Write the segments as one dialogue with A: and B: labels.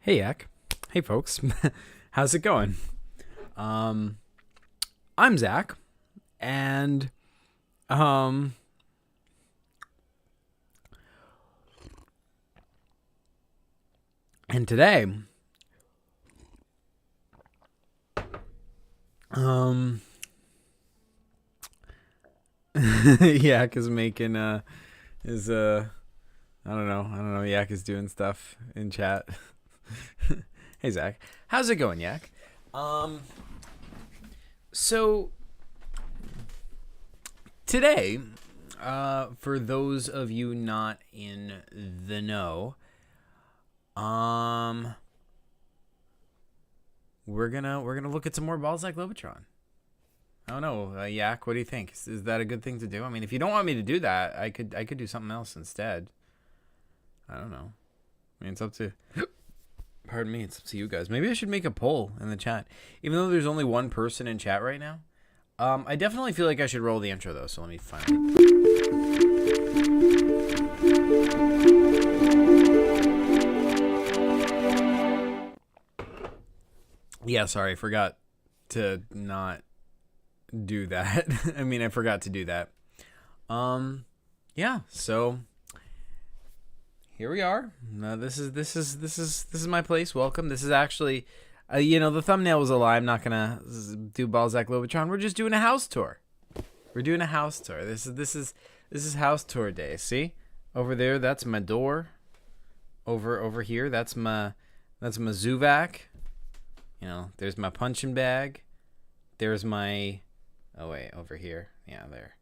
A: Hey, Yak. Hey, folks. How's it going? I'm Zach, and um, today, um, Yak is making is I don't know. Yak is doing stuff in chat. Hey, Zach. How's it going, Yak? So today, for those of you not in the know, we're gonna look at some more balls like Lobotron. I don't know, Yak. What do you think? Is that a good thing to do? I mean, if you don't want me to do that, I could do something else instead. I don't know. I mean, it's up to. Pardon me. It's up to you guys. Maybe I should make a poll in the chat, even though there's only one person in chat right now. I definitely feel like I should roll the intro though. So let me find it. Yeah, sorry, I forgot to not do that. I mean, I forgot to do that. Yeah, so here we are. This is my place. Welcome. This is actually, the thumbnail was a lie. I'm not gonna do Balzac Lobotron. We're just doing a house tour. We're doing a house tour. This is house tour day. See, over there, that's my door. Over here, that's my Zuvac. There's my punching bag. There's my, oh wait, over here. Yeah, there.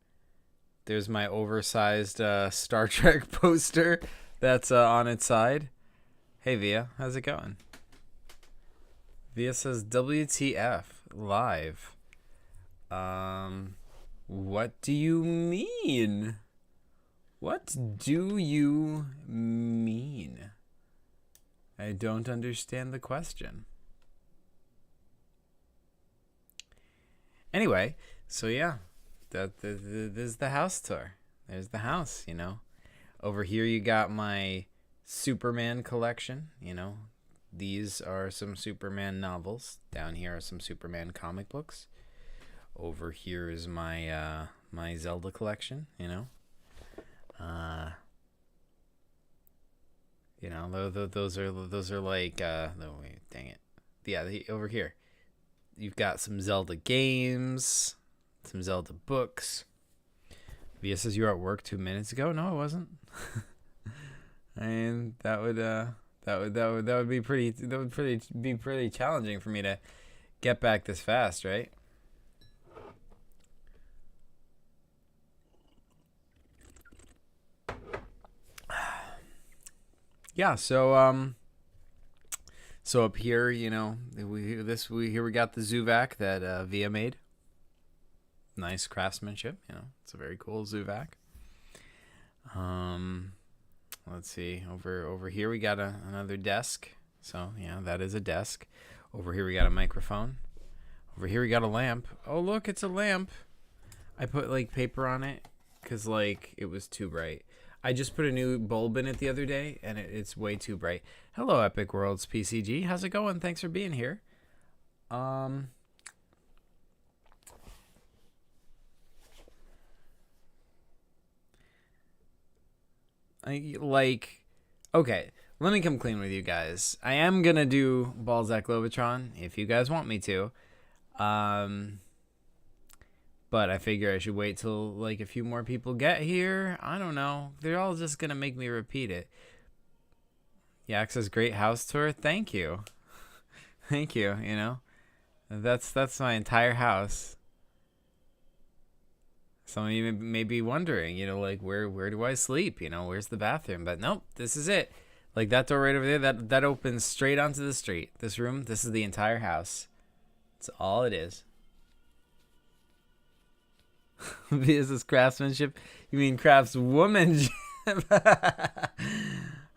A: There's my oversized Star Trek poster that's on its side. Hey, Via, how's it going? Via says WTF live. What do you mean? What do you mean? I don't understand the question. Anyway, so yeah, this is the house tour. There's the house, Over here you got my Superman collection, These are some Superman novels. Down here are some Superman comic books. Over here is my my Zelda collection, those are like oh wait, dang it. Yeah, over here. You've got some Zelda games, some Zelda books. Via says you were at work 2 minutes ago. No, I wasn't. And that would be pretty challenging for me to get back this fast, right? Yeah, so up here, we got the Zuvac that Via made. Nice craftsmanship, It's a very cool Zuvac. Let's see. Over here we got another desk. So, yeah, that is a desk. Over here we got a microphone. Over here we got a lamp. Oh, look, it's a lamp. I put paper on it cuz it was too bright. I just put a new bulb in it the other day, and it's way too bright. Hello, Epic Worlds PCG. How's it going? Thanks for being here. Okay, let me come clean with you guys. I am going to do Balzac Lobotron if you guys want me to. But I figure I should wait till a few more people get here. I don't know. They're all just gonna make me repeat it. Yak says great house tour. Thank you. Thank you, That's my entire house. Some of you may be wondering, where do I sleep? Where's the bathroom? But nope, this is it. That door right over there, that opens straight onto the street. This room, this is the entire house. That's all it is. This is craftsmanship. You mean craftswomanship?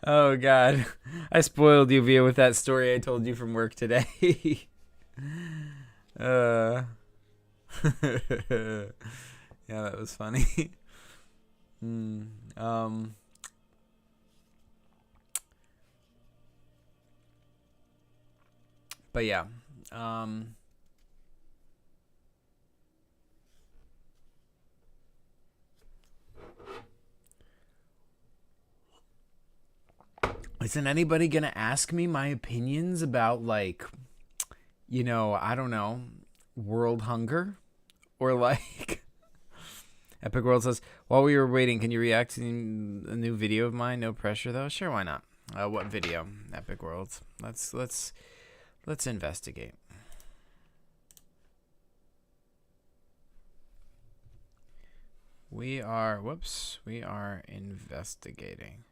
A: Oh God, I spoiled you, Via, with that story I told you from work today. Yeah, that was funny. But yeah. Isn't anybody gonna ask me my opinions about, like, you know, I don't know, world hunger? Or like Epic World says, while we were waiting, can you react to a new video of mine? No pressure though. Sure, why not? What video? Epic Worlds. Let's investigate. We are investigating.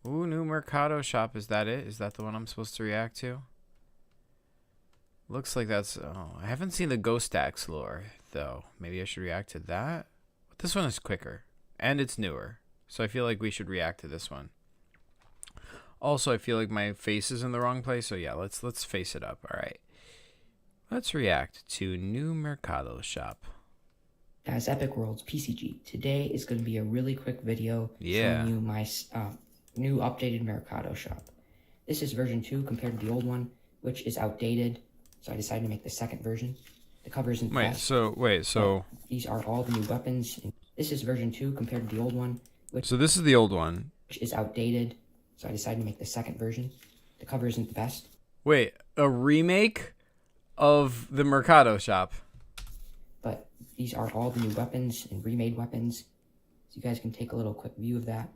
A: Ooh, new Mercado shop. Is that it? Is that the one I'm supposed to react to? Looks like that's... Oh, I haven't seen the Ghost Axe lore, though. Maybe I should react to that? But this one is quicker. And it's newer. So I feel like we should react to this one. Also, I feel like my face is in the wrong place. So yeah, let's face it up. All right. Let's react to new Mercado shop.
B: Guys, Epic Worlds PCG. Today is going to be a really quick video showing you my new updated Mercado shop. This is version 2 compared to the old one, which is outdated. So I decided to make the second version. The cover isn't best.
A: So
B: these are all the new weapons. This is version 2 compared to the old one.
A: So this is the old one.
B: Which is outdated. So I decided to make the second version. The cover isn't the best.
A: Wait, a remake of the Mercado shop.
B: But these are all the new weapons and remade weapons. So you guys can take a little quick view of that.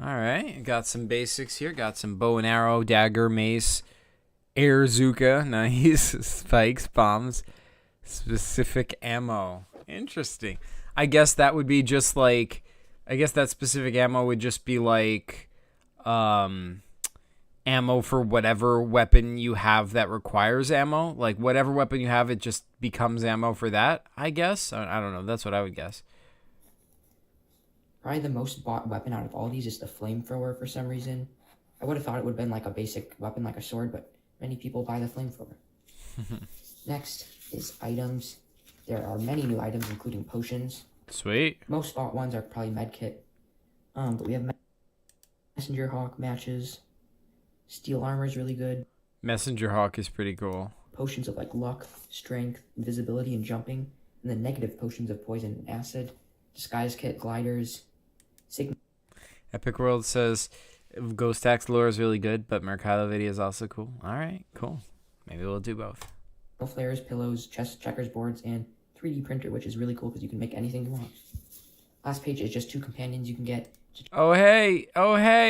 A: All right, got some basics here. Got some bow and arrow, dagger, mace, air zuka, nice, spikes, bombs, specific ammo. Interesting. I guess that would be just like, I guess that specific ammo would just be like ammo for whatever weapon you have that requires ammo. Like whatever weapon you have, it just becomes ammo for that, I guess. I don't know. That's what I would guess.
B: Probably the most bought weapon out of all these is the flamethrower for some reason. I would have thought it would have been like a basic weapon like a sword, but many people buy the flamethrower. Next is items. There are many new items, including potions.
A: Sweet.
B: Most bought ones are probably medkit. But we have Messenger Hawk matches. Steel armor is really good.
A: Messenger Hawk is pretty cool.
B: Potions of like luck, strength, invisibility, and jumping. And then negative potions of poison and acid. Disguise kit, gliders.
A: Epic World says Ghost Axe lore is really good, but Mercado video is also cool. All right, cool. Maybe we'll do both.
B: Flares, pillows, chest checkers boards, and 3D printer, which is really cool because you can make anything you want. Last page is just 2 companions you can get.
A: Oh hey,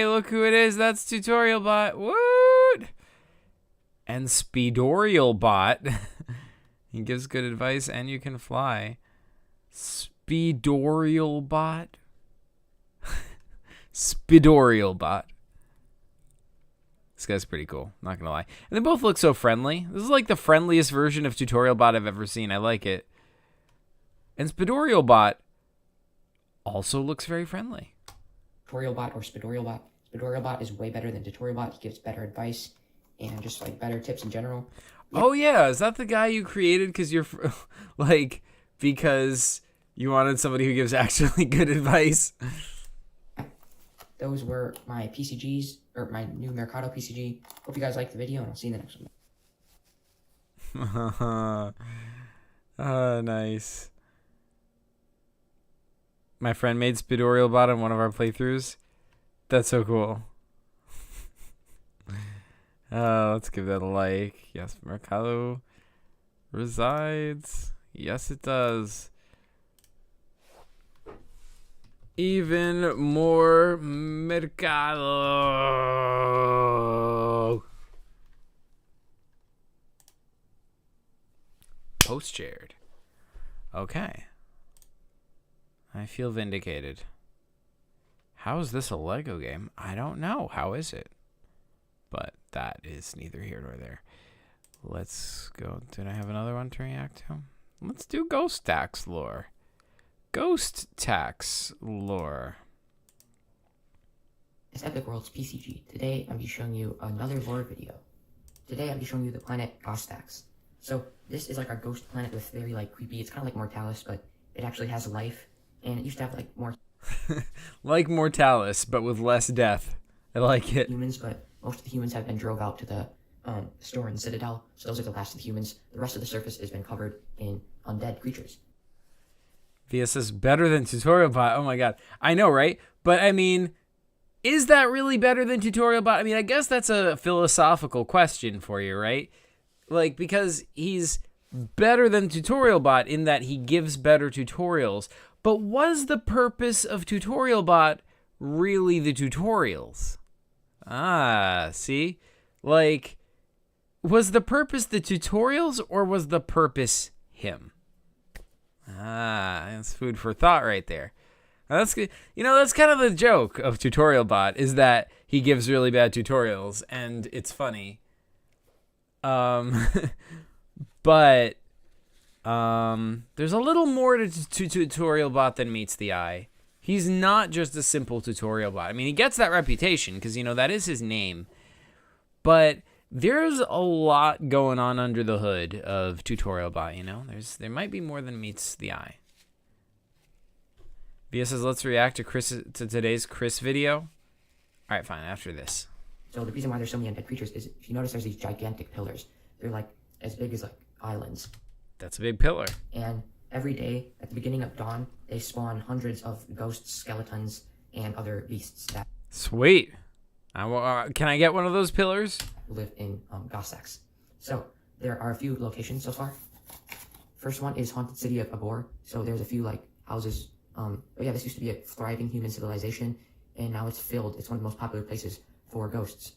A: look who it is. That's Tutorial Bot. Woot! And Speedorial Bot. He gives good advice and you can fly. Speedorial Bot. Speedorial Bot. This guy's pretty cool, not gonna lie. And they both look so friendly. This is like the friendliest version of Tutorial Bot I've ever seen. I like it. And Speedorial Bot also looks very friendly.
B: Tutorial Bot or Speedorial Bot. Speedorial Bot is way better than Tutorial Bot. He gives better advice and just like better tips in general. Yeah.
A: Oh yeah, is that the guy you created because you're like because you wanted somebody who gives actually good advice?
B: Those were my PCGs, or my new Mercado PCG. Hope you guys liked the video, and I'll see you in the next one.
A: Nice. My friend made Speedorial Bot on one of our playthroughs. That's so cool. Let's give that a like. Yes, Mercado resides. Yes, it does. Even more Mercado. Post shared. Okay. I feel vindicated. How is this a Lego game? I don't know. How is it? But that is neither here nor there. Let's go. Did I have another one to react to? Let's do Ghost Axe lore. Ghost Tax lore.
B: It's Epic Worlds PCG. Today I'm be showing you another lore video. Today I'll be showing you the planet Ghostax. So this is like our ghost planet with very like creepy. It's kind of like Mortalis, but it actually has life, and it used to have like more
A: like Mortalis, but with less death. I like it.
B: Humans, but most of the humans have been drove out to the store in Citadel, so those are the last of the humans. The rest of the surface has been covered in undead creatures.
A: VS is better than Tutorial Bot. Oh my god. I know, right? But I mean, is that really better than Tutorial Bot? I mean, I guess that's a philosophical question for you, right? Like, because he's better than Tutorial Bot in that he gives better tutorials. But was the purpose of Tutorial Bot really the tutorials? Ah, see? Like, was the purpose the tutorials or was the purpose him? Ah, that's food for thought right there. That's good. You know, that's kind of the joke of Tutorial Bot is that he gives really bad tutorials and it's funny. But there's a little more to Tutorial Bot than meets the eye. He's not just a simple tutorial bot. I mean, he gets that reputation because, you know, that is his name. But there's a lot going on under the hood of Tutorial Bot, you know? There might be more than meets the eye. VS says, let's react to today's Chris video. All right, fine, after this.
B: So the reason why there's so many undead creatures is, if you notice, there's these gigantic pillars. They're like as big as like islands.
A: That's a big pillar.
B: And every day at the beginning of dawn, they spawn hundreds of ghosts, skeletons, and other beasts that
A: Sweet. Can I get one of those pillars?
B: live in Gossacks. So there are a few locations so far. First one is Haunted City of Abor. So there's a few like houses. But yeah, this used to be a thriving human civilization, and now it's filled. It's one of the most popular places for ghosts.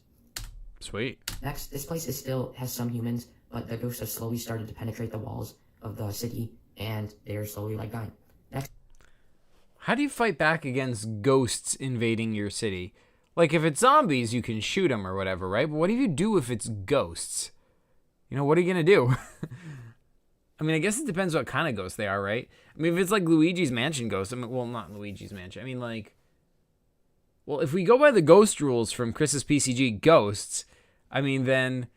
A: Sweet.
B: Next, this place still has some humans, but the ghosts have slowly started to penetrate the walls of the city, and they're slowly like dying. Next,
A: how do you fight back against ghosts invading your city? Like, if it's zombies, you can shoot them or whatever, right? But what do you do if it's ghosts? You know, what are you going to do? I mean, I guess it depends what kind of ghosts they are, right? I mean, if it's like Luigi's Mansion ghosts, I mean, well, not Luigi's Mansion. I mean, like, well, if we go by the ghost rules from Chris's PCG Ghosts, I mean, then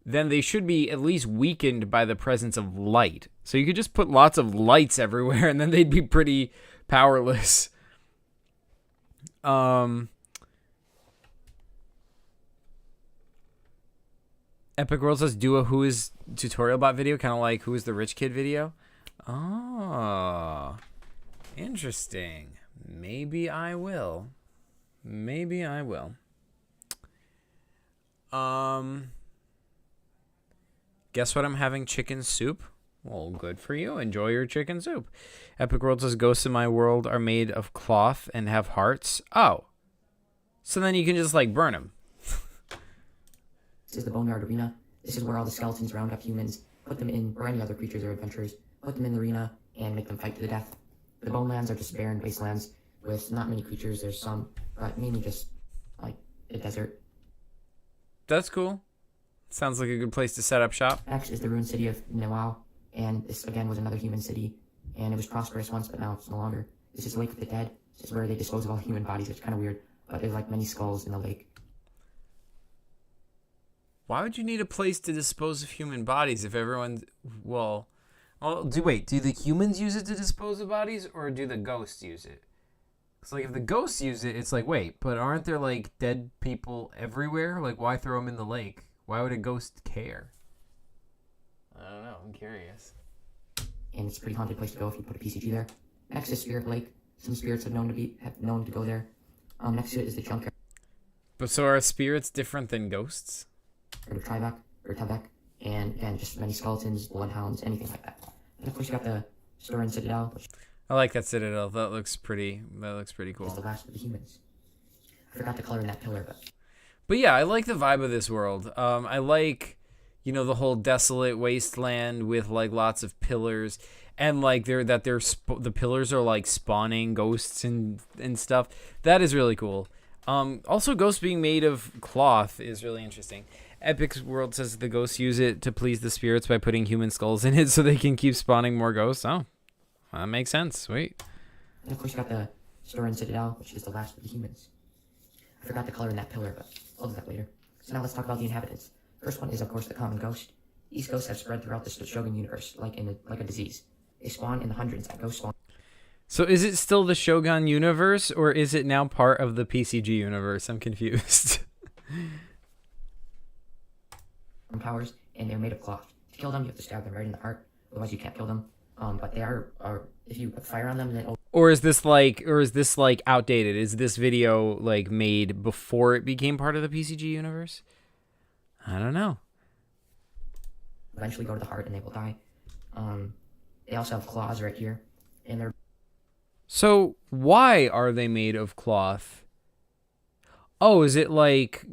A: they should be at least weakened by the presence of light. So you could just put lots of lights everywhere, and then they'd be pretty powerless. Epic World says, do a Who Is Tutorial Bot video, kind of like Who Is the Rich Kid video. Oh, interesting. Maybe I will. Maybe I will. Guess what? I'm having chicken soup. Well, good for you. Enjoy your chicken soup. Epic World says, ghosts in my world are made of cloth and have hearts. Oh. So then you can just, like, burn them.
B: this is the Boneyard Arena. This is where all the skeletons round up humans, put them in, or any other creatures or adventurers, put them in the arena, and make them fight to the death. The Bonelands are just barren wastelands with not many creatures. There's some, but mainly just, like, a desert.
A: That's cool. Sounds like a good place to set up shop.
B: Next is the ruined city of Newau, and this, again, was another human city, and it was prosperous once, but now it's no longer. This is the Lake of the Dead. This is where they dispose of all human bodies, which is kind of weird, but there's, like, many skulls in the lake.
A: Why would you need a place to dispose of human bodies if everyone... Well, do the humans use it to dispose of bodies, or do the ghosts use it? It's like, if the ghosts use it, it's like, wait, but aren't there, like, dead people everywhere? Like, why throw them in the lake? Why would a ghost care? I don't know. I'm curious.
B: And it's a pretty haunted place to go if you put a PCG there. Next is Spirit Lake. Some spirits have known to go there. Next to it is the junkyard.
A: But so are spirits different than ghosts?
B: Or Tabak, and again, just many skeletons, bloodhounds, anything like that. And of course, you got the store in Citadel, which
A: I like that Citadel. That looks pretty cool.
B: is the last of the humans. I forgot the color in that pillar,
A: But yeah, I like the vibe of this world. I like, you know, the whole desolate wasteland with like lots of pillars, and like the pillars are like spawning ghosts and stuff. That is really cool. Also, ghosts being made of cloth is really interesting. Epic's World says the ghosts use it to please the spirits by putting human skulls in it so they can keep spawning more ghosts. Oh, that makes sense. Sweet.
B: And of course, you got the store in Citadel, which is the last of the humans. I forgot the color in that pillar, but I'll do that later. So now let's talk about the inhabitants. First one is, of course, the common ghost. These ghosts have spread throughout the Shogun universe, like a disease. They spawn in the hundreds at ghost spawn.
A: So is it still the Shogun universe, or is it now part of the PCG universe? I'm confused.
B: powers, and they're made of cloth. To kill them, you have to stab them right in the heart, otherwise you can't kill them. But they are if you put fire on them, then
A: Or is this like outdated? Is this video like made before it became part of the PCG universe? I don't know.
B: Eventually go to the heart and they will die. They also have claws right here, and they're...
A: So why are they made of cloth? Oh, is it like,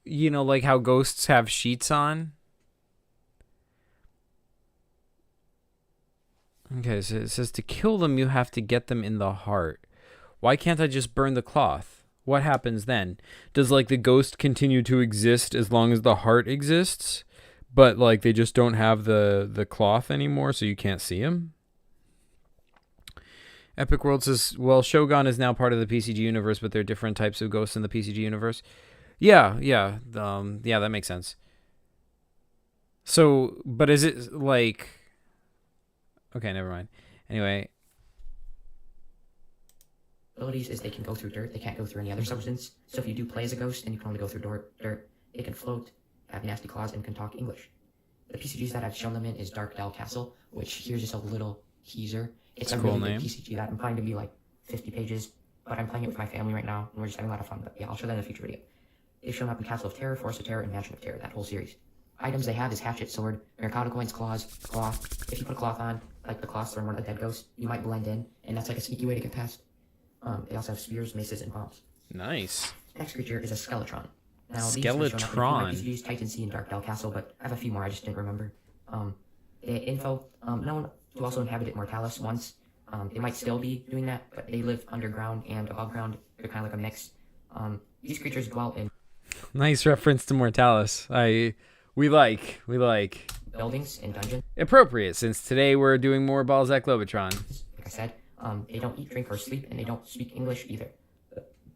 A: you know, like how ghosts have sheets on? Okay, so it says to kill them, you have to get them in the heart. Why can't I just burn the cloth? What happens then? Does, like, the ghost continue to exist as long as the heart exists? But, like, they just don't have the cloth anymore, so you can't see him? Epic World says, well, Shogun is now part of the PCG universe, but there are different types of ghosts in the PCG universe. Yeah, that makes sense. So, but is it, like... Okay, never mind. Anyway.
B: Abilities is they can go through dirt. They can't go through any other substance. So if you do play as a ghost and you can only go through dirt, they can float, have nasty claws, and can talk English. The PCGs that I've shown them in is Dark Dell Castle, which here's just a little teaser. It's a
A: cool
B: really
A: name.
B: good PCG that I'm planning to be like 50 pages, but I'm playing it with my family right now, and we're just having a lot of fun. But yeah, I'll show that in a future video. They've shown up in Castle of Terror, Forest of Terror, and Mansion of Terror, that whole series. Items they have is hatchet, sword, Mercado coins, claws, cloth. If you put a cloth on, like the cloths from one of the dead ghosts, you might blend in, and that's like a sneaky way to get past. They also have spears, maces, and bombs.
A: Nice.
B: Next creature is a Skeletron. Now,
A: Skeletron.
B: These use Titan Sea and Dark Dell Castle, but I have a few more I just didn't remember. Known to also inhabit Immortalis once. They might still be doing that, but they live underground and above ground. They're kind of like a mix. These creatures dwell in...
A: Nice reference to Mortalis. We like.
B: buildings and dungeons.
A: Appropriate, since today we're doing more Balzac Lobotron.
B: Like I said, they don't eat, drink, or sleep, and they don't speak English either.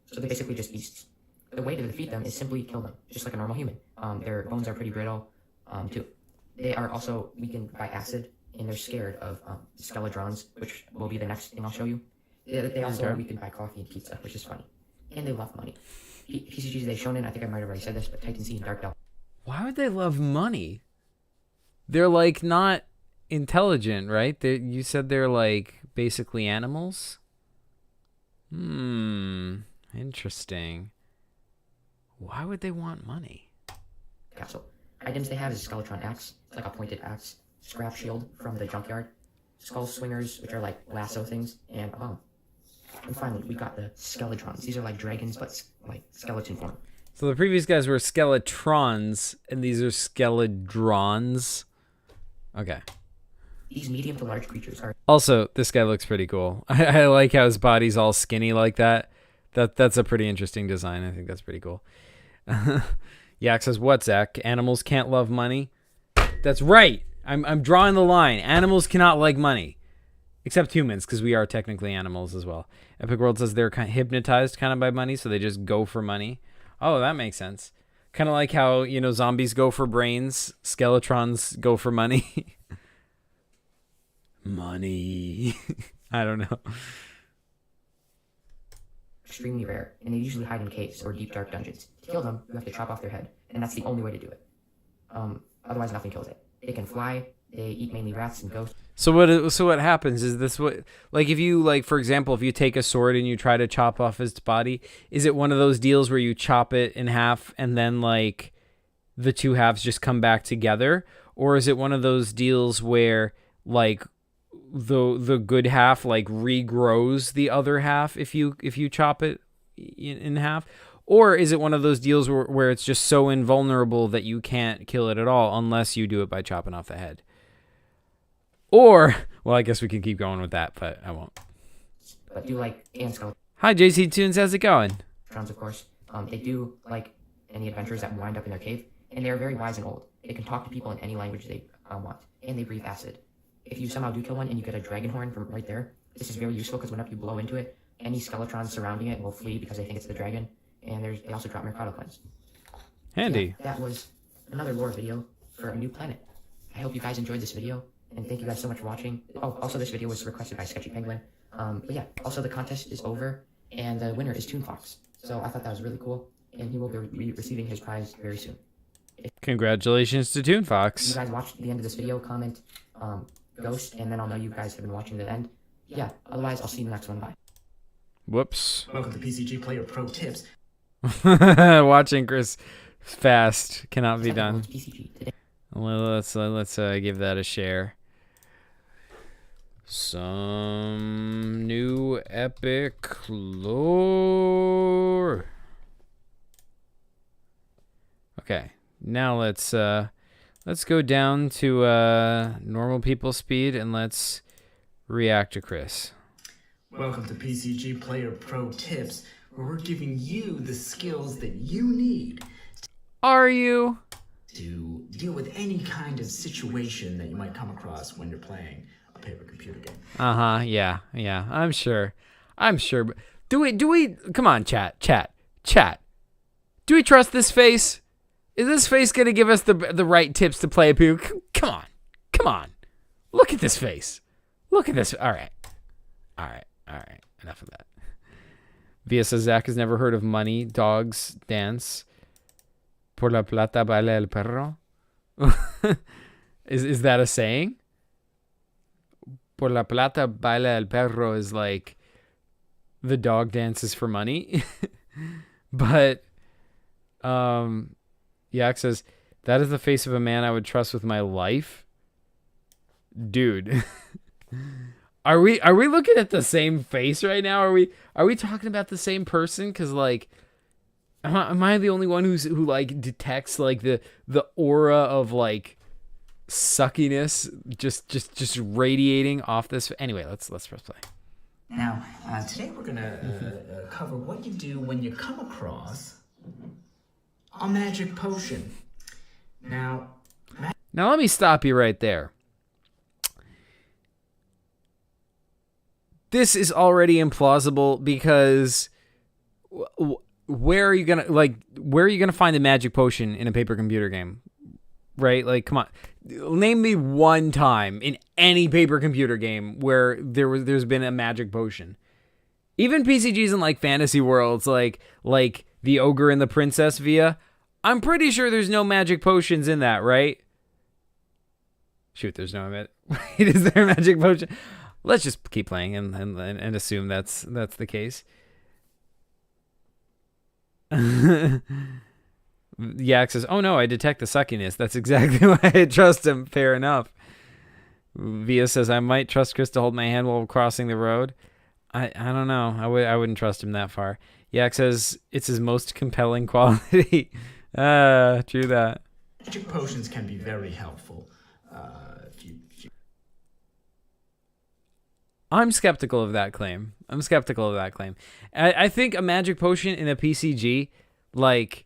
B: So they're basically just beasts. The way to defeat them is simply kill them, just like a normal human. Their bones are pretty brittle, too. They are also weakened by acid, and they're scared of Skeledrons, which will be the next thing I'll show you. They also are weakened by coffee and pizza, which is funny. And they love money. PCGs they've shown in, I think I might have already said this, but Titan Sea and Dark Dell.
A: Why would they love money? They're, like, not intelligent, right? You said they're, like, basically animals? Interesting. Why would they want money?
B: Castle. Items they have is Skeletron Axe, it's like a pointed axe, Scrap Shield from the junkyard, Skull Swingers, which are like lasso things, and a bomb. And finally, we got the Skeletrons. These are like dragons, but like skeleton form.
A: So the previous guys were Skeletrons, and these are Skeledrons. Okay.
B: These medium to large creatures are...
A: Also, this guy looks pretty cool. I like how his body's all skinny like that. That's a pretty interesting design. I think that's pretty cool. Yak says, what, Zach? Animals can't love money? That's right. I'm drawing the line. Animals cannot like money. Except humans, because we are technically animals as well. Epic World says they're kind of hypnotized kind of by money, so they just go for money. Oh, that makes sense. Kind of like how, you know, zombies go for brains, Skeletrons go for money. Money. I don't know.
B: Extremely rare, and they usually hide in caves or deep dark dungeons. To kill them, you have to chop off their head, and that's the only way to do it. Otherwise, nothing kills it. They can fly. They eat mainly rats and ghosts.
A: So what happens is this what, like, if you, like, for example, if you take a sword and you try to chop off its body, is it one of those deals where you chop it in half and then, like, the two halves just come back together? Or is it one of those deals where, like, the good half, like, regrows the other half if you chop it in half? Or is it one of those deals where it's just so invulnerable that you can't kill it at all unless you do it by chopping off the head? Or, well, I guess we can keep going with that, but I won't.
B: But do like and Skeletons,
A: Hi, JC Tunes. How's it going?
B: of course. They do like any adventurers that wind up in their cave, and they are very wise and old. They can talk to people in any language they want, and they breathe acid. If you somehow do kill one and you get a dragon horn from right there, this is very useful because whenever you blow into it, any Skeletrons surrounding it will flee because they think it's the dragon, and they also drop Mercado coins.
A: Handy.
B: Yeah, that was another lore video for a new planet. I hope you guys enjoyed this video, and thank you guys so much for watching. Oh, also this video was requested by Sketchy Penguin. But yeah, also the contest is over, and the winner is Toon Fox. So I thought that was really cool, and he will be receiving his prize very soon.
A: Congratulations to Toon
B: If you
A: Fox.
B: guys watched the end of this video, comment Ghost, and then I'll know you guys have been watching to the end. Yeah, otherwise I'll see you in the next one. Bye.
A: Whoops.
C: Welcome to PCG Player Pro Tips.
A: Watching Chris fast cannot be done.
B: PCG today.
A: Well, let's give that a share. Some new epic lore. Okay, now let's go down to normal people speed and let's react to Chris.
C: Welcome to PCG Player Pro Tips, where we're giving you the skills that you need
A: Are you?
C: to deal with any kind of situation that you might come across when you're playing a paper computer game.
A: Yeah. I'm sure. But do we? Come on, chat. Do we trust this face? Is this face gonna give us the right tips to play a paper? Come on. Look at this face. Look at this. All right. Enough of that. Via says Zach has never heard of Money Dogs Dance. Por la plata baila el perro. Is that a saying? Por la plata baila el perro is like the dog dances for money. But Yak says that is the face of a man I would trust with my life. Dude. Are we looking at the same face right now? Are we talking about the same person? Cause like, am I the only one who like detects like the aura of like suckiness just radiating off this? Anyway, let's press play.
C: Now, today we're gonna cover what you do when you come across a magic potion. Now
A: let me stop you right there. This is already implausible because where are you gonna find a magic potion in a paper computer game, right? Like, come on, name me one time in any paper computer game where there's been a magic potion. Even PCGs in like fantasy worlds, like the ogre and the princess via. I'm pretty sure there's no magic potions in that, right? Shoot, there's no wait, is there a magic potion? Let's just keep playing and assume that's the case. Yak says, "Oh no, I detect the suckiness. That's exactly why I trust him." Fair enough. Via says, "I might trust Chris to hold my hand while crossing the road." I don't know. I wouldn't trust him that far. Yak says it's his most compelling quality. True that.
C: magic potions can be very helpful.
A: I'm skeptical of that claim. I think a magic potion in a PCG, like,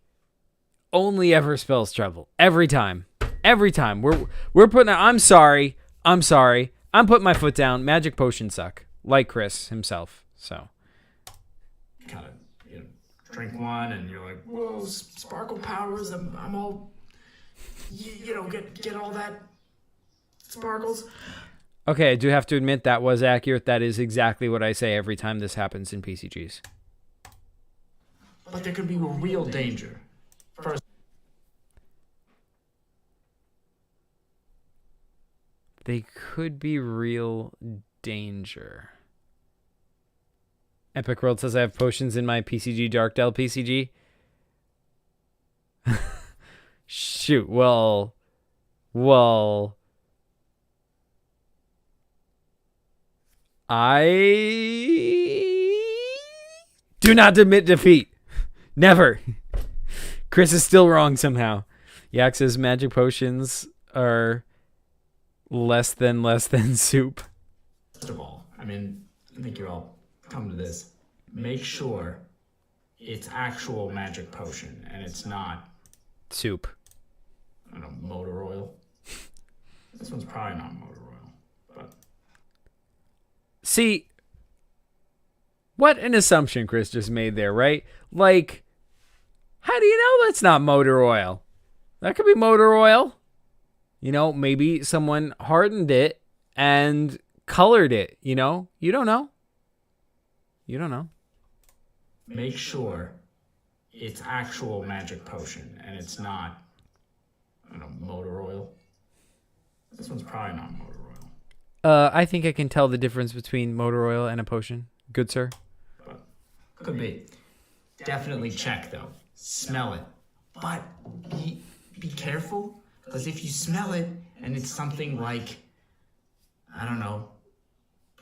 A: only ever spells trouble. Every time. We're putting out, I'm sorry. I'm putting my foot down. Magic potions suck. Like Chris himself. So.
C: Kind of, drink one and you're like, whoa, sparkle powers. I'm all, get all that sparkles.
A: Okay, I do have to admit that was accurate. That is exactly what I say every time this happens in PCGs.
C: But there could be a real danger. First,
A: they could be real danger. Epic World says I have potions in my PCG Dark Dell PCG. Shoot, well. I do not admit defeat. Never. Chris is still wrong somehow. Yak says magic potions are less than soup.
C: First of all, I think you're all come to this. Make sure it's actual magic potion and it's not
A: soup.
C: I don't know, motor oil. This one's probably not motor oil, but
A: see, what an assumption Chris just made there, right? Like, how do you know that's not motor oil? That could be motor oil. Maybe someone hardened it and colored it, You don't know.
C: Make sure it's actual magic potion and it's not I don't know, motor oil. This one's probably not motor oil.
A: I think I can tell the difference between motor oil and a potion. Good sir.
C: But could be. Definitely check though. Smell it. But be careful, because if you smell it and it's something like, I don't know,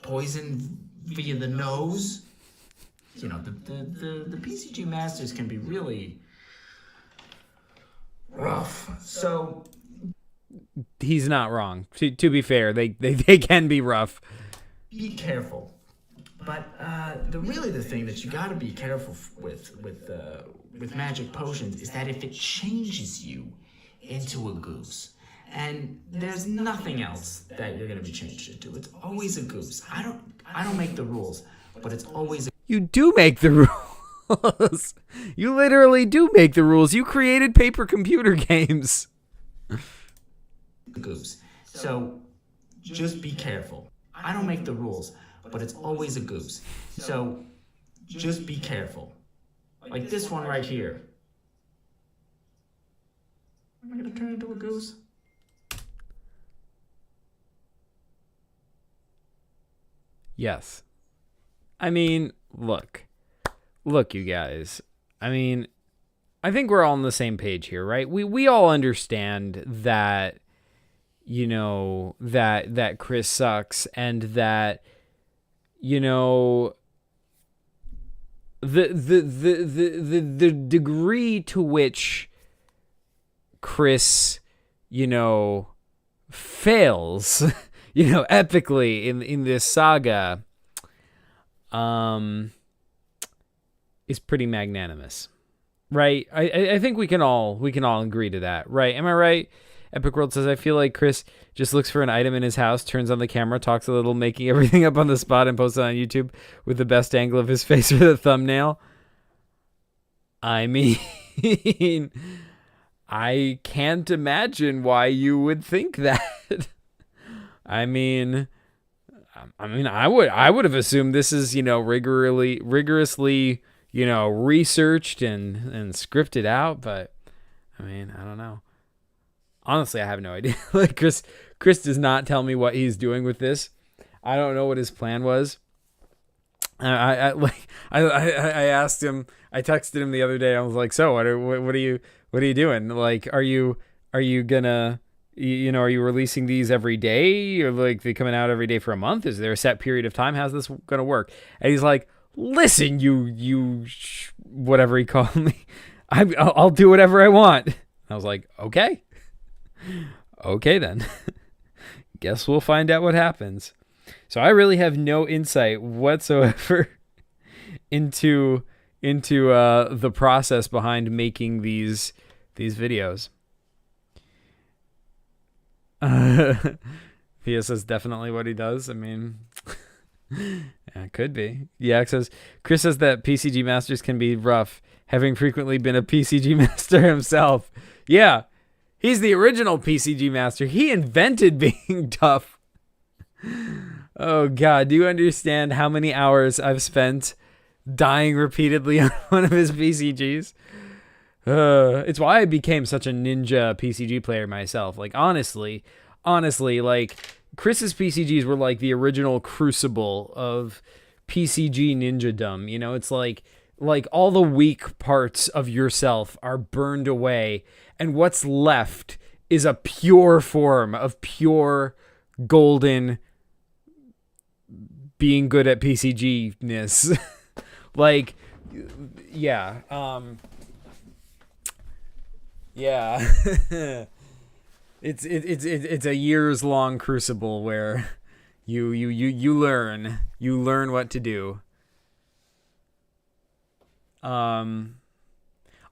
C: poison via the nose, you know, the PCG masters can be really rough. So
A: he's not wrong. To be fair, they can be rough.
C: Be careful. But the thing that you got to be careful with magic potions is that if it changes you into a goose, and there's nothing else that you're gonna be changed into, it's always a goose. I don't make the rules, but it's always
A: You do make the rules. You literally do make the rules. You created paper computer games.
C: a goose. So just be careful. I don't make the rules, but it's always a goose. So just be careful. Like this one right here. Am I gonna turn into a goose?
A: Yes. I mean, look, you guys. I mean, I think we're all on the same page here, right? We all understand that, you know, that Chris sucks, and that, you know, the degree to which Chris, you know, fails, you know, epically in this saga, is pretty magnanimous, right? I think we can all agree to that, right? Am I right? Epic World says, I feel like Chris just looks for an item in his house, turns on the camera, talks a little, making everything up on the spot, and posts it on YouTube with the best angle of his face for the thumbnail. I mean, I can't imagine why you would think that. I mean, I would have assumed this is, you know, rigorously, you know, researched and scripted out, but I mean, I don't know. Honestly, I have no idea. Like Chris does not tell me what he's doing with this. I don't know what his plan was. I asked him. I texted him the other day. I was like, "So what are you doing? Like, are you gonna, you know, are you releasing these every day, or like they coming out every day for a month? Is there a set period of time? How's this gonna work?" And he's like, "Listen, you whatever he called me. I'll do whatever I want." I was like, "Okay." Okay then. Guess we'll find out what happens. So I really have no insight whatsoever into the process behind making these videos. Pia says definitely what he does. I mean, yeah, it could be. Yeah, says Chris says that PCG masters can be rough, having frequently been a PCG master himself. Yeah. He's the original PCG master. He invented being tough. Oh, God. Do you understand how many hours I've spent dying repeatedly on one of his PCGs? It's why I became such a ninja PCG player myself. Like, honestly, like, Chris's PCGs were like the original crucible of PCG ninjadom. You know, it's like all the weak parts of yourself are burned away, and what's left is a pure form of pure golden being good at PCG-ness. Like, yeah. Yeah. It's a years long crucible where you learn what to do.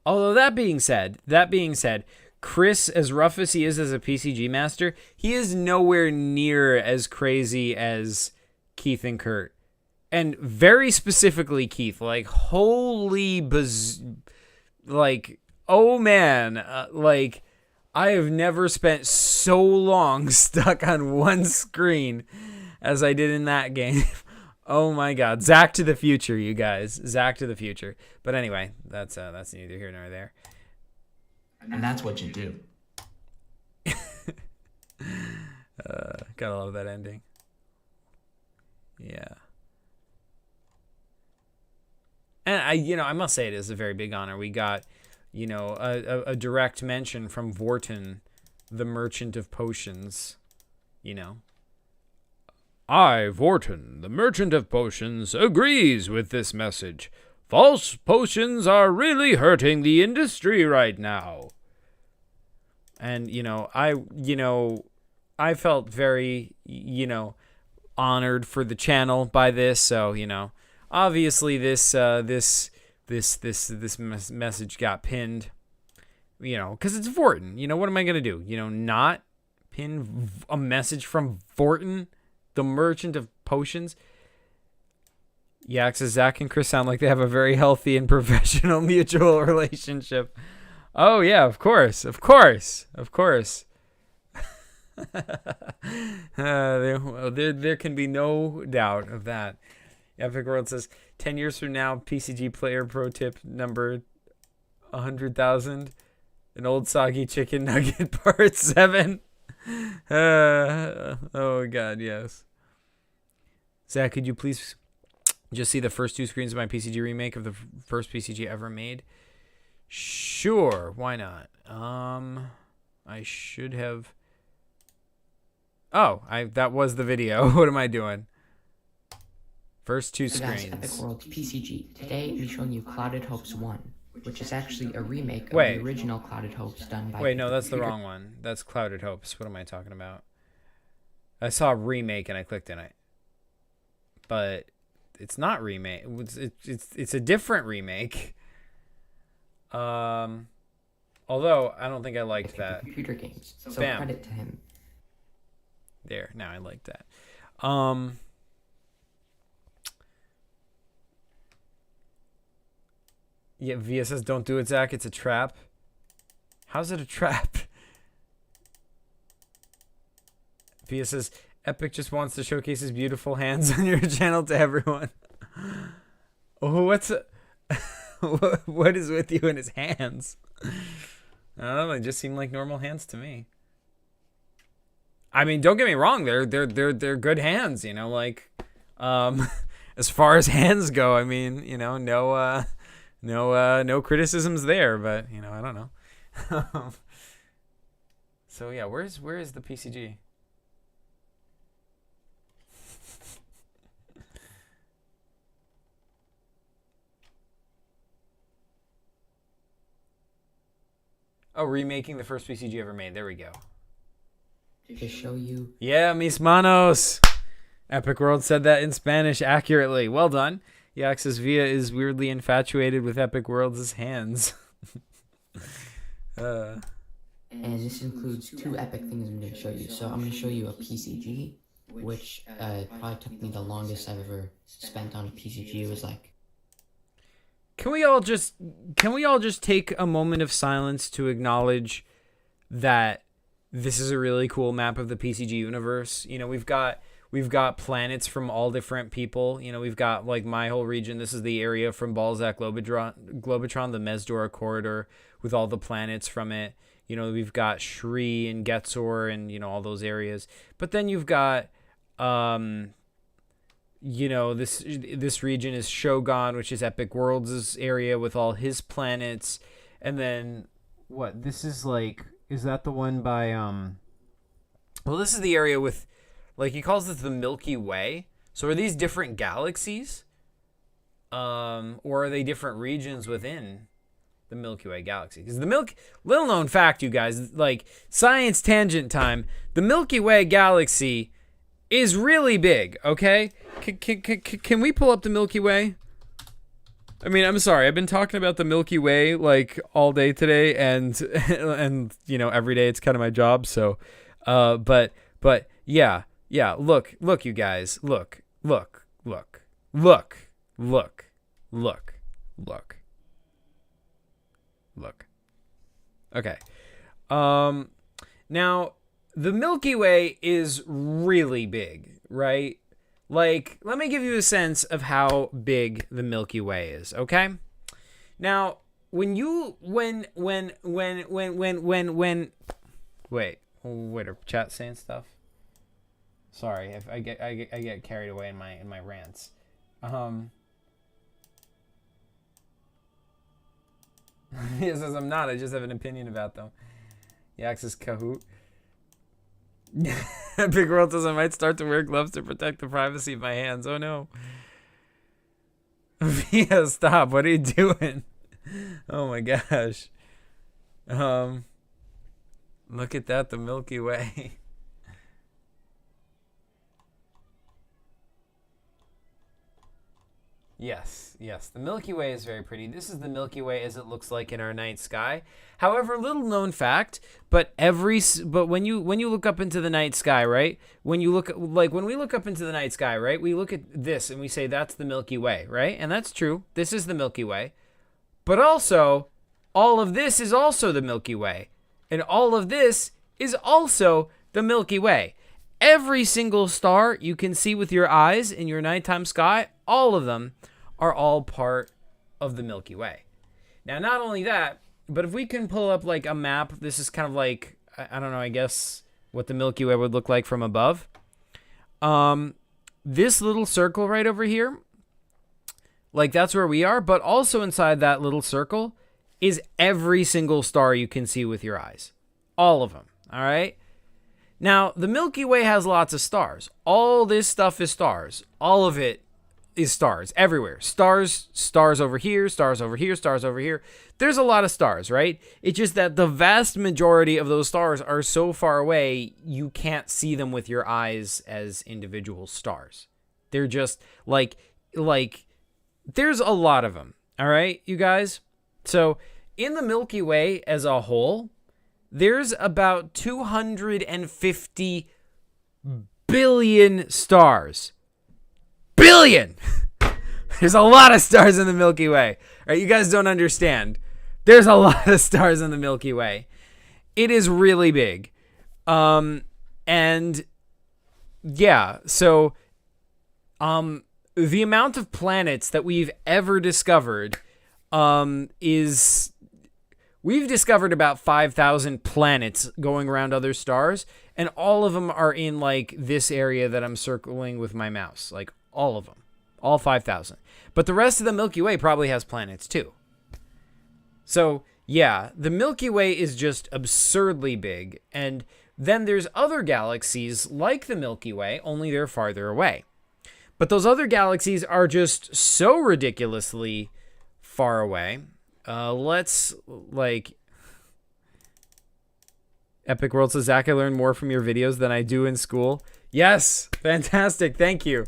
A: Although that being said, Chris, as rough as he is as a PCG master, he is nowhere near as crazy as Keith and Kurt. And very specifically Keith, like, like, oh man, like, I have never spent so long stuck on one screen as I did in that game. Oh my God. Zach to the future, you guys. Zach to the future. But anyway, that's neither here nor there.
C: And that's what you do.
A: Gotta love that ending. Yeah. And I must say it is a very big honor. We got, a direct mention from Vorton, the Merchant of Potions, I, Vorton, the Merchant of Potions, agrees with this message. False potions are really hurting the industry right now. And, I felt very, honored for the channel by this. So, obviously this message got pinned, because it's Vorton. What am I going to do? Not pin a message from Vorton, the Merchant of Potions? Yeah, because Zach and Chris sound like they have a very healthy and professional mutual relationship. Oh, yeah, of course. There can be no doubt of that. Epic World says, 10 years from now, PCG player pro tip number 100,000, an old soggy chicken nugget part 7. Oh, God, yes. Zach, could you please just see the first 2 screens of my PCG remake of the first PCG ever made? Sure, why not? I should have... Oh, that was the video. What am I doing? First 2 screens.
B: Guys, Epic Worlds PCG. Today, I'm showing you Clouded Hopes 1, which is actually a remake of the original Clouded Hopes done by...
A: Wait, no, that's the wrong one. That's Clouded Hopes. What am I talking about? I saw remake and I clicked in it. But it's not remake. It's a different remake. Although I don't think I liked that.
B: Computer games. So
A: Bam.
B: Credit to him.
A: There, now I like that. Yeah, Via says, don't do it, Zach. It's a trap. How's it a trap? Via says, Epic just wants to showcase his beautiful hands on your channel to everyone. Oh, what is with you in his hands? I don't know. They just seem like normal hands to me. I mean, don't get me wrong. They're good hands. As far as hands go, I mean, no criticisms there. But I don't know. So yeah, where is the PCG? Oh, remaking the first PCG ever made. There we go.
B: To show you.
A: Yeah, mis manos. Epic World said that in Spanish accurately. Well done. Yaxis Via is weirdly infatuated with Epic World's hands.
B: And this includes 2 epic things I'm going to show you. So I'm going to show you a PCG, which probably took me the longest I've ever spent on a PCG. It was like...
A: Can we all just take a moment of silence to acknowledge that this is a really cool map of the PCG universe? We've got planets from all different people. We've got like my whole region. This is the area from Balzac Globotron, the Mesdora corridor with all the planets from it. We've got Shri and Getzor and all those areas. But then you've got this region is Shogun, which is Epic Worlds' area with all his planets. And then what? This is like, is that the one by well, this is the area with, like, he calls this the Milky Way. So are these different galaxies? Or are they different regions within the Milky Way galaxy? Because little known fact, you guys, like science tangent time, the Milky Way galaxy is really big, okay? Can we pull up the Milky Way? I mean, I'm sorry. I've been talking about the Milky Way like all day today, and every day it's kind of my job. So, but yeah. Look, you guys. Look. Okay. Now the Milky Way is really big, right? Like, let me give you a sense of how big the Milky Way is, okay? Now, wait, Wait, are chat saying stuff? Sorry, if I get carried away in my rants. He says I'm not. I just have an opinion about them. Yaxis Kahoot. Big World says I might start to wear gloves to protect the privacy of my hands. Oh no. Via, stop. What are you doing? Oh my gosh. Look at that, the Milky Way. Yes, the Milky Way is very pretty. This is the Milky Way as it looks like in our night sky. However, little known fact, but when you look up into the night sky, right? When we look up into the night sky, right? We look at this and we say that's the Milky Way, right? And that's true. This is the Milky Way. But also, all of this is also the Milky Way. And all of this is also the Milky Way. Every single star you can see with your eyes in your nighttime sky, all of them are all part of the Milky Way. Now, not only that, but if we can pull up like a map, this is kind of like, I don't know, I guess what the Milky Way would look like from above. This little circle right over here, like that's where we are, but also inside that little circle is every single star you can see with your eyes. All of them, all right? Now, the Milky Way has lots of stars. All this stuff is stars. All of it is stars everywhere. Stars over here, stars over here, stars over here. There's a lot of stars, right? It's just that the vast majority of those stars are so far away, you can't see them with your eyes as individual stars. They're just like there's a lot of them, all right, you guys? So, in the Milky Way as a whole, there's about 250 billion stars. Billion! There's a lot of stars in the Milky Way. All right, you guys don't understand. There's a lot of stars in the Milky Way. It is really big. And yeah, so the amount of planets that we've ever discovered is... We've discovered about 5,000 planets going around other stars, and all of them are in, like, this area that I'm circling with my mouse. Like, all of them. All 5,000. But the rest of the Milky Way probably has planets, too. So, yeah, the Milky Way is just absurdly big, and then there's other galaxies like the Milky Way, only they're farther away. But those other galaxies are just so ridiculously far away. Let's, like... Epic World says, Zach, I learned more from your videos than I do in school. Yes! Fantastic, thank you.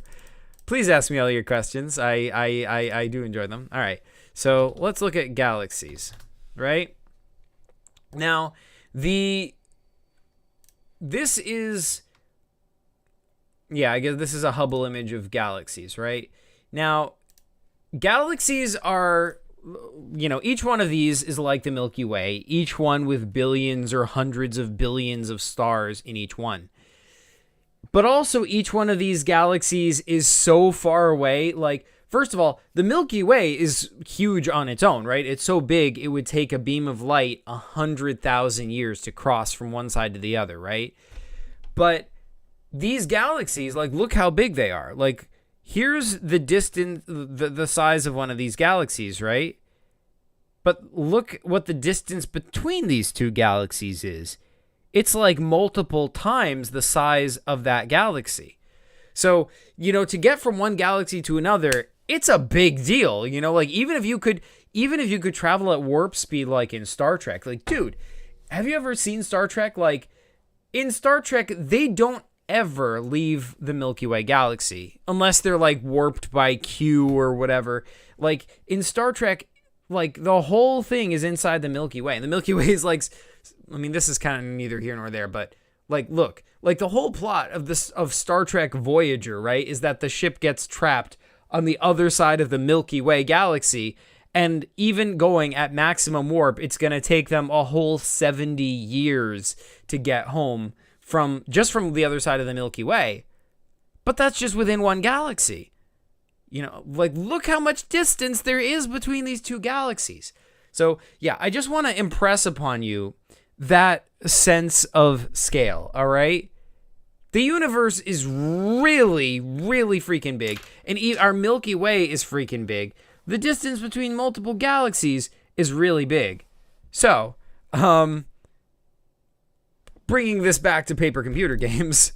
A: Please ask me all your questions. I do enjoy them. All right, so let's look at galaxies, right? Now, this is... Yeah, I guess this is a Hubble image of galaxies, right? Now, galaxies are... You know, each one of these is like the Milky Way, each one with billions or hundreds of billions of stars in each one. But also each one of these galaxies is so far away. Like, first of all, the Milky Way is huge on its own, right? It's so big, it would take a beam of light 100,000 years to cross from one side to the other, right? But these galaxies, like, look how big they are. Like, here's the distance, the size of one of these galaxies, right? But look what the distance between these two galaxies is. It's like multiple times the size of that galaxy. So, you know, to get from one galaxy to another, it's a big deal. You know, like even if you could travel at warp speed like in Star Trek, like, dude, have you ever seen Star Trek? Like, in Star Trek, they don't ever leave the Milky Way galaxy unless they're like warped by Q or whatever. Like in Star Trek, like the whole thing is inside the Milky Way, and the Milky Way is like, I mean, this is kind of neither here nor there, but like, look, like the whole plot of Star Trek Voyager, right, is that the ship gets trapped on the other side of the Milky Way galaxy, and even going at maximum warp, it's going to take them a whole 70 years to get home from the other side of the Milky Way. But that's just within one galaxy. You know, like, look how much distance there is between these two galaxies. So, yeah, I just want to impress upon you that sense of scale, all right? The universe is really, really freaking big, and our Milky Way is freaking big. The distance between multiple galaxies is really big. So, bringing this back to paper computer games,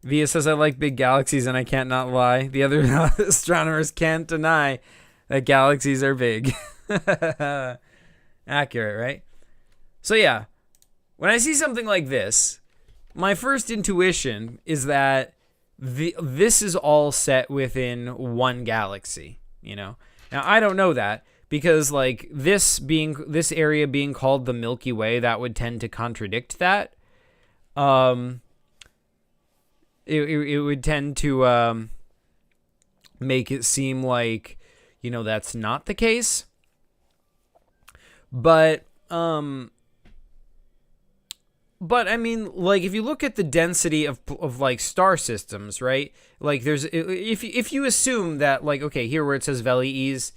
A: Via says, I like big galaxies and I can't not lie. The other astronomers can't deny that galaxies are big. Accurate, right? So yeah, when I see something like this, my first intuition is that this is all set within one galaxy, you know? Now, I don't know that because, like, this area being called the Milky Way, that would tend to contradict that. It would tend to make it seem like, you know, that's not the case. But I mean, like, if you look at the density of like star systems, right? Like, there's, if you assume that, like, okay, here where it says Veli's,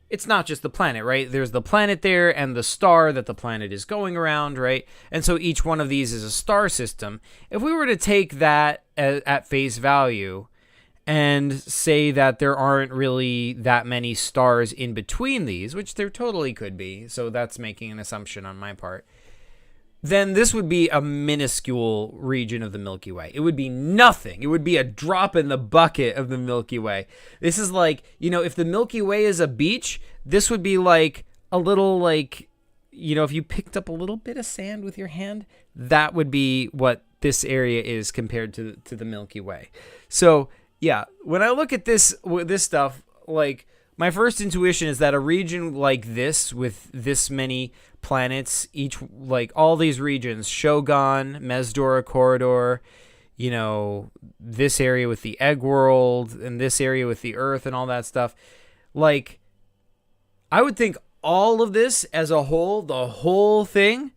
A: it's not just the planet, right? There's the planet there and the star that the planet is going around, right? And so each one of these is a star system. If we were to take that at face value and say that there aren't really that many stars in between these, which there totally could be, so that's making an assumption on my part, then this would be a minuscule region of the Milky Way. It would be nothing. It would be a drop in the bucket of the Milky Way. This is like, you know, if the Milky Way is a beach, this would be like a little, like, you know, if you picked up a little bit of sand with your hand, that would be what this area is compared to the Milky Way. So, yeah, when I look at this stuff, like, my first intuition is that a region like this with this many planets, each, like, all these regions, Shogun, Mesdora Corridor, you know, this area with the egg world and this area with the Earth and all that stuff, like, I would think all of this as a whole, the whole thing,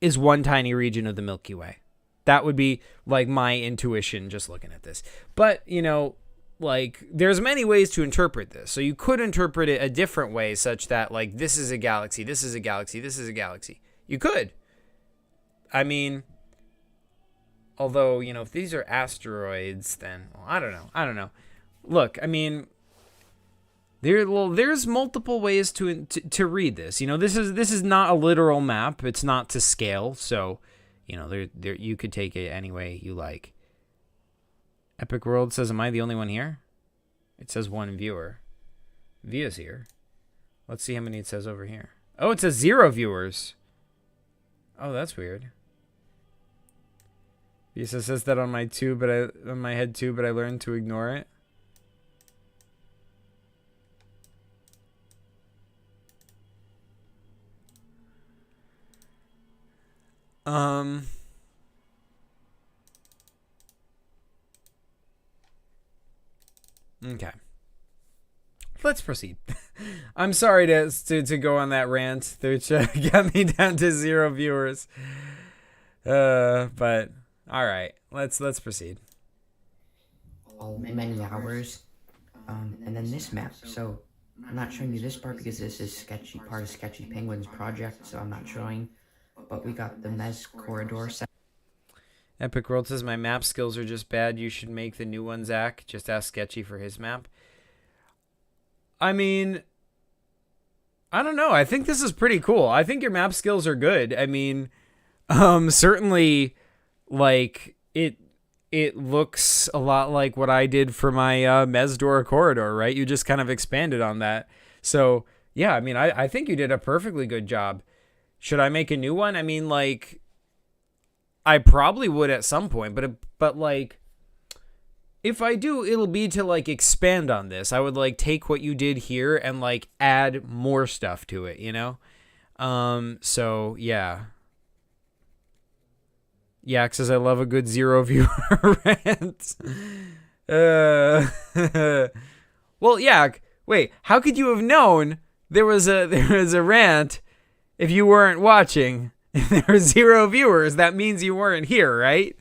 A: is one tiny region of the Milky Way. That would be, like, my intuition just looking at this. But, you know, like, there's many ways to interpret this. So you could interpret it a different way, such that, like, this is a galaxy, this is a galaxy, this is a galaxy. You could. I mean, although, you know, if these are asteroids, then, well, I don't know. Look, I mean, there's multiple ways to read this. You know, this is not a literal map. It's not to scale. So, you know, there you could take it any way you like. Epic World says, am I the only one here? It says one viewer. Via's here. Let's see how many it says over here. Oh, it says 0 viewers. Oh, that's weird. Via says that on my head too, but I learned to ignore it. Okay. Let's proceed. I'm sorry to go on that rant, which got me down to 0 viewers. But all right, let's proceed.
B: Many hours, and then this map. So I'm not showing you this part because this is part of Sketchy Penguin's project, so I'm not showing. But we got the Mez corridor.
A: Epic World says, my map skills are just bad. You should make the new one, Zach. Just ask Sketchy for his map. I mean, I don't know. I think this is pretty cool. I think your map skills are good. I mean, certainly, like, it looks a lot like what I did for my Mesdora corridor, right? You just kind of expanded on that. So, yeah, I mean, I think you did a perfectly good job. Should I make a new one? I mean, like, I probably would at some point, but like, if I do, it'll be to, like, expand on this. I would, like, take what you did here and, like, add more stuff to it, you know? So, yeah. Yak says, I love a good 0 viewer rant. Well, Yak, wait, how could you have known there was a rant if you weren't watching? If there were 0 viewers, that means you weren't here, right?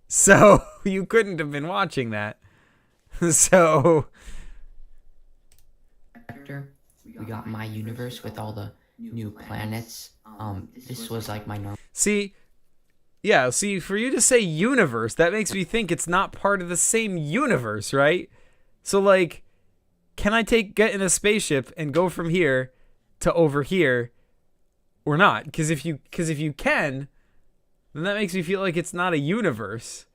A: So you couldn't have been watching that. So
B: we got my universe with all the new planets. This was like my normal.
A: See, yeah, see, for you to say universe, that makes me think it's not part of the same universe, right? So, like, can I get in a spaceship and go from here to over here or not? Because if you can, then that makes me feel like it's not a universe.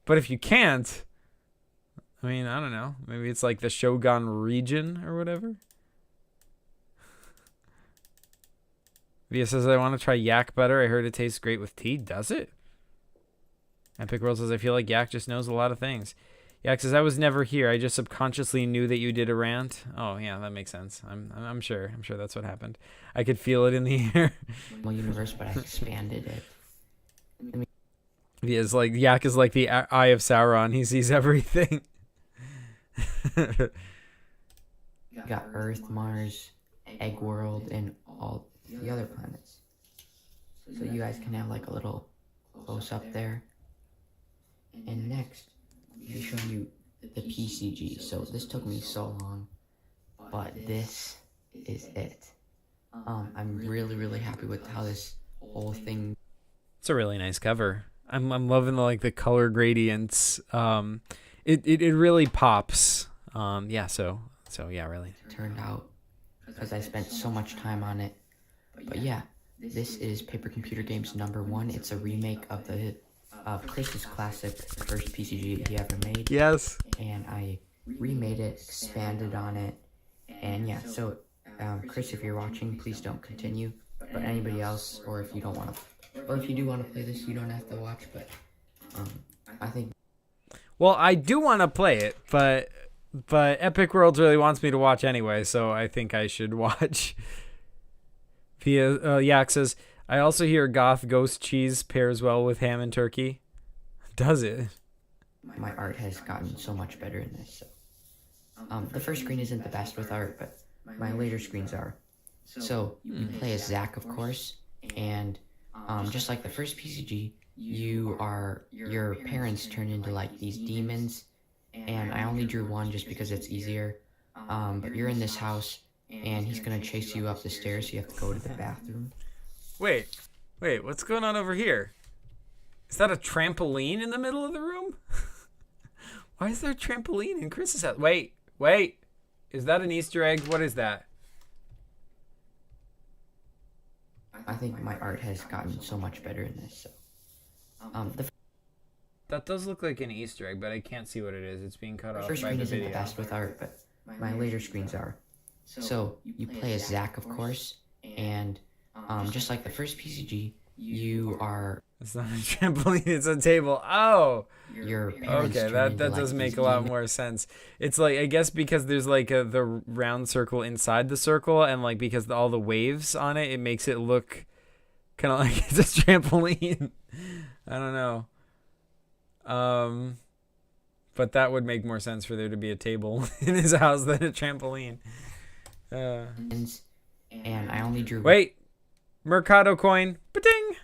A: But if you can't, I mean, I don't know. Maybe it's like the Shogun region or whatever. Via says, I want to try yak butter. I heard it tastes great with tea. Does it? Epic World says, I feel like yak just knows a lot of things. Yak says, I was never here. I just subconsciously knew that you did a rant. Oh, yeah, that makes sense. I'm sure. I'm sure that's what happened. I could feel it in the air.
B: Universe, but I expanded it.
A: He is like, yak is like the eye of Sauron. He sees everything.
B: Got Earth, Mars, Egg World, and all the other planets. So you guys can have like a little close up there. And next, I'll show you the PCG. So this took me so long, but this is it. I'm really happy with how this whole thing.
A: It's a really nice cover. I'm loving the color gradients. It really pops. Yeah. So yeah, really
B: turned out because I spent so much time on it. But yeah, this is Paper Computer Games #1. It's a remake of Chris's classic first PCG he ever made.
A: Yes.
B: And I remade it, expanded on it, and yeah. So, Chris, if you're watching, please don't continue. But anybody else, or if you don't want to, or if you do want to play this, you don't have to watch. But I think.
A: Well, I do want to play it, but Epic Worlds really wants me to watch anyway, so I think I should watch. Via Yak says, I also hear goth ghost cheese pairs well with ham and turkey. Does it?
B: My art has gotten so much better in this. So. The first screen isn't the best with art, but my later screens are. So you play as Zach, of course, and just like the first PCG, your parents turn into like these demons, and I only drew one just because it's easier. But you're in this house, and he's gonna chase you up the stairs, so you have to go to the bathroom.
A: Wait, what's going on over here? Is that a trampoline in the middle of the room? Why is there a trampoline in Chris's house? Wait. Is that an Easter egg? What is that?
B: I think my art has gotten so much better in this. So.
A: That does look like an Easter egg, but I can't see what it is. It's being cut off
B: First
A: by
B: screen
A: the
B: isn't
A: video.
B: the best with art, but my later screens are. So you play as Zach, of course, and just like the first PCG,
A: It's not a trampoline. It's a table. Oh.
B: Your parents
A: okay. That does make a lot more sense. It's like, I guess because there's like the round circle inside the circle, and like because all the waves on it, it makes it look kind of like it's a trampoline. I don't know. But that would make more sense for there to be a table in his house than a trampoline.
B: And I only drew.
A: Wait. Mercado coin. Ba-ding.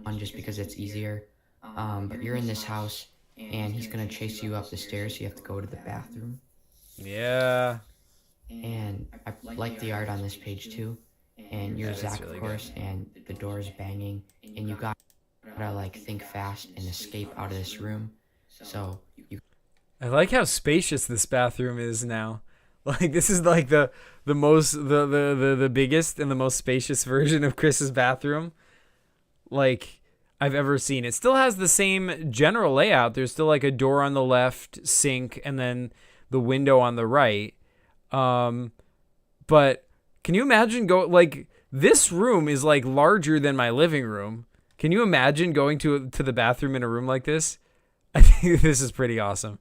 B: One just because it's easier. But you're in this house, and he's gonna chase you up the stairs, so you have to go to the bathroom.
A: Yeah.
B: And I like the art on this page too. And you're Zach,
A: really
B: of course, and the door is banging, and you gotta like think fast and escape out of this room. So
A: I like how spacious this bathroom is now. Like, this is like the most the biggest and the most spacious version of Chris's bathroom like I've ever seen. It still has the same general layout. There's still like a door on the left, sink, and then the window on the right. But can you imagine this room is like larger than my living room. Can you imagine going to the bathroom in a room like this? I think this is pretty awesome.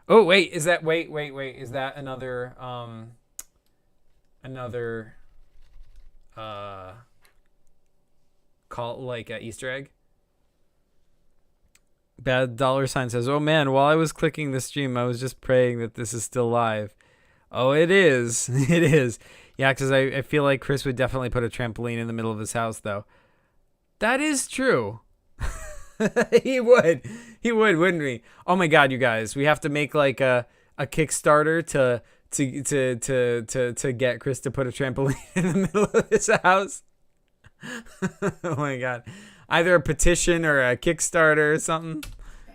A: Oh, wait, is that is that another call, like a Easter egg? Bad dollar sign says, oh man, while I was clicking the stream, I was just praying that this is still live. Oh, it is. It is. Yeah, because I feel like Chris would definitely put a trampoline in the middle of his house, though. That is true. He would, wouldn't we? Oh my God, you guys, we have to make like a Kickstarter to get Chris to put a trampoline in the middle of his house. Oh my god. Either a petition or a Kickstarter or something.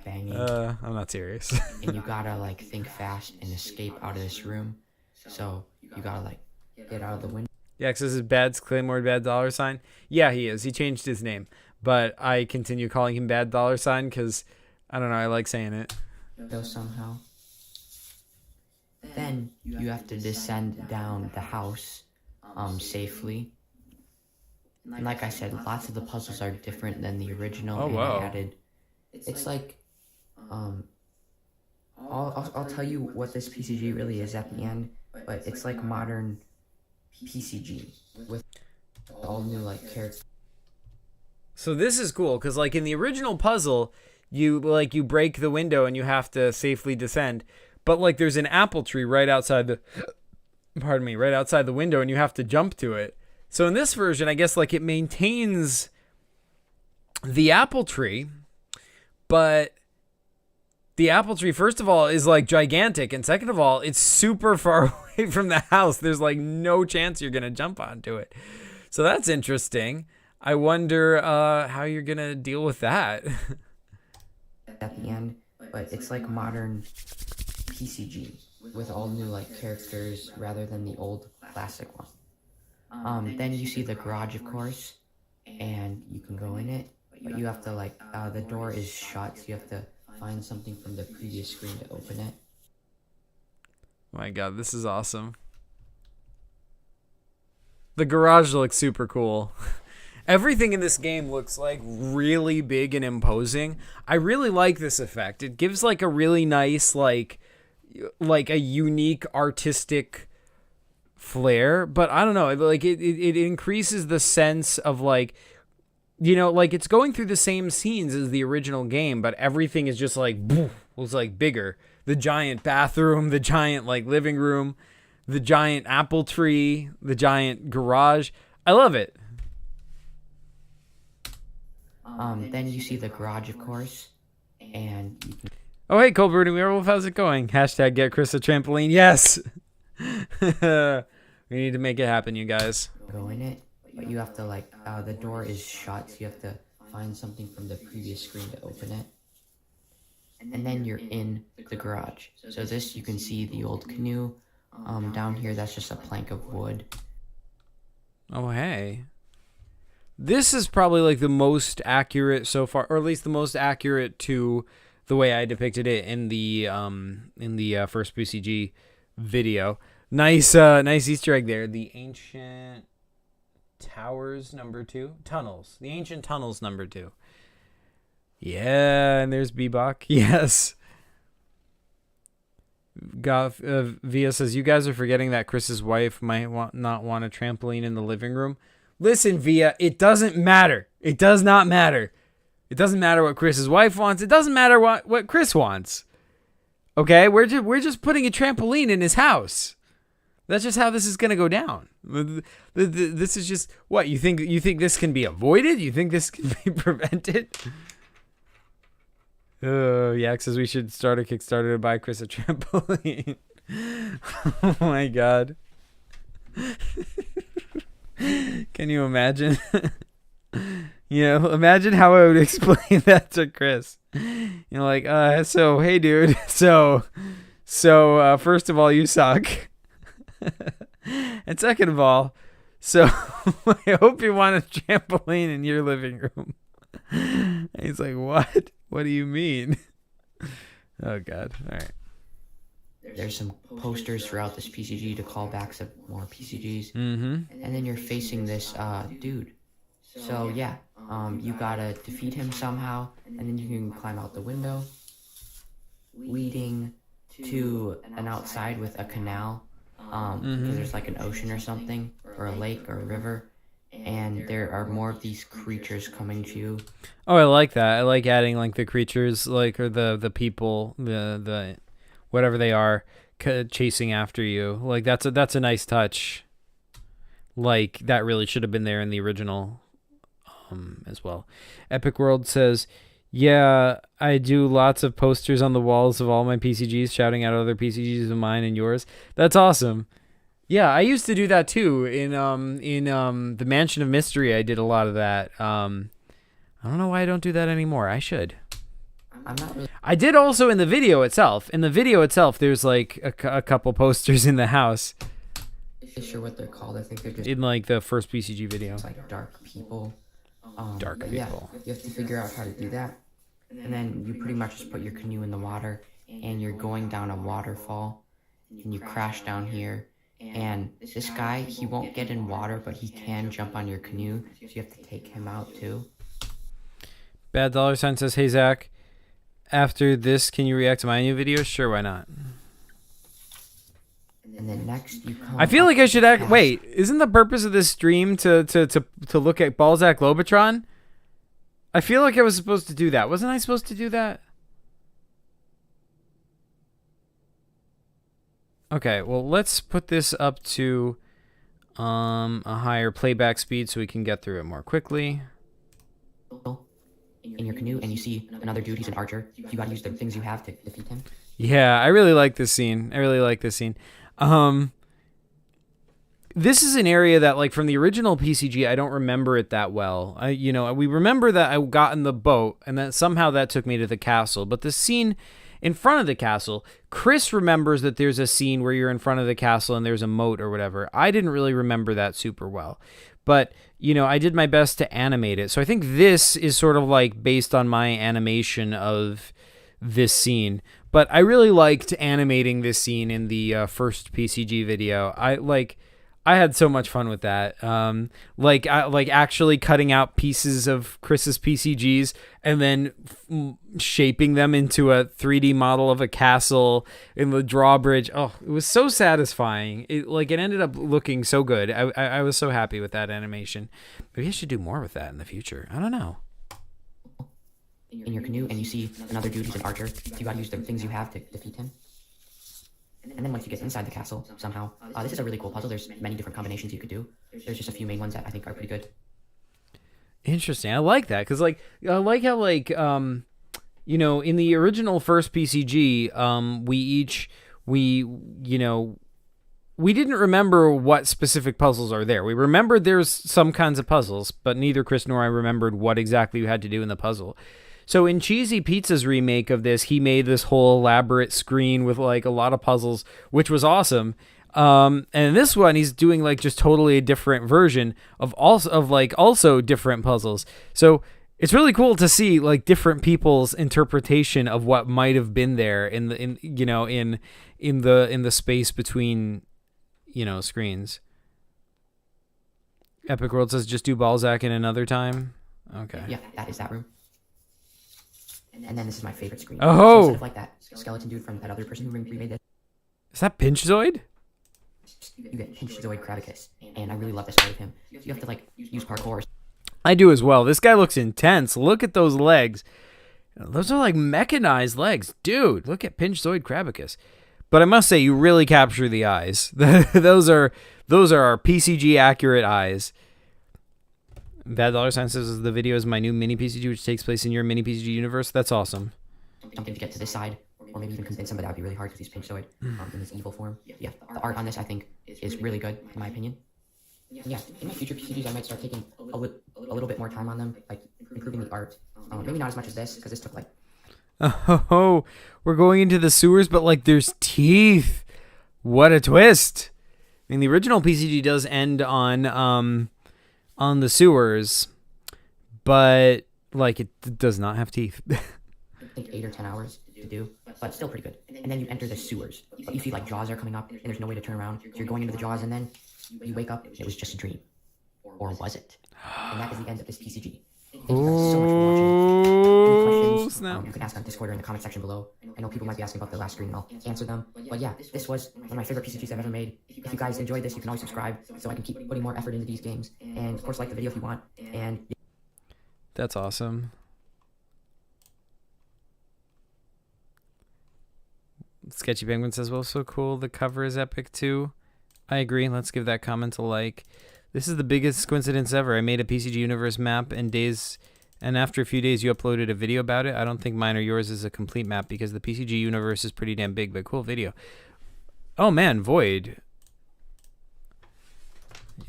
B: Banging.
A: I'm not serious.
B: And you gotta like think fast and escape out of this room. So you gotta like get out of the window.
A: Yeah, because this is Bad's Claymore Bad Dollar Sign. Yeah, he is. He changed his name. But I continue calling him Bad Dollar Sign because, I don't know, I like saying it.
B: Somehow. Then you have to descend down the house safely. And like I said, lots of the puzzles are different than the original.
A: Oh,
B: and
A: wow.
B: I added, it's like, I'll tell you what this PCG really is at the end, but it's like modern PCG with all new like characters.
A: So this is cool because, like, in the original puzzle, you break the window and you have to safely descend. But, like, there's an apple tree right outside the window and you have to jump to it. So in this version, I guess, like, it maintains the apple tree, but the apple tree, first of all, is, like, gigantic. And second of all, it's super far away from the house. There's, like, no chance you're going to jump onto it. So that's interesting. I wonder how you're going to deal with that.
B: At the end, but it's like modern PCG with all new like characters rather than the old classic one. Then you see the garage, of course, and you can go in it, but you have to like, the door is shut, so you have to find something from the previous screen to open it.
A: My god, this is awesome. The garage looks super cool. Everything in this game looks like really big and imposing. I really like this effect. It gives like a really nice, like a unique artistic flair, but I don't know, like it increases the sense of like, you know, like it's going through the same scenes as the original game, but everything is just like, was like bigger. The giant bathroom, the giant like living room, the giant apple tree, the giant garage. I love it.
B: Then you see the garage, of course, and you can...
A: Oh, hey, Cold Brooding Werewolf, how's it going? Hashtag get Chris a trampoline. Yes! We need to make it happen, you guys.
B: Go in it, but you have to like, the door is shut, so you have to find something from the previous screen to open it. And then you're in the garage. So this, you can see the old canoe. Down here, that's just a plank of wood.
A: Oh, hey. This is probably like the most accurate so far, or at least the most accurate to the way I depicted it in the first PCG video. Nice Easter egg there. The ancient towers tunnels. The ancient tunnels number 2. Yeah, and there's Bebop. Yes. Via says, you guys are forgetting that Chris's wife might not want a trampoline in the living room. Listen, Via, it doesn't matter. It does not matter. It doesn't matter what Chris's wife wants. It doesn't matter what Chris wants. Okay? We're just putting a trampoline in his house. That's just how this is going to go down. This is just, what, you think this can be avoided? You think this can be prevented? Yak says we should start a Kickstarter to buy Chris a trampoline. Oh my god. Can you imagine? Imagine how I would explain that to Chris. Like, so, hey dude, so first of all, you suck. And second of all, so I hope you want a trampoline in your living room. And he's like, what? What do you mean? Oh god. All right.
B: There's some posters throughout this PCG to call back some more PCGs.
A: Mm-hmm.
B: And then you're facing this dude. So yeah, you gotta defeat him somehow, and then you can climb out the window, leading to an outside with a canal. Because there's like an ocean or something, or a lake or a river, and there are more of these creatures coming to you.
A: Oh, I like that. I like adding like the creatures, like, or the people, the whatever they are, chasing after you. Like that's a nice touch. Like that really should have been there in the original, as well. Epic World says, Yeah, I do lots of posters on the walls of all my PCGs, shouting out other PCGs of mine and yours. That's awesome. Yeah, I used to do that too in the Mansion of Mystery. I did a lot of that. I don't know why I don't do that anymore. I should.
B: I'm not really
A: I did also in the video itself. In the video itself, there's like a couple posters in the house
B: sure what they're called. I think they're just
A: in like the first PCG video.
B: like dark people.
A: Dark
B: but
A: people.
B: Yeah, you have to figure out how to do that. And then you pretty much just put your canoe in the water, and you're going down a waterfall, and you crash down here. And this guy, he won't get in water, but he can jump on your canoe, so you have to take him out too.
A: Bad dollar sign says, "Hey Zach, after this, can you react to my new videos?" Sure, why not?
B: And then next you come
A: I feel like I should act. Wait, isn't the purpose of this stream to look at Balzac Lobotron? I feel like I was supposed to do that. Wasn't I supposed to do that? Okay, well, let's put this up to a higher playback speed so we can get through it more quickly.
B: In your canoe, and you see another dude, he's an archer. You gotta use the things you have to defeat him.
A: Yeah, I really like this scene. I really like this scene. This is an area that, like, from the original PCG, I don't remember it that well. We remember that I got in the boat, and that somehow that took me to the castle. But the scene in front of the castle, Chris remembers that there's a scene where you're in front of the castle and there's a moat or whatever. I didn't really remember that super well. But, I did my best to animate it. So I think this is sort of like based on my animation of this scene. But I really liked animating this scene in the first PCG video. I had so much fun with that. Actually cutting out pieces of Chris's PCGs and then shaping them into a 3D model of a castle in the drawbridge. Oh, it was so satisfying. It ended up looking so good. I was so happy with that animation. Maybe I should do more with that in the future. I don't know.
B: In your canoe, and you see another dude, he's an archer. You gotta use the things you have to defeat him. And then once you get inside the castle, somehow, this is a really cool puzzle. There's many different combinations you could do. There's just a few main ones that I think are pretty good.
A: Interesting. I like that because, I like how, in the original first PCG, we didn't remember what specific puzzles are there. We remembered there's some kinds of puzzles, but neither Chris nor I remembered what exactly you had to do in the puzzle. So in Cheesy Pizza's remake of this, he made this whole elaborate screen with a lot of puzzles, which was awesome. And in this one, he's doing just totally a different version of also different puzzles. So it's really cool to see different people's interpretation of what might have been there in the space between screens. Epic World says just do Balzac in another time. Okay.
B: Yeah, that is that room. And then this is my favorite screen.
A: Oh!
B: So instead of that skeleton dude from that other person who remade this,
A: Is that Pinch Zoid?
B: you get Pinch Zoid Krabicus. And I really love this part of him. You have to use parkour.
A: I do as well. This guy looks intense. Look at those legs. Those are mechanized legs. Dude, look at Pinch Zoid Krabicus. But I must say, you really capture the eyes. Those are our PCG accurate eyes. Bad dollar sign says the video is my new mini PCG, which takes place in your mini PCG universe. That's awesome.
B: Something to get to this side, or maybe even convince him, but that would be really hard because he's Pinch Zoid in his evil form. Yeah, the art on this I think is really good in my opinion. Yeah, in my future PCGs I might start taking a little bit more time on them, improving the art. Maybe not as much as this because this took
A: Oh, we're going into the sewers, but there's teeth. What a twist! I mean, the original PCG does end on the sewers, but it does not have teeth.
B: I think 8 or 10 hours to do, but still pretty good. And then you enter the sewers, but you see jaws are coming up, and there's no way to turn around. So you're going into the jaws, and then you wake up, and it was just a dream, or was it? And that is the end of this PCG. Thank you guys so much for watching. Any questions, you can ask on Discord or in the comment section below. I know people might be asking about the last screen, and I'll answer them. But yeah, this was one of my favorite PCGs I've ever made. If you guys enjoyed this, you can always subscribe so I can keep putting more effort into these games. And of course, like the video if you want. And
A: That's awesome. Sketchy Penguin says, well, so cool. The cover is epic too. I agree. Let's give that comment a like. This is the biggest coincidence ever. I made a PCG Universe map and days And after a few days, you uploaded a video about it. I don't think mine or yours is a complete map because the PCG universe is pretty damn big, but cool video. Oh man, Void.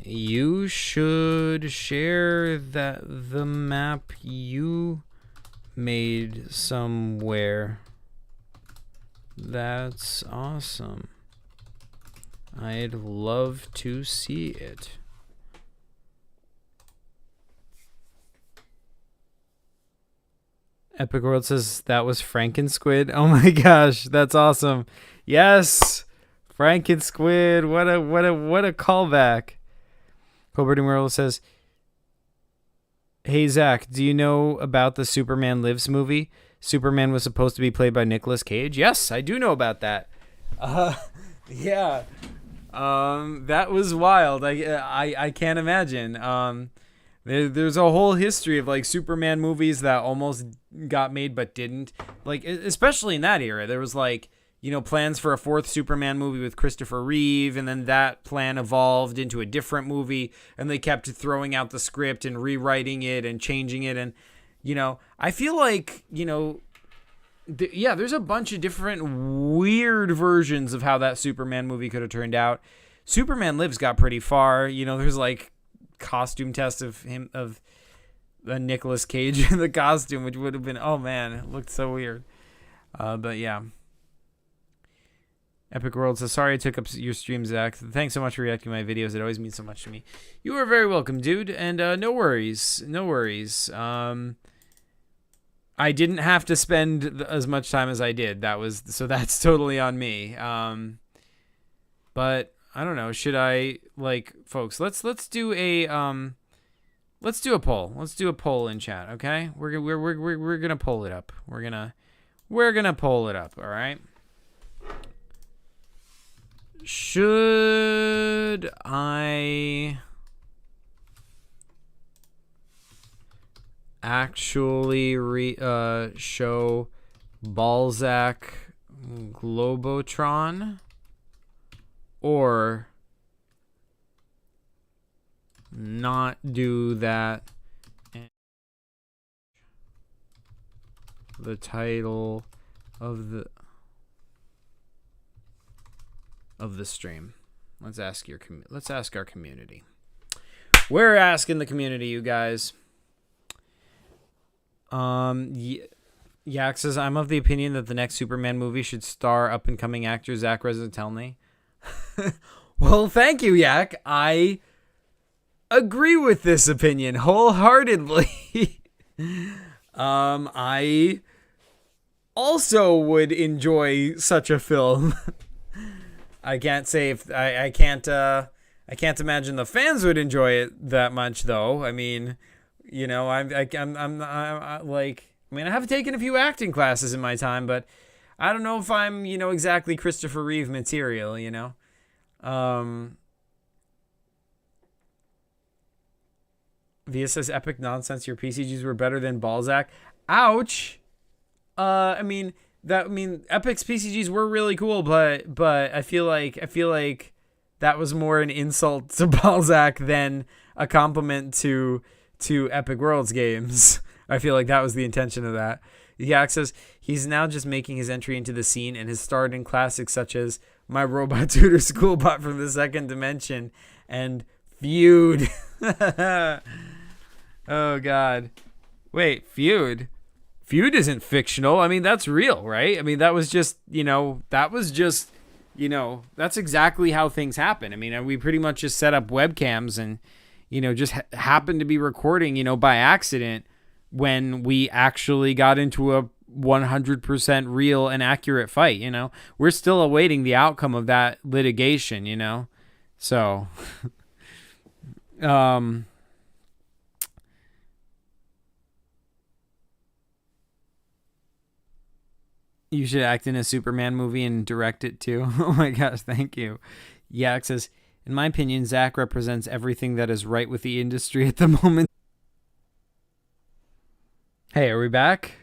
A: You should share the map you made somewhere. That's awesome. I'd love to see it. Epic World says that was Frankensquid. Oh my gosh, that's awesome. Yes, Frankensquid. What a callback. Colbert World says, "Hey Zach, do you know about the Superman Lives movie? Superman was supposed to be played by Nicolas Cage." Yes, I do know about that. Yeah. That was wild. I can't imagine. There's a whole history of like Superman movies that almost got made but didn't. Like especially in that era, there was like, you know, plans for a fourth Superman movie with Christopher Reeve, and then that plan evolved into a different movie, and they kept throwing out the script and rewriting it and changing it, and you know, I feel like, you know, yeah, there's a bunch of different weird versions of how that Superman movie could have turned out. Superman Lives got pretty far. You know, there's like costume test of Nicolas Cage in the costume, which would have been, oh man, it looked so weird. But yeah. Epic World says, "Sorry I took up your stream, Zach. Thanks so much for reacting to my videos. It always means so much to me." You are very welcome, dude. And no worries. No worries. I didn't have to spend as much time as I did. That's totally on me. But I don't know. Should I, like, folks? Let's do a poll. Let's do a poll in chat. Okay, we're gonna poll it up. We're gonna poll it up. All right. Should I actually show Balzac Globotron or not do that? The title of the stream. Let's ask our community. We're asking the community, you guys. Yak says, "I'm of the opinion that the next Superman movie should star up-and-coming actor Zach Rezetelny." Well, thank you, Yak. I agree with this opinion wholeheartedly. I also would enjoy such a film. I can't say if I can't imagine the fans would enjoy it that much, though. I mean, you know, I have taken a few acting classes in my time, but I don't know if I'm, you know, exactly Christopher Reeve material, you know. Via says, "Epic nonsense. Your PCGs were better than Balzac." Ouch. Epic's PCGs were really cool, but I feel like that was more an insult to Balzac than a compliment to Epic Worlds games. I feel like that was the intention of that. Yak says, "He's now just making his entry into the scene and has starred in classics such as My Robot Tutor Schoolbot from the Second Dimension and Feud." Oh God. Wait, Feud? Feud isn't fictional. I mean, that's real, right? I mean, that's exactly how things happen. I mean, we pretty much just set up webcams and, you know, just happened to be recording, you know, by accident when we actually got into a 100% real and accurate fight, you know. We're still awaiting the outcome of that litigation, you know. So, you should act in a Superman movie and direct it too. Oh my gosh, thank you. Yak says, "In my opinion, Zach represents everything that is right with the industry at the moment." Hey, are we back?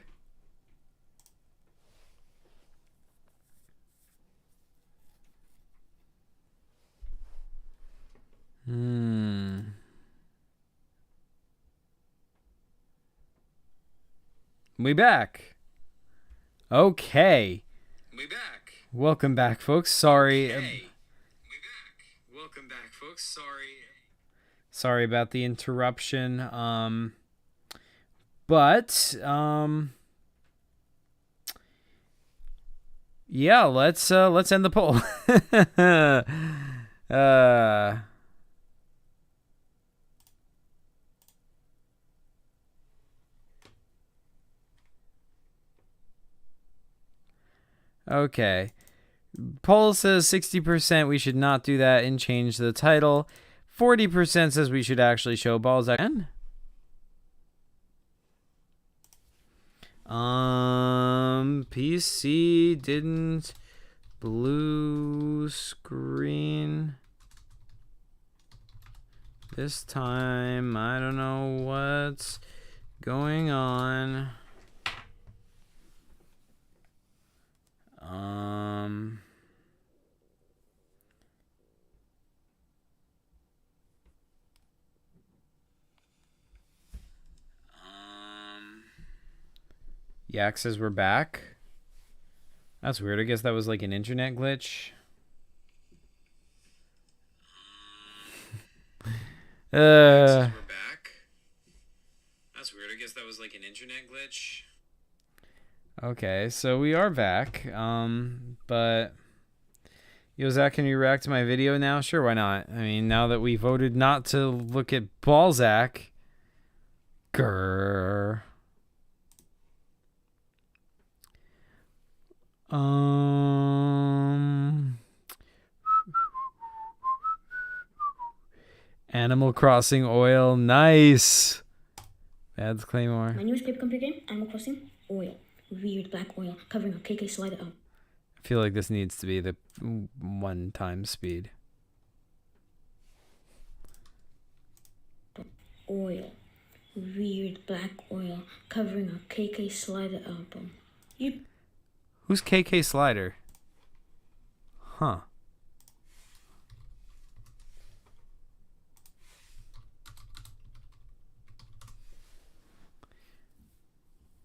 A: We back. Okay.
D: We back.
A: Welcome back, folks. Sorry.
D: Okay. We back. Welcome back, folks.
A: Sorry about the interruption. Yeah, let's end the poll. Okay. Poll says 60% we should not do that and change the title. 40% says we should actually show Balzac again. PC didn't blue screen this time. I don't know what's going on. Yak says we're back. That's weird. I guess that was like an internet glitch.
D: We're back. That's weird. I guess that was like an internet glitch.
A: Okay, so we are back. But yo, Zach, can you react to my video now? Sure, why not? I mean, now that we voted not to look at Balzac. Grrr. Animal Crossing oil, nice. That's Claymore.
E: My newest paper computer game, Animal Crossing oil. Weird black oil covering a KK slider up.
A: I feel like this needs to be the 1 time speed.
E: Oil. Weird black oil covering a KK slider album.
A: Who's KK Slider? Huh.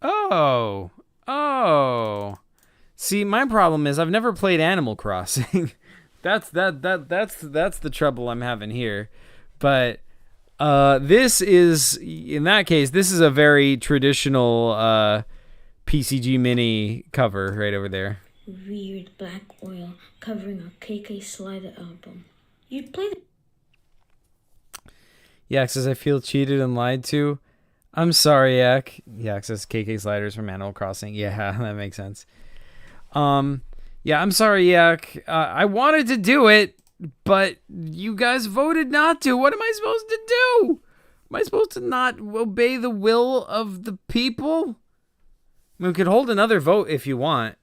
A: Oh. See, my problem is I've never played Animal Crossing. That's the trouble I'm having here. But this is, in that case, this is a very traditional PCG mini cover right over there.
E: Weird black oil covering a KK slider album. You played it.
A: Yak says I feel cheated and lied to. I'm sorry, Yak. Yak says KK Sliders from Animal Crossing. Yeah, that makes sense. Yeah, I'm sorry, Yak. I wanted to do it, but you guys voted not to. What am I supposed to do? Am I supposed to not obey the will of the people? I mean, we could hold another vote if you want.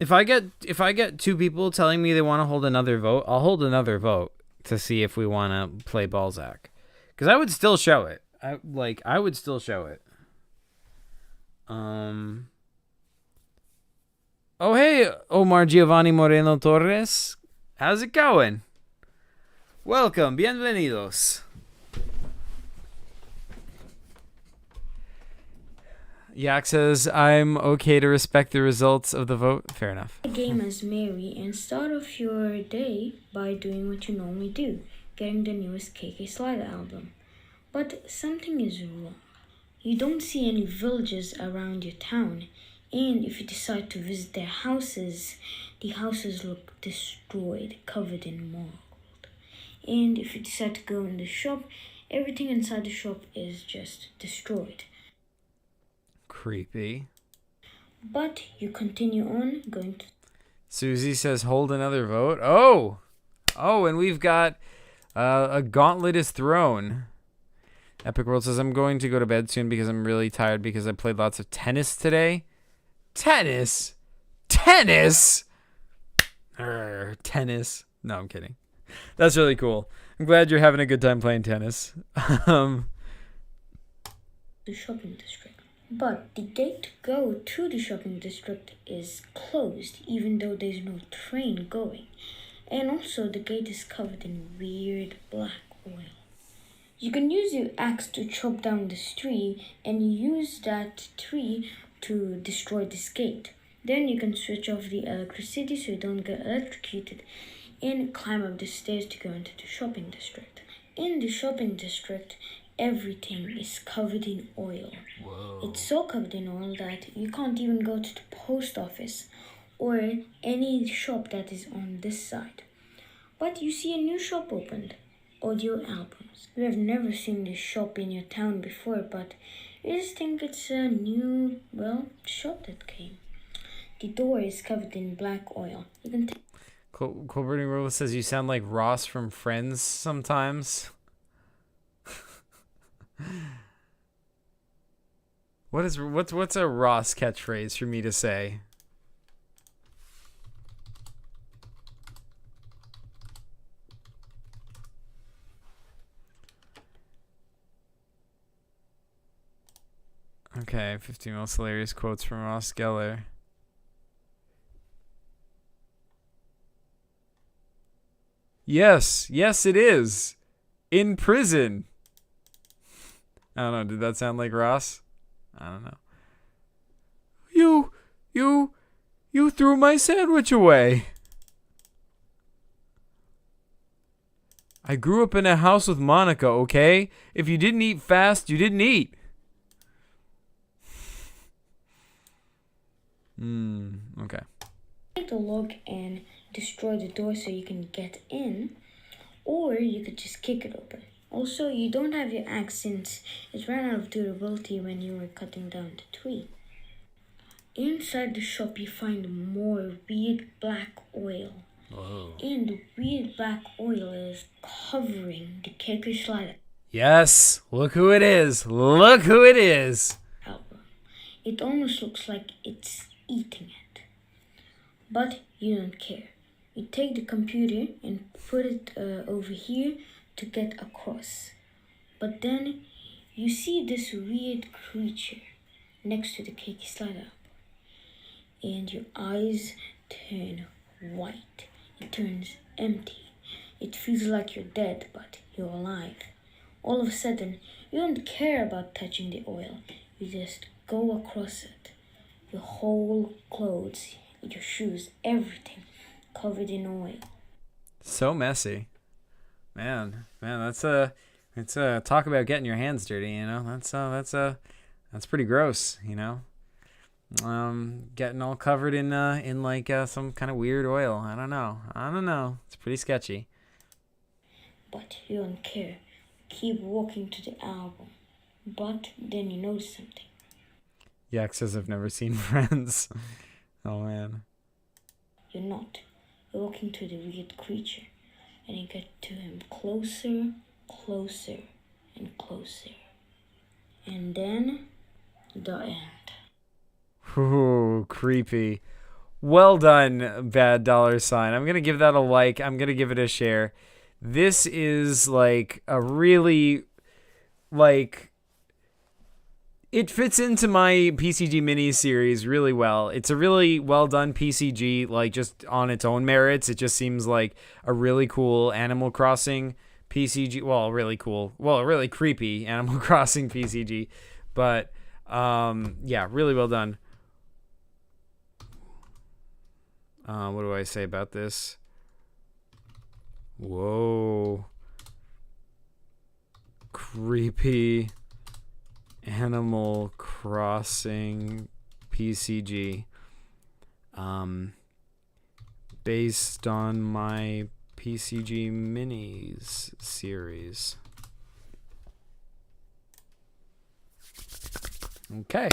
A: If I get 2 people telling me they want to hold another vote, I'll hold another vote to see if we want to play Balzac. Because I would still show it. I would still show it. Oh, hey, Omar Giovanni Moreno Torres. How's it going? Welcome. Bienvenidos. Yak says, I'm okay to respect the results of the vote. Fair enough.
E: The game as Mary and start off your day by doing what you normally do, getting the newest KK Slider album. But something is wrong. You don't see any villagers around your town, and if you decide to visit their houses, the houses look destroyed, covered in mold. And if you decide to go in the shop, everything inside the shop is just destroyed.
A: Creepy.
E: But you continue on going to...
A: Susie says, hold another vote. Oh, and we've got a gauntlet is thrown. Epic World says, I'm going to go to bed soon because I'm really tired because I played lots of tennis today. Tennis? Tennis? Tennis. No, I'm kidding. That's really cool. I'm glad you're having a good time playing tennis.
E: The shopping district. But the gate to go to the shopping district is closed, even though there's no train going. And also, the gate is covered in weird black oil. You can use your axe to chop down this tree and use that tree to destroy this gate. Then you can switch off the electricity so you don't get electrocuted and climb up the stairs to go into the shopping district. In the shopping district, everything is covered in oil.
A: Whoa.
E: It's so covered in oil that you can't even go to the post office or any shop that is on this side. But you see a new shop opened, audio albums. You have never seen this shop in your town before, but you just think it's a new, shop that came. The door is covered in black oil. You can
A: Colberting Rose says you sound like Ross from Friends sometimes. What's a Ross catchphrase for me to say? Okay, 15 most hilarious quotes from Ross Geller. Yes, it is. In prison. I don't know, did that sound like Ross? I don't know. You threw my sandwich away. I grew up in a house with Monica, okay? If you didn't eat fast, you didn't eat. Okay.
E: take the lock and destroy the door so you can get in, or you could just kick it open. Also, you don't have your axe since it ran out of durability when you were cutting down the tree. Inside the shop, you find more weird black oil.
A: Whoa.
E: And the weird black oil is covering the KK Slider
A: Yes, look who it is. Look who it is.
E: album. It almost looks like it's eating it. But you don't care. You take the computer and put it over here to get across. But then you see this weird creature next to the KK Slider album. And your eyes turn white. It turns empty. It feels like you're dead, but you're alive. All of a sudden, you don't care about touching the oil. You just go across it. Your whole clothes, your shoes, everything covered in oil.
A: So messy. Man, that's a talk about getting your hands dirty, you know? That's pretty gross, you know? Getting all covered in like some kind of weird oil. I don't know. It's pretty sketchy.
E: But you don't care. Keep walking to the album. But then you notice something.
A: Yak says I've never seen Friends. Oh man.
E: You're not. You're walking to the weird creature. And you get to him closer, closer, and closer. And then the end.
A: Ooh, creepy. Well done, Bad Dollar Sign. I'm going to give that a like. I'm going to give it a share. This is like a really, like, it fits into my PCG mini series really well. It's a really well done PCG, like just on its own merits. It just seems like a really cool Animal Crossing PCG. Well, really cool. Well, really creepy Animal Crossing PCG. But, yeah, really well done. What do I say about this? Whoa. Creepy Animal Crossing PCG. Based on my PCG Minis series. Okay.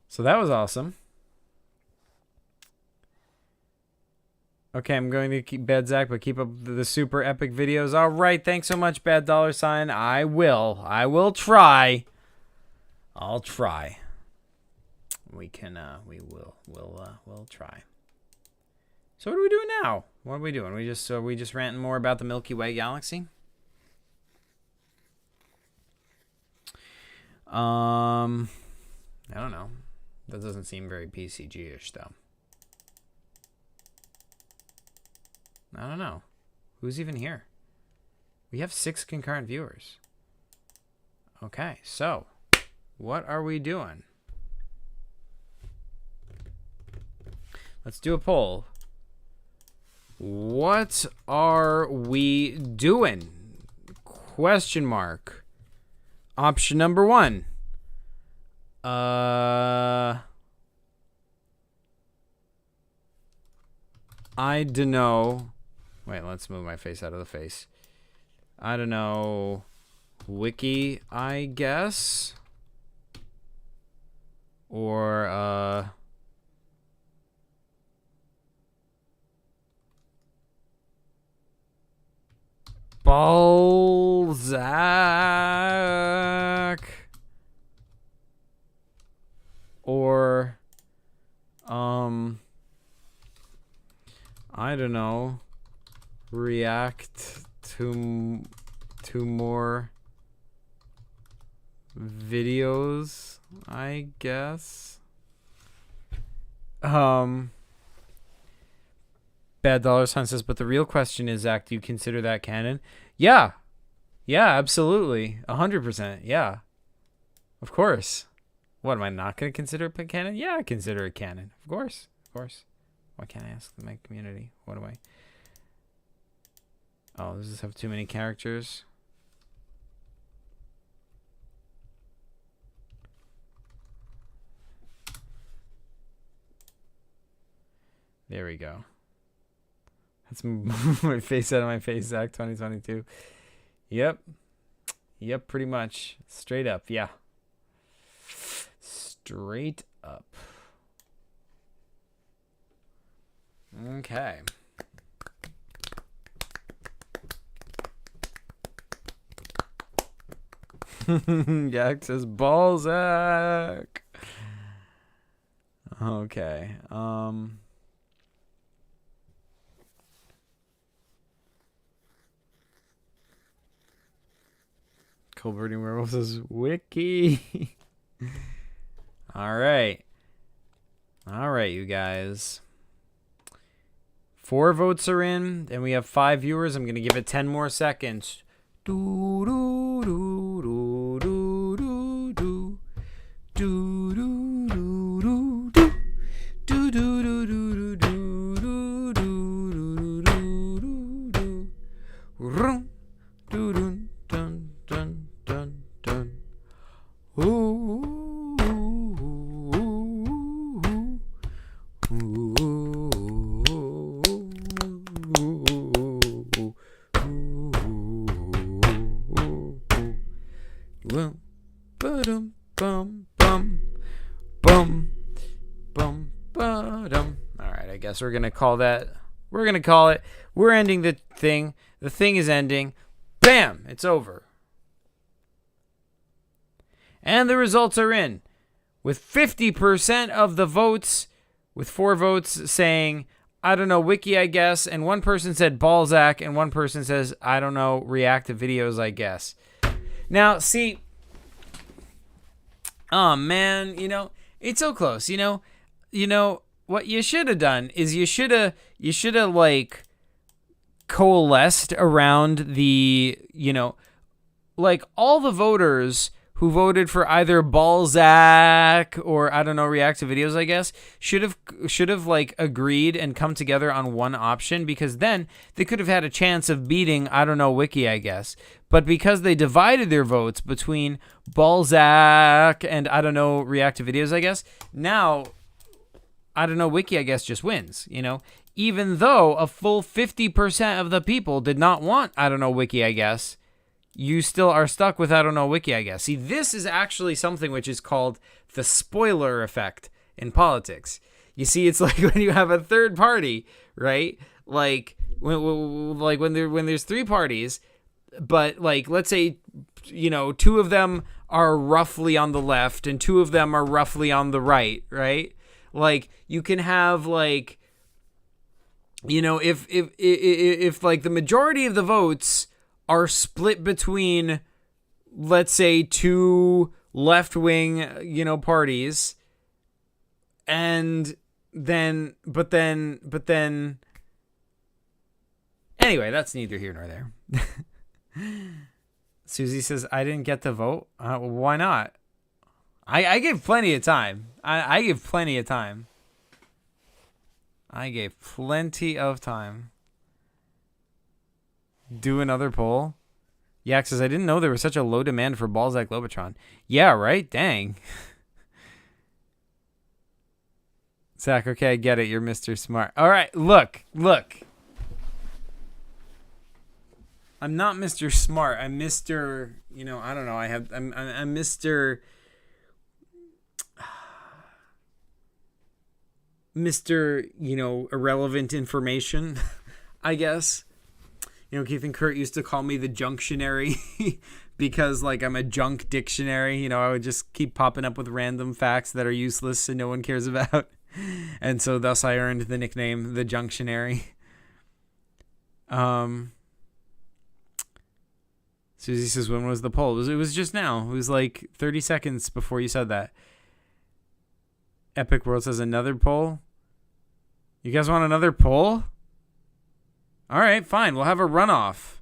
A: So that was awesome. Okay, I'm going to keep Bad Zach, but keep up the super epic videos. All right, thanks so much, Bad Dollar Sign. I will try. I'll try. We'll try. So what are we doing now? What are we doing? We just ranting more about the Milky Way galaxy? I don't know. That doesn't seem very PCG-ish, though. I don't know. Who's even here? We have 6 concurrent viewers. Okay, so what are we doing? Let's do a poll. What are we doing? Question mark. Option number 1. I don't know. Wait, let's move my face out of the face. I don't know. Wiki, I guess. Or, Balzac. Or, I don't know. React to more videos, I guess. Bad dollar sign says, but the real question is, Zach, do you consider that canon? Yeah. Yeah, absolutely. 100%. Yeah. Of course. What, am I not going to consider it canon? Yeah, I consider it canon. Of course. Of course. Why can't I ask my community? What do I... Oh, does this have too many characters? There we go. That's my face out of my face, Zach 2022. Yep. Yep, pretty much. Straight up, yeah. Straight up. Okay. Yak says Balzac. Okay. Colberting Werewolf says Wiki. All right. All right, you guys. 4 votes are in, and we have 5 viewers. I'm going to give it 10 more seconds. Do, do, do, do, do, do, do. Do, do, do, do, do. Do, do, do, do, do, do, do, do, do, do. Rum. Do, dun, dun, dun, dun, dun. Ooh. Alright, I guess we're gonna call that. We're gonna call it. We're ending the thing. The thing is ending. Bam! It's over. And the results are in. With 50% of the votes, with 4 votes saying, I don't know, Wiki, I guess, and 1 person said Balzac, and 1 person says, I don't know, react to videos, I guess. Now, see, oh man, you know, it's so close. You know, what you should have done is you should have like coalesced around the, you know, like all the voters who voted for either Balzac or, I don't know, react to videos, I guess, should have like agreed and come together on one option, because then they could have had a chance of beating, I don't know, Wiki, I guess. But because they divided their votes between Balzac and, I don't know, react to videos, I guess, now, I don't know, Wiki, I guess, just wins, you know? Even though a full 50% of the people did not want, I don't know, Wiki, I guess, you still are stuck with, I don't know, Wiki, I guess. See, this is actually something which is called the spoiler effect in politics. You see, it's like when you have a third party, right? Like when there's 3 parties, but like, let's say, you know, 2 of them are roughly on the left and 2 of them are roughly on the right, right? Like, you can have, like, you know, if like the majority of the votes are split between, let's say, 2 left-wing, you know, parties, and then, but then, anyway, that's neither here nor there. Susie says, I didn't get to vote. Why not? I gave plenty of time. I gave plenty of time. I gave plenty of time. Do another poll. Yak says, I didn't know there was such a low demand for Balzac Lobotron. Yeah, right? Dang. Zach, okay, I get it. You're Mr. Smart. All right, look. I'm not Mr. Smart. I'm Mr. I don't know. I'm Mr. Mr. Irrelevant information, I guess. Keith and Kurt used to call me the Junctionary because, I'm a junk dictionary. I would just keep popping up with random facts that are useless and no one cares about. And so thus I earned the nickname, the Junctionary. Susie says, when was the poll? It was just now. It was 30 seconds before you said that. Epic World says, another poll? You guys want another poll? All right, fine. We'll have a runoff.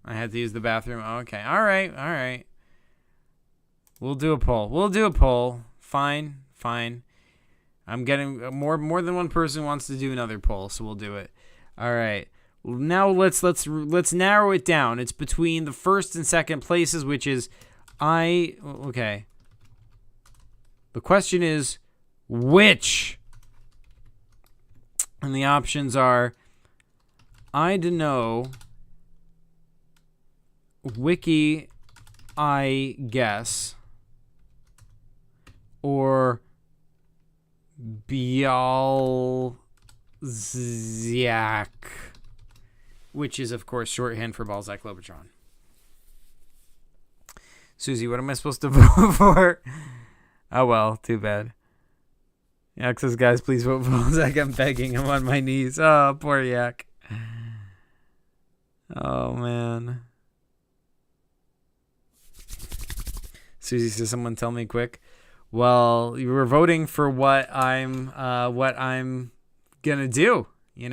A: I had to use the bathroom. Okay. All right. We'll do a poll. Fine. I'm getting more than one person wants to do another poll, so we'll do it. All right. Now let's narrow it down. It's between the first and second places, which is okay. The question is which? And the options are I don't know, Wiki, I guess, or Balzac, which is, of course, shorthand for Balzac Lobotron. Susie, what am I supposed to vote for? Oh, well, too bad. Yak says, guys, please vote for Balzac. I'm begging. I'm on my knees. Oh, poor Yak. Oh, man. Susie says, someone tell me quick. Well, you were voting for what I'm gonna do, I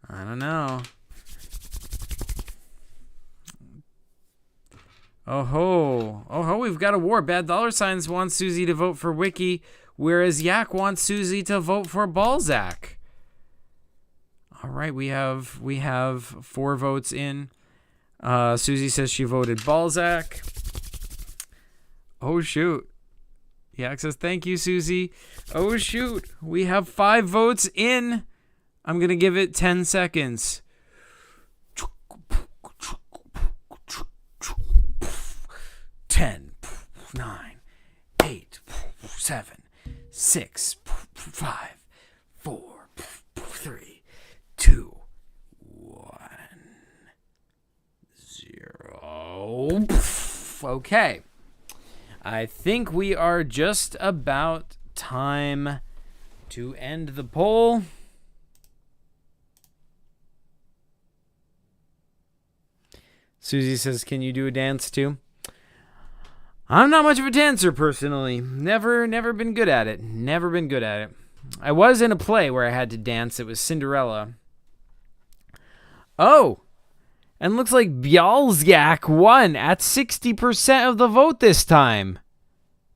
A: don't know. Oh, we've got a war. Bad Dollar Signs wants Susie to vote for Wiki, whereas Yak wants Susie to vote for Balzac. All right, we have 4 votes in. Susie says she voted Balzac. Oh, shoot. Yak says, thank you, Susie. Oh, shoot. We have 5 votes in. I'm going to give it 10 seconds. 10, 9, 8, 7, 6, 5, 4, 3, 2, 1, 0. Okay. I think we are just about time to end the poll. Susie says, can you do a dance too? I'm not much of a dancer personally. Never been good at it. I was in a play where I had to dance. It was Cinderella. Oh, and looks like Balzac won at 60% of the vote this time.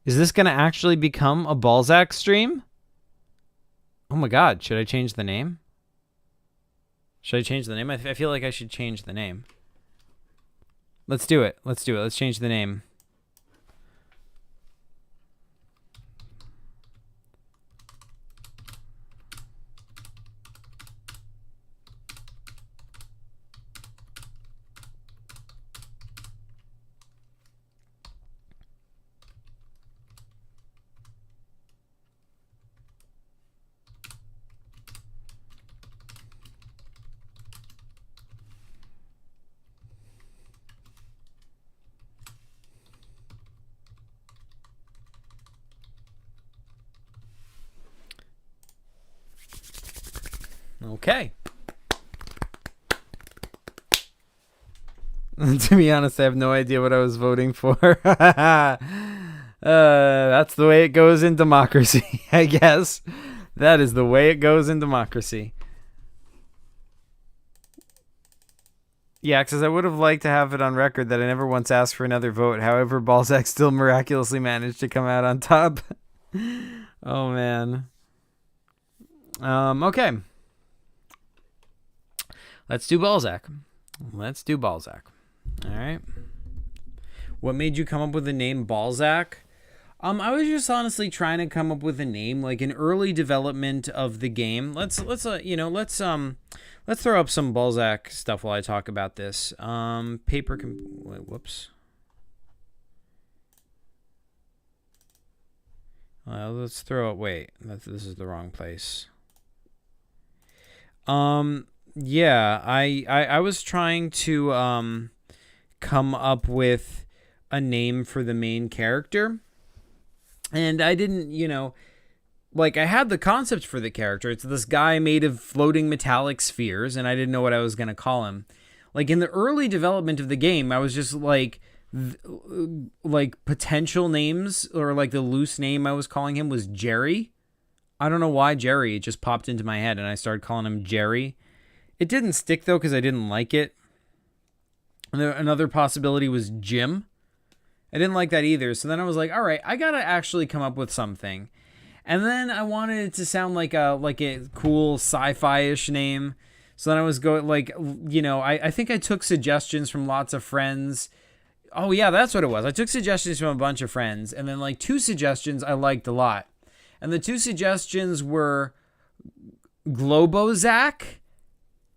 A: Is this going to actually become a Balzac stream? Oh my God, should I change the name? I feel like I should change the name. Let's do it. Let's change the name. Okay. To be honest, I have no idea what I was voting for. That's the way it goes in democracy, I guess. That is the way it goes in democracy. Yeah, because I would have liked to have it on record that I never once asked for another vote. However, Balzac still miraculously managed to come out on top. Oh, man. Okay. Let's do Balzac. All right. What made you come up with the name Balzac? I was just honestly trying to come up with a name, like an early development of the game. Let's throw up some Balzac stuff while I talk about this. Whoops. Let's throw up. Wait, this is the wrong place. Yeah, I was trying to come up with a name for the main character. And I didn't, I had the concept for the character. It's this guy made of floating metallic spheres, and I didn't know what I was going to call him. Like, in the early development of the game, I was just like potential names, or like the loose name I was calling him was Jerry. I don't know why Jerry. It just popped into my head, and I started calling him Jerry. It didn't stick, though, because I didn't like it. And another possibility was Jim. I didn't like that either. So then I was like, all right, I got to actually come up with something. And then I wanted it to sound like a cool sci-fi-ish name. So then I was going I think I took suggestions from lots of friends. Oh yeah, that's what it was. I took suggestions from a bunch of friends, and then like 2 suggestions I liked a lot. And the 2 suggestions were Globozac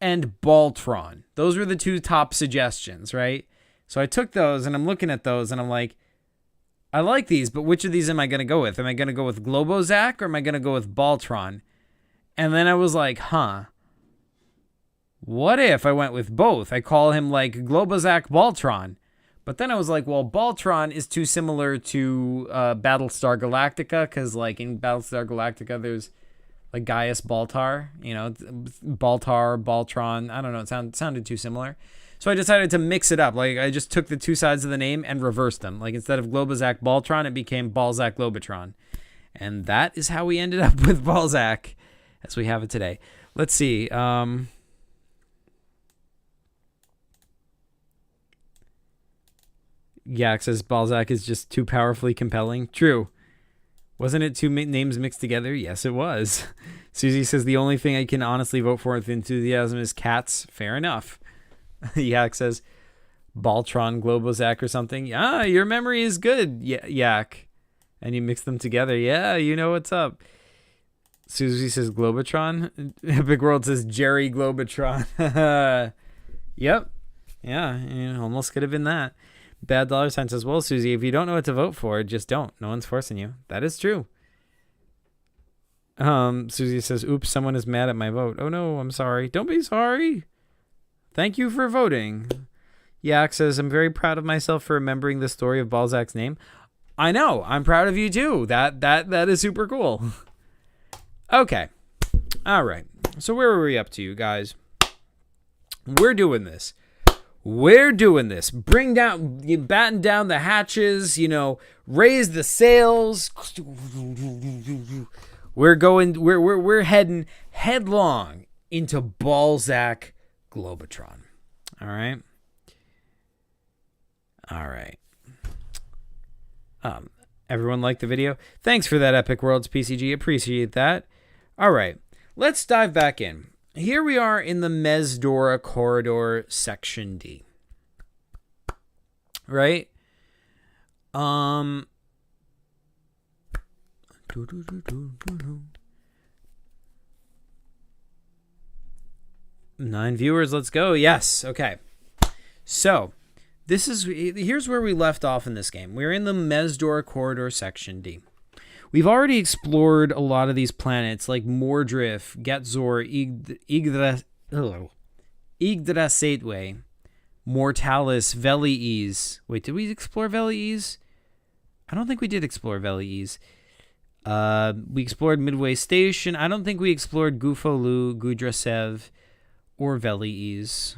A: and Baltron. Those were the 2 top suggestions, right? So I took those, and I'm looking at those, and I'm like, I like these, but which of these am I going to go with? Am I going to go with Globozac, or am I going to go with Baltron? And then I was like, what if I went with both? I call him like Globozac Baltron. But then I was like, well, Baltron is too similar to Battlestar Galactica, because like in Battlestar Galactica, there's like Gaius Baltar, Baltron. I don't know. It sounded too similar. So I decided to mix it up. Like, I just took the 2 sides of the name and reversed them. Like, instead of Globozac Baltron, it became Balzac Globotron. And that is how we ended up with Balzac as we have it today. Let's see. Yeah, it says Balzac is just too powerfully compelling. True. Wasn't it 2 names mixed together? Yes, it was. Susie says the only thing I can honestly vote for with enthusiasm is cats. Fair enough. Yak says Baltron Globozac or something. Yeah, your memory is good, Yak. And you mix them together. Yeah, you know what's up. Susie says Globotron. Epic World says Jerry Globotron. Yep. Yeah, almost could have been that. Bad Dollar Sign says, well, Susie, if you don't know what to vote for, just don't. No one's forcing you. That is true. Susie says, oops, someone is mad at my vote. Oh no, I'm sorry. Don't be sorry. Thank you for voting. Yak says, I'm very proud of myself for remembering the story of Balzac's name. I know. I'm proud of you too. That is super cool. Okay. All right. So where were we up to, you guys? We're doing this. Batten down the hatches, raise the sails. We're heading headlong into Balzac Globotron. All right. Everyone liked the video? Thanks for that, Epic Worlds PCG. Appreciate that. All right. Let's dive back in. Here we are in the Mesdora Corridor, Section D. Right? 9 viewers, let's go. Yes, okay. So, here's where we left off in this game. We're in the Mesdora Corridor, Section D. We've already explored a lot of these planets like Mordrif, Getzor, Yggdrasateway, Mortalis, Velies. Wait, did we explore Velies? I don't think we did explore Velies. We explored Midway Station. I don't think we explored Gufolu, Gudrasev, or Velies.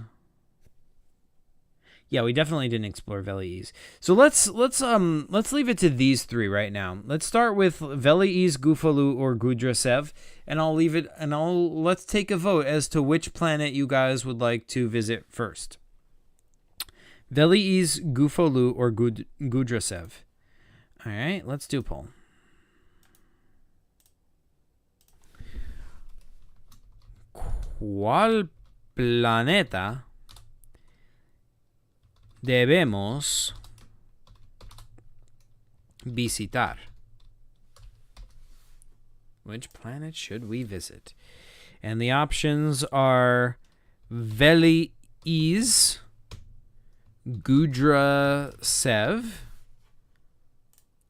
A: Yeah, we definitely didn't explore Velies. So let's leave it to these 3 right now. Let's start with Velies, Gufolu, or Gudrasev, and let's take a vote as to which planet you guys would like to visit first. Veliz, Gufolu, or Gudrasev. All right, let's do a poll. ¿Cuál planeta debemos visitar? Which planet should we visit? And the options are Veliz, Gudrasev,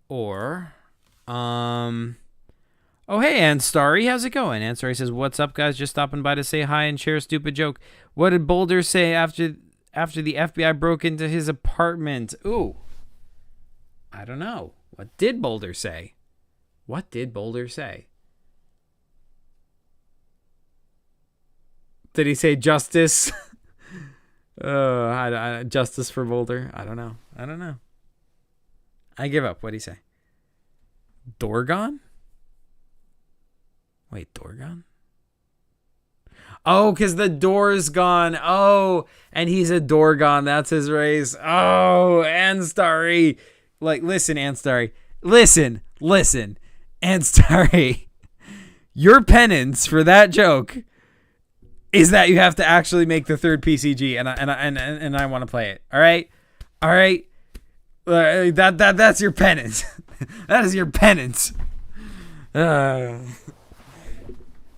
A: or oh, hey, Ansari, how's it going? Ansari says, "What's up, guys? Just stopping by to say hi and share a stupid joke. What did Boulder say after the FBI broke into his apartment?" Ooh, I don't know. What did Boulder say? What did Boulder say? Did he say justice? Justice for Boulder? I don't know. I give up. What'd he say? Dorgon? Wait, Dorgon? Oh, because the door's gone. Oh, and he's a Dorgon. That's his race. Oh, Ansari. Like, listen, Ansari. Listen. Ansari. Your penance for that joke is that you have to actually make the third PCG, and I want to play it. All right. That's your penance. That is your penance. Oh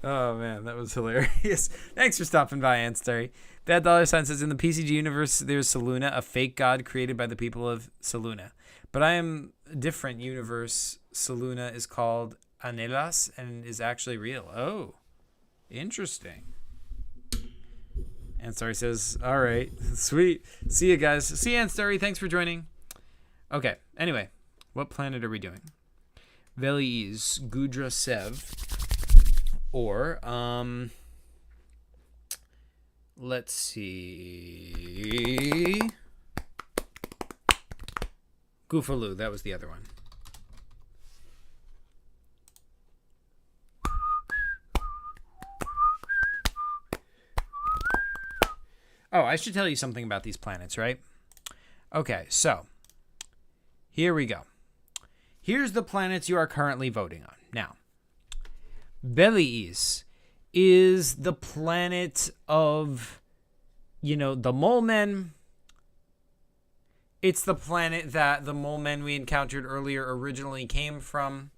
A: man, that was hilarious. Thanks for stopping by, Ansari. Bad Dollar Sign says, in the PCG universe, there's Saluna, a fake god created by the people of Saluna. But I am a different universe. Saluna is called Anelas and is actually real. Oh, interesting. Ansari says, all right, sweet. See you guys. See you, Ansari. Thanks for joining. Okay, anyway, what planet are we doing? Veliz, Gudrasev, or, let's see. Gufolu, that was the other one. Oh, I should tell you something about these planets, right? Okay, so here we go. Here's the planets you are currently voting on. Now, Veliz is the planet of, the mole men. It's the planet that the mole men we encountered earlier originally came from.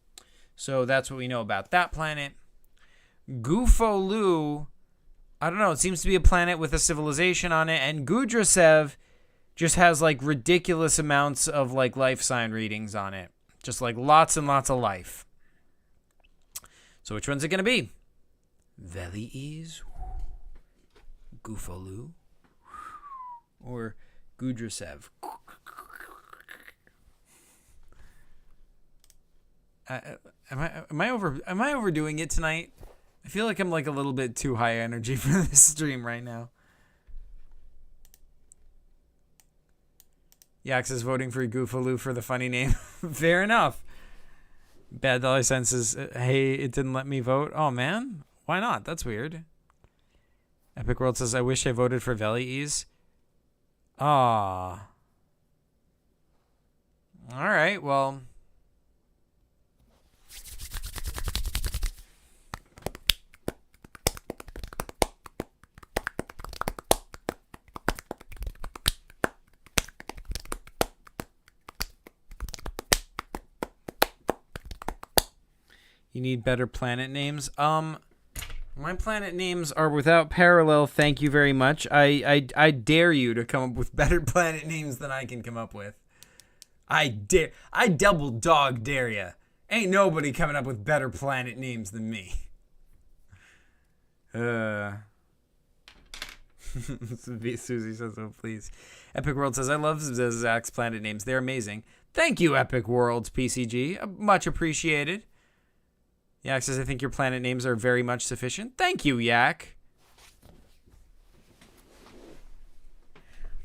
A: So that's what we know about that planet. Gufolu, I don't know, it seems to be a planet with a civilization on it. And Gudrasev just has like ridiculous amounts of like life sign readings on it. Just like lots and lots of life. So which one's it going to be? Veliz, Gufolu, or Gudrasev? Am I overdoing it tonight? I feel like I'm like a little bit too high energy for this stream right now. Yax is voting for Gufolu for the funny name. Fair enough. Bad Dollar Sign says, hey, it didn't let me vote. Oh, man. Why not? That's weird. Epic World says, I wish I voted for Veliz. Ah. All right, well. You need better planet names? My planet names are without parallel, thank you very much. I dare you to come up with better planet names than I can come up with. I double dog dare ya. Ain't nobody coming up with better planet names than me. Susie says, oh, please. Epic World says, I love Zach's planet names. They're amazing. Thank you, Epic Worlds PCG. Much appreciated. Yak says, I think your planet names are very much sufficient. Thank you, Yak.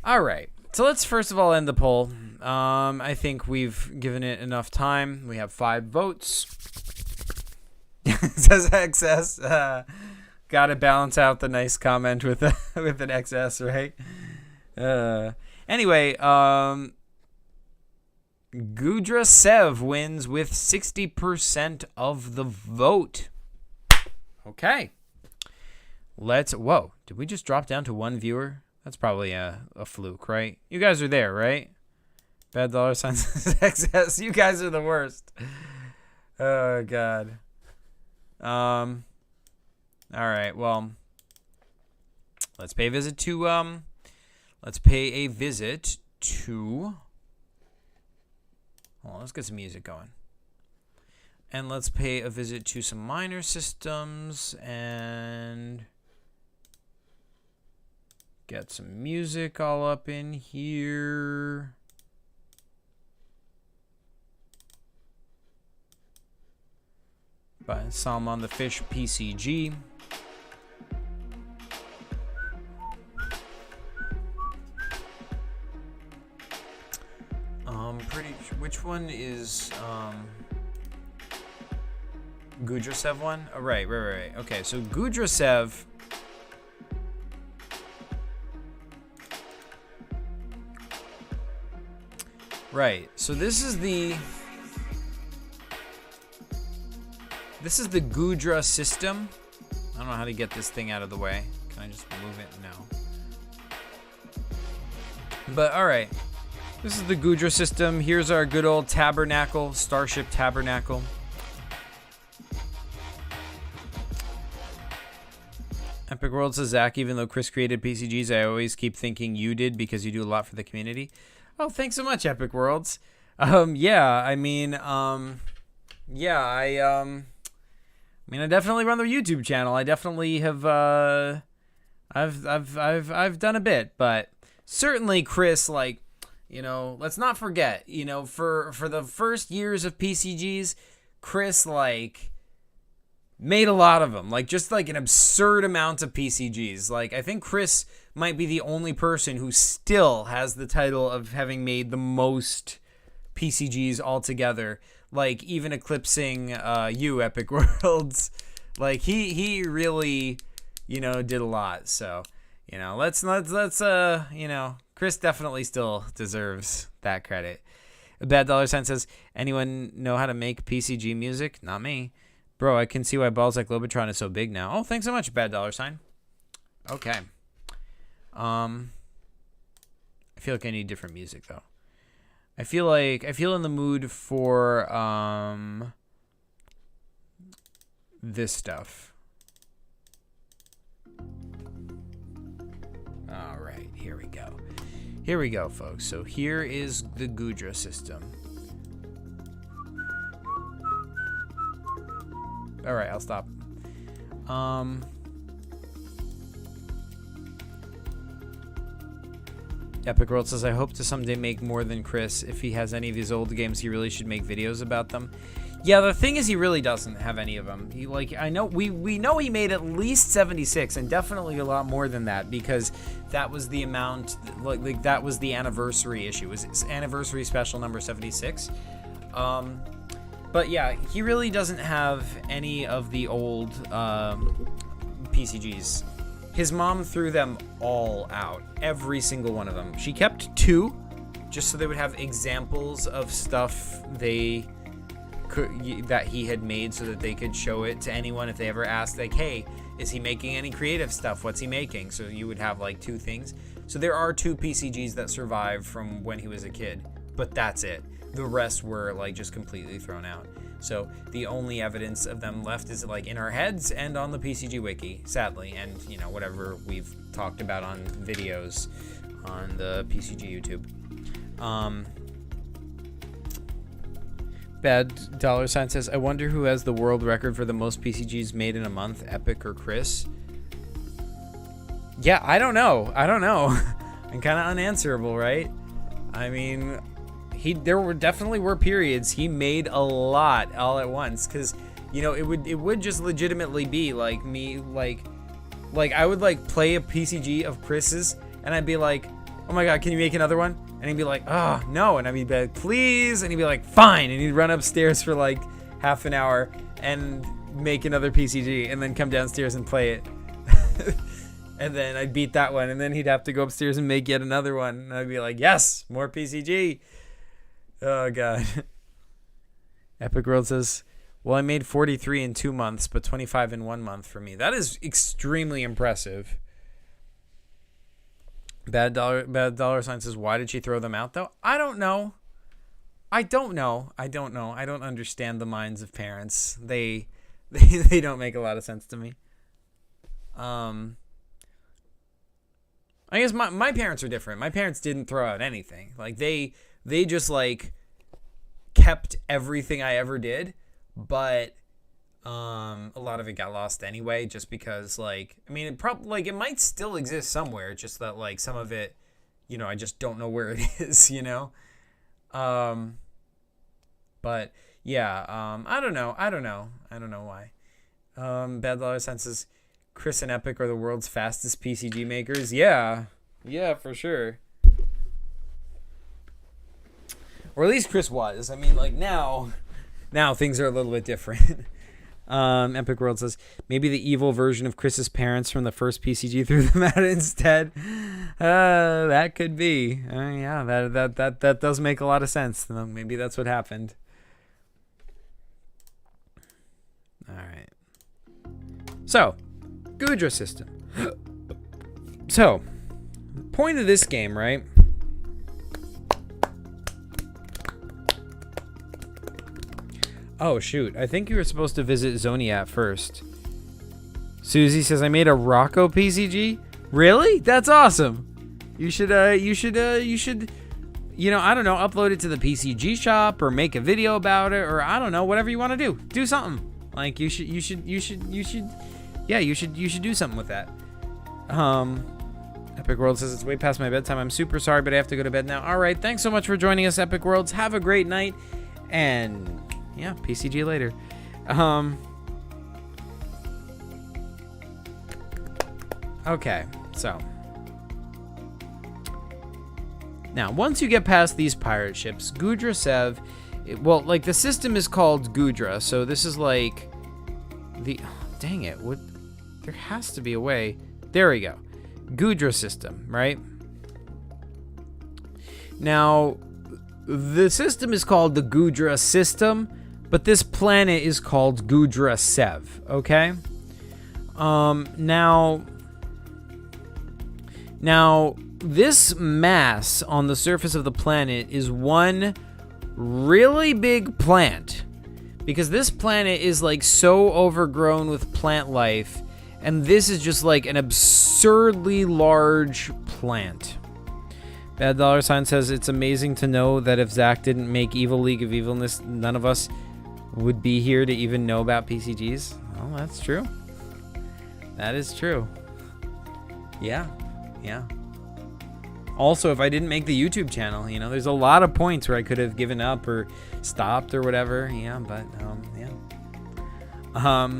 A: All right. So let's first of all end the poll. I think we've given it enough time. We have 5 votes. Says XS. Gotta balance out the nice comment with with an XS, right? Anyway, Gudra Sev wins with 60% of the vote. Okay. Whoa, did we just drop down to 1 viewer? That's probably a fluke, right? You guys are there, right? Bad dollar signs XS. You guys are the worst. Oh, God. All right, well, let's pay a visit to, well, let's get some music going. And let's pay a visit to some minor systems and get some music all up in here. By Salmon the Fish PCG. Which one is Gudrasev one? Oh, right. Okay, so Gudrasev. Right. So this is the Gudra system. I don't know how to get this thing out of the way. Can I just move it? No. But all right. This is the Gudra system. Here's our good old tabernacle, Starship Tabernacle. Epic World says, Zach, even though Chris created PCGs, I always keep thinking you did because you do a lot for the community. Oh, thanks so much, Epic Worlds. I definitely run the YouTube channel. I definitely have I've done a bit, but certainly Chris, like, you know, let's not forget, you know, for the first years of PCGs, Chris, like, made a lot of them, like, just like an absurd amount of PCGs. Like, I think Chris might be the only person who still has the title of having made the most PCGs altogether, like, even eclipsing you, Epic Worlds. Like, he really, you know, did a lot. So, you know, let's you know, Chris definitely still deserves that credit. A Bad Dollar Sign says, anyone know how to make PCG music? Not me. Bro, I can see why Balls Like Lobotron is so big now. Oh, thanks so much, Bad Dollar Sign. Okay. I feel like I need different music, though. I feel in the mood for this stuff. All right, here we go. Here we go, folks. So here is the Gudra system. All right, I'll stop. Epic World says, I hope to someday make more than Chris. If he has any of his old games, he really should make videos about them. Yeah, the thing is, he really doesn't have any of them. He, like, I know we know he made at least 76, and definitely a lot more than that, because that was the amount, like that was the anniversary issue. It was anniversary special number 76. But yeah, he really doesn't have any of the old PCGs. His mom threw them all out, every single one of them. She kept 2, just so they would have examples of stuff that he had made, so that they could show it to anyone if they ever asked, like, hey, is he making any creative stuff? What's he making? So you would have like 2 things. So there are 2 PCGs that survive from when he was a kid, but that's it. The rest were like just completely thrown out. So the only evidence of them left is like in our heads and on the PCG wiki, sadly, and you know, whatever we've talked about on videos on the PCG YouTube. Bad Dollar Sign says, I wonder who has the world record for the most PCGs made in a month, Epic or Chris? Yeah, I don't know. I'm kind of unanswerable, right? I mean, there definitely were periods he made a lot all at once, because, you know, it would just legitimately be like me, like I would like play a PCG of Chris's, and I'd be like, oh my god, can you make another one? And he'd be like, oh, no. And I'd be like, please. And he'd be like, fine. And he'd run upstairs for like half an hour and make another PCG and then come downstairs and play it. And then I'd beat that one, and then he'd have to go upstairs and make yet another one. And I'd be like, yes, more PCG. Oh, God. Epic World says, well, I made 43 in 2 months, but 25 in 1 month for me. That is extremely impressive. Bad dollar sign says, why did she throw them out, though? I don't know. I don't understand the minds of parents. They don't make a lot of sense to me. I guess my parents are different. My parents didn't throw out anything. Like they just like kept everything I ever did, but a lot of it got lost anyway, just because like, I mean, it might still exist somewhere, just that like some of it, you know, I just don't know where it is, you know? But yeah, I don't know why. Bad Dollar Senses, Chris and Epic are the world's fastest PCG makers. Yeah, for sure. Or at least Chris was. I mean, like now things are a little bit different. Epic World says, maybe the evil version of Chris's parents from the first PCG threw them out instead. That could be. Yeah, that does make a lot of sense. Maybe that's what happened. All right. So, Gudra system. So, point of this game, right? Oh, shoot. I think you were supposed to visit Zoniat first. Susie says, I made a Rocco PCG? Really? That's awesome. You should, I don't know, upload it to the PCG shop or make a video about it, or I don't know, whatever you want to do. Do something. Like, you should do something with that. Epic World says, it's way past my bedtime. I'm super sorry, but I have to go to bed now. All right. Thanks so much for joining us, Epic Worlds. Have a great night. And yeah, PCG later. Okay, so now once you get past these pirate ships, Gudra Sev, like the system is called Gudra, so this is like dang it, there has to be a way. There we go. Gudra system, right? Now the system is called the Gudra system, but this planet is called Gudra Sev, okay? Now, this mass on the surface of the planet is one really big plant, because this planet is like so overgrown with plant life, and this is just like an absurdly large plant. Bad Dollar Sign says, it's amazing to know that if Zach didn't make Evil League of Evilness, none of us would be here to even know about PCGs. Well, that's true. That is true. Yeah. Also, if I didn't make the YouTube channel, you know, there's a lot of points where I could have given up or stopped or whatever. Yeah, but yeah.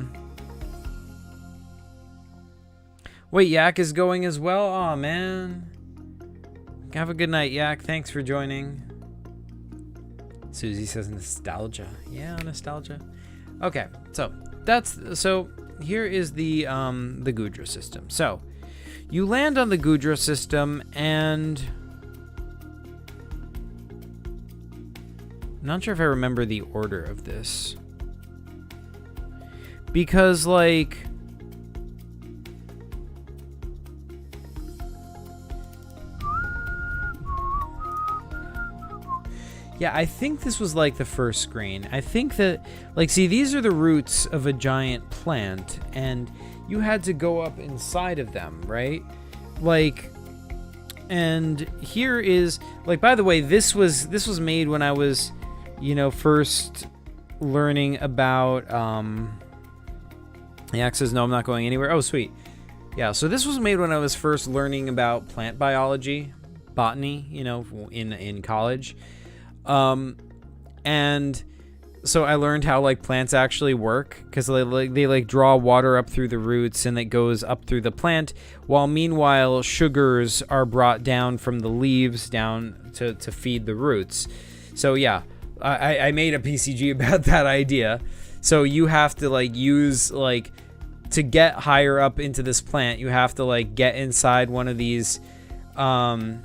A: Wait, Yak is going as well? Aw, man. Have a good night, Yak. Thanks for joining. Susie says nostalgia. Yeah, nostalgia. Okay, so here is the Gudra system. So you land on the Gudra system, and I'm not sure if I remember the order of this, because like yeah, I think this was like the first screen. I think that, like, see, these are the roots of a giant plant, and you had to go up inside of them, right? Like, and here is, like, by the way, this was made when I was, you know, first learning about, Yak says, no, I'm not going anywhere. Oh, sweet. Yeah, so this was made when I was first learning about plant biology, botany, you know, in college. And so I learned how like plants actually work, because they draw water up through the roots and it goes up through the plant, while meanwhile sugars are brought down from the leaves down to feed the roots. So yeah, I made a PCG about that idea. So you have to like use like to get higher up into this plant, you have to like get inside one of these xylem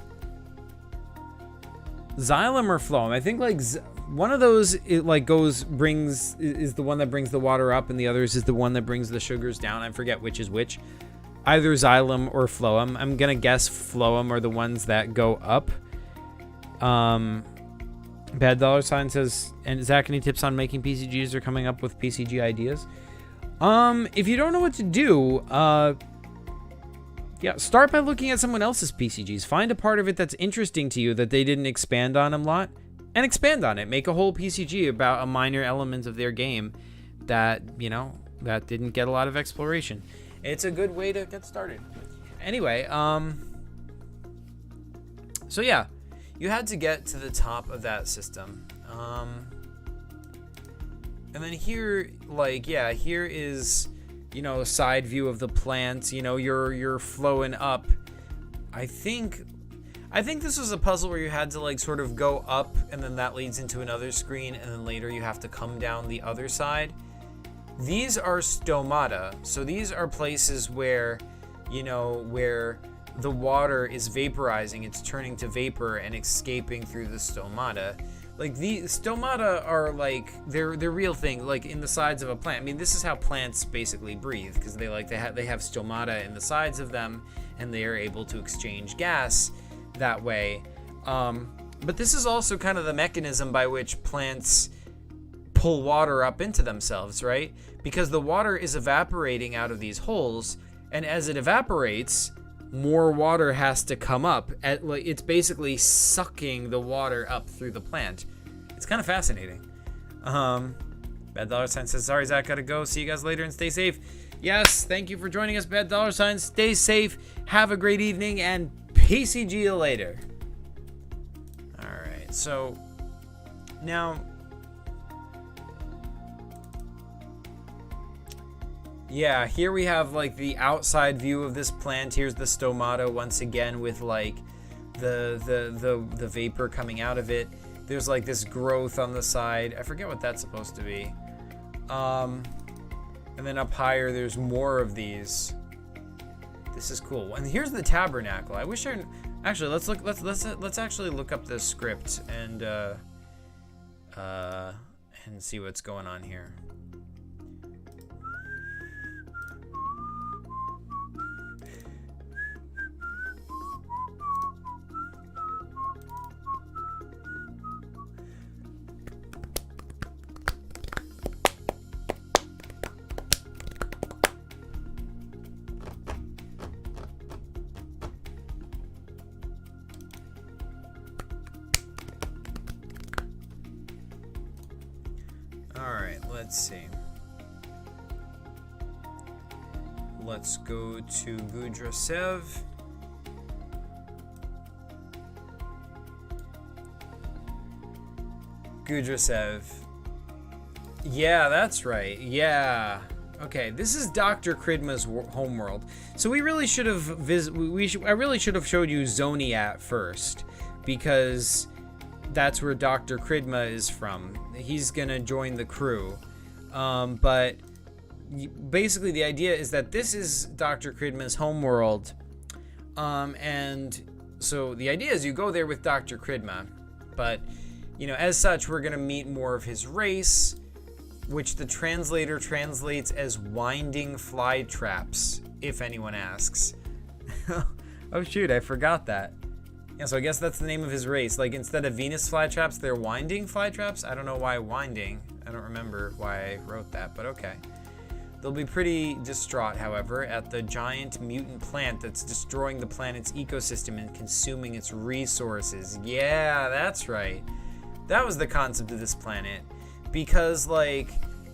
A: or phloem. I think like one of those is the one that brings the water up, and the others is the one that brings the sugars down. I forget which is which. Either xylem or phloem. I'm gonna guess phloem are the ones that go up. Bad dollar sign says, and Zach, any tips on making PCGs or coming up with PCG ideas? If you don't know what to do, yeah, start by looking at someone else's PCGs. Find a part of it that's interesting to you that they didn't expand on a lot, and expand on it. Make a whole PCG about a minor element of their game that, you know, that didn't get a lot of exploration. It's a good way to get started. Anyway, so yeah, you had to get to the top of that system. And then here, like, yeah, here is, you know, a side view of the plant. You know, you're flowing up. I think this was a puzzle where you had to like sort of go up, and then that leads into another screen, and then later you have to come down the other side. These are stomata. So these are places where, you know, where the water is vaporizing, it's turning to vapor and escaping through the stomata. Like the stomata are like they're real thing, like in the sides of a plant. I mean, this is how plants basically breathe, because they have stomata in the sides of them, and they are able to exchange gas that way. But this is also kind of the mechanism by which plants pull water up into themselves, right? Because the water is evaporating out of these holes, and as it evaporates, more water has to come up. It's basically sucking the water up through the plant. It's kind of fascinating. Bad dollar sign says, sorry Zach, gotta go. See you guys later and stay safe. Yes, thank you for joining us, Bad dollar sign. Stay safe, have a great evening, and PCG you later. Alright, so now, yeah, here we have like the outside view of this plant. Here's the stomata once again with like the vapor coming out of it. There's like this growth on the side. I forget what that's supposed to be. And then up higher there's more of these. This is cool. And here's the tabernacle. I wish I actually let's actually look up this script and see what's going on here. Let's see. Let's go to Gudrasev. Gudrasev. Yeah, that's right. Yeah. Okay, this is Dr. Kridma's homeworld. So we really should have I really should have showed you Zoniat first, because that's where Dr. Kridma is from. He's gonna join the crew. But basically the idea is that this is Dr. Kridma's homeworld. And so the idea is you go there with Dr. Kridma, but, you know, as such, we're gonna meet more of his race, which the translator translates as winding fly traps, if anyone asks. Oh shoot, I forgot that. Yeah, so I guess that's the name of his race. Like, instead of Venus flytraps, they're winding flytraps. I don't know why winding. I don't remember why I wrote that, but okay. They'll be pretty distraught, however, at the giant mutant plant that's destroying the planet's ecosystem and consuming its resources. Yeah, that's right. That was the concept of this planet. Because, like,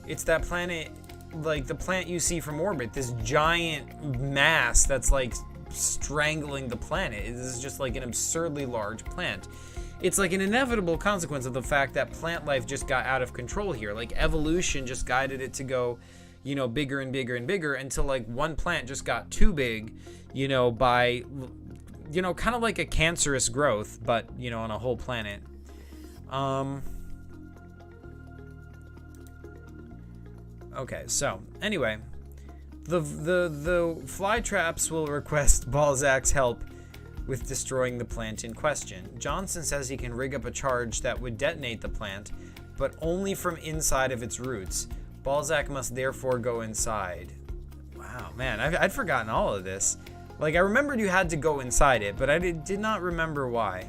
A: it's that planet, like the plant you see from orbit, this giant mass that's, like, strangling the planet. This is just like an absurdly large plant. It's like an inevitable consequence of the fact that plant life just got out of control here. Like, evolution just guided it to go, you know, bigger and bigger and bigger until like one plant just got too big, you know, by, you know, kind of like a cancerous growth, but, you know, on a whole planet. Okay, so anyway, The fly traps will request Balzac's help with destroying the plant in question. Johnson says he can rig up a charge that would detonate the plant, but only from inside of its roots. Balzac must therefore go inside. Wow, man, I'd forgotten all of this. Like, I remembered you had to go inside it, but I did not remember why.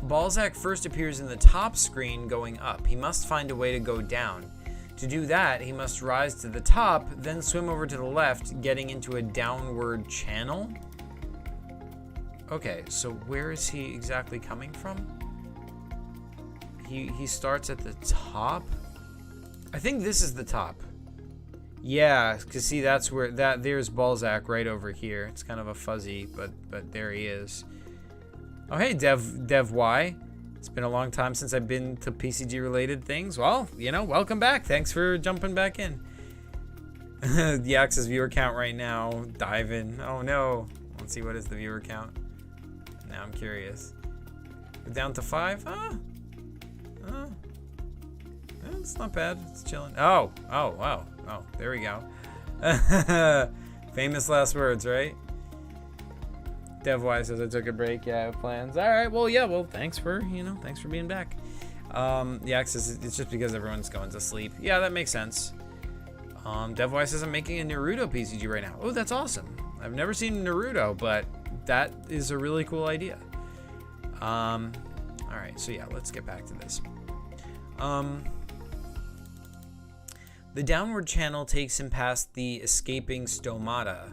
A: Balzac first appears in the top screen going up. He must find a way to go down. To do that, he must rise to the top, then swim over to the left, getting into a downward channel. Okay, so where is he exactly coming from? He starts at the top? I think this is the top. Yeah, because see, that's where there's Balzac right over here. It's kind of a fuzzy, but there he is. Oh, hey, Dev Y. It's been a long time since I've been to PCG related things. Well, you know, welcome back. Thanks for jumping back in. The Axis viewer count right now. Dive in. Oh no. Let's see, what is the viewer count? Now I'm curious. We're down to 5. It's not bad. It's chilling. Oh, wow. Oh, there we go. Famous last words, right? DevY says I took a break. Yeah, I have plans. All right. Well, yeah. Well, thanks for being back. The Axis, it's just because everyone's going to sleep. Yeah, that makes sense. DevY says I'm making a Naruto PCG right now. Oh, that's awesome. I've never seen Naruto, but that is a really cool idea. All right. So yeah, let's get back to this. The downward channel takes him past the escaping stomata.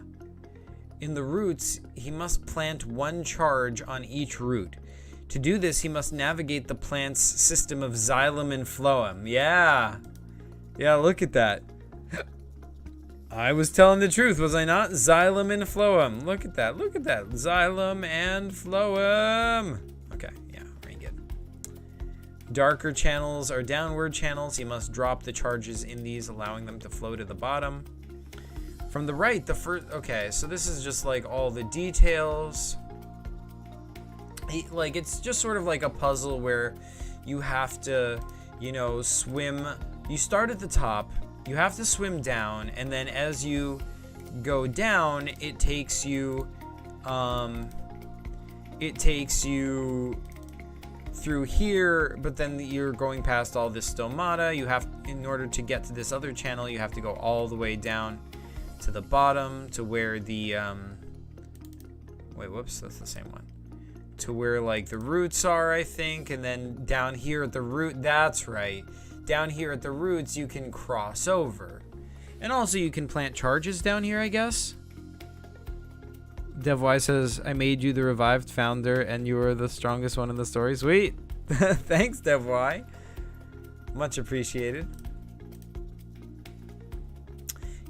A: In the roots, he must plant one charge on each root. To do this, he must navigate the plant's system of xylem and phloem. Yeah, look at that. I was telling the truth, was I not? Xylem and phloem. Look at that. Xylem and phloem. Okay, yeah, very good. Darker channels are downward channels. He must drop the charges in these, allowing them to flow to the bottom. From the right, the first... Okay, so this is just like all the details. Like, it's just sort of like a puzzle where you have to, you know, swim. You start at the top, you have to swim down, and then as you go down, it takes you through here, but then you're going past all this stomata. You have, in order to get to this other channel, you have to go all the way down to the bottom to where the wait, whoops, that's the same one, to where like the roots are, I think, and then down here at the root, that's right, down here at the roots you can cross over, and also you can plant charges down here, I guess. DevY says I made you the revived founder and you were the strongest one in the story. Sweet. Thanks, DevY, much appreciated.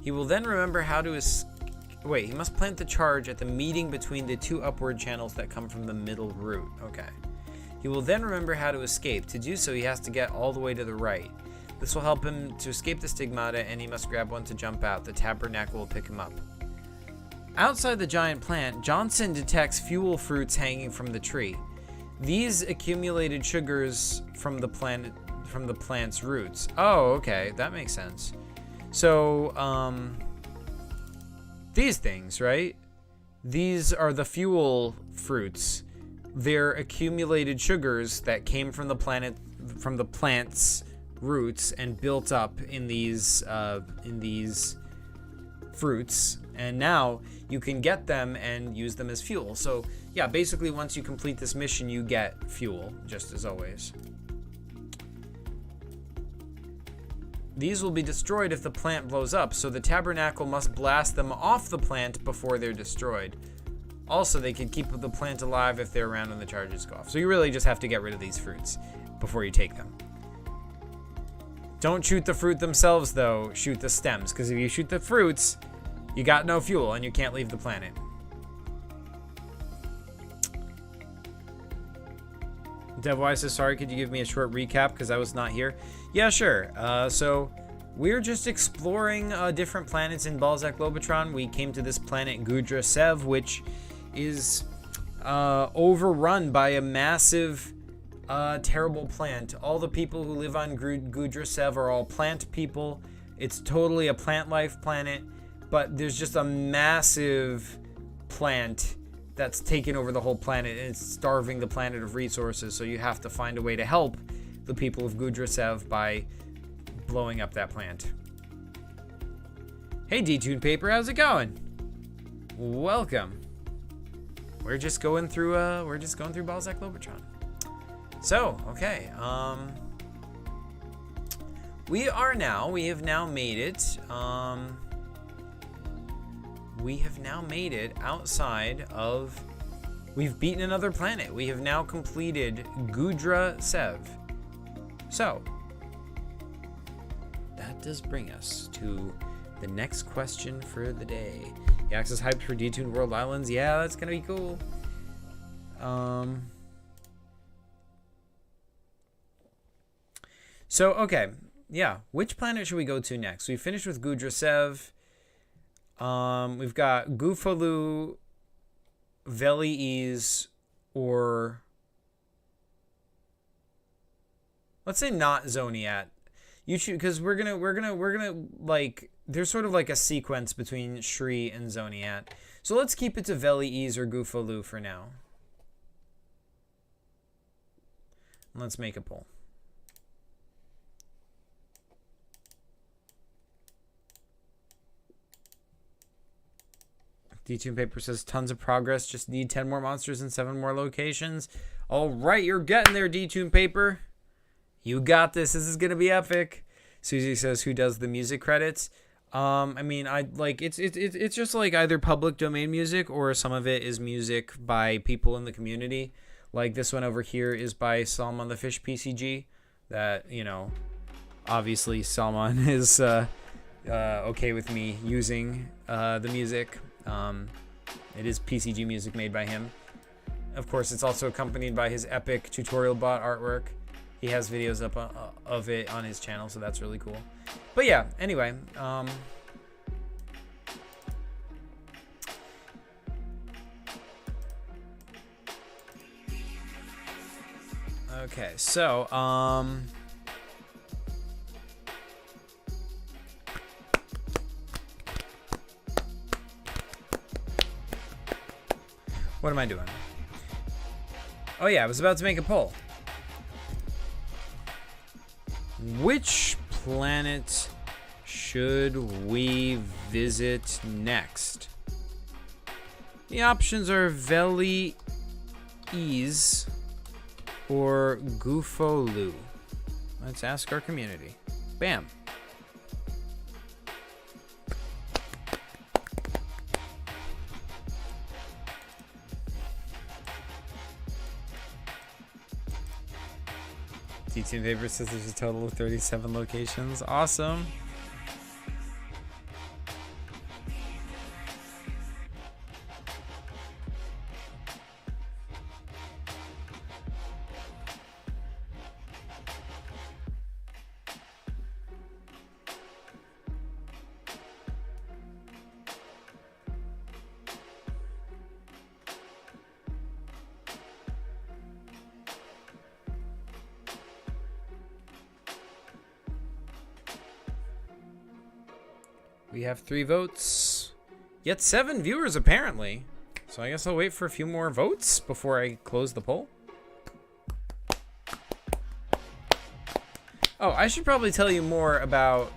A: He will then remember how to wait, he must plant the charge at the meeting between the two upward channels that come from the middle root. Okay. He will then remember how to escape. To do so, he has to get all the way to the right. This will help him to escape the stigmata, and he must grab one to jump out. The tabernacle will pick him up. Outside the giant plant, Johnson detects fuel fruits hanging from the tree. These accumulated sugars from the plant's roots. Oh, okay, that makes sense. So, these things, right? These are the fuel fruits. They're accumulated sugars that came from the plant's roots and built up in these fruits. And now you can get them and use them as fuel. So, yeah, basically once you complete this mission, you get fuel, just as always. These will be destroyed if the plant blows up, so the tabernacle must blast them off the plant before they're destroyed. Also, they can keep the plant alive if they're around when the charges go off. So you really just have to get rid of these fruits before you take them. Don't shoot the fruit themselves, though. Shoot the stems, because if you shoot the fruits, you got no fuel and you can't leave the planet. DevY says, sorry, could you give me a short recap because I was not here? Yeah, sure. So we're just exploring different planets in Balzac Lobotron. We came to this planet Gudra Sev, which is overrun by a massive terrible plant. All the people who live on Gudrasev are all plant people. It's totally a plant life planet, but there's just a massive plant that's taken over the whole planet, and it's starving the planet of resources, so you have to find a way to help the people of Gudrasev by blowing up that plant. Hey, D-Tune Paper, how's it going? Welcome. We're just going through Balzac Lobotron. So, okay, we have now made it outside of, we've beaten another planet. We have now completed Gudrasev. So, that does bring us to the next question for the day. Yax is hyped for Detune World Islands. Yeah, that's gonna be cool. So, okay. Yeah, which planet should we go to next? We finished with Gudrasev. We've got Gufalu, Veliz, or let's say not Zoniat. You choose, because we're gonna like, there's sort of like a sequence between Shri and Zoniat. So let's keep it to Veliz or Gufalu for now. Let's make a poll. D-Tune Paper says tons of progress. Just need 10 more monsters and 7 more locations. All right, you're getting there, D-Tune Paper. You got this. This is gonna be epic. Susie says, who does the music credits? I mean, I like it's just like either public domain music or some of it is music by people in the community. Like this one over here is by Salmon the Fish PCG. That, you know, obviously Salmon is okay with me using the music. It is PCG music made by him. Of course, it's also accompanied by his epic tutorial bot artwork. He has videos up of it on his channel, so that's really cool. But yeah, anyway, okay, so what am I doing? Oh yeah, I was about to make a poll. Which planet should we visit next? The options are Veliz or Gufolu. Let's ask our community. Bam. D-Tune Paper says there's a total of 37 locations. Awesome. We have 3 votes, yet 7 viewers apparently. So I guess I'll wait for a few more votes before I close the poll. Oh, I should probably tell you more about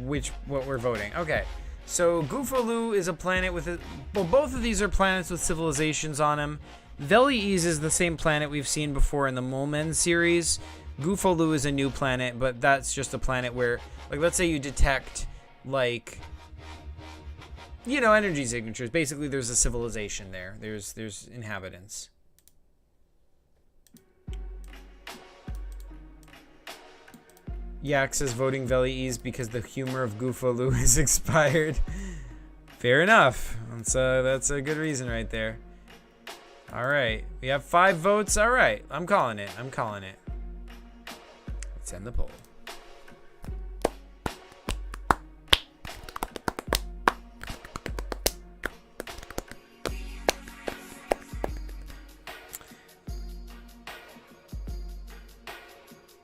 A: what we're voting. Okay, so Gufolu is a planet with well, both of these are planets with civilizations on them. Veliz is the same planet we've seen before in the Molmen series. Gufolu is a new planet, but that's just a planet where, like, let's say you detect, like, you know, energy signatures. Basically, there's a civilization there. There's inhabitants. Yak says voting Veliz because the humor of Gufolu is expired. Fair enough. That's a good reason right there. All right, we have 5 votes. All right, I'm calling it. Let's end the poll.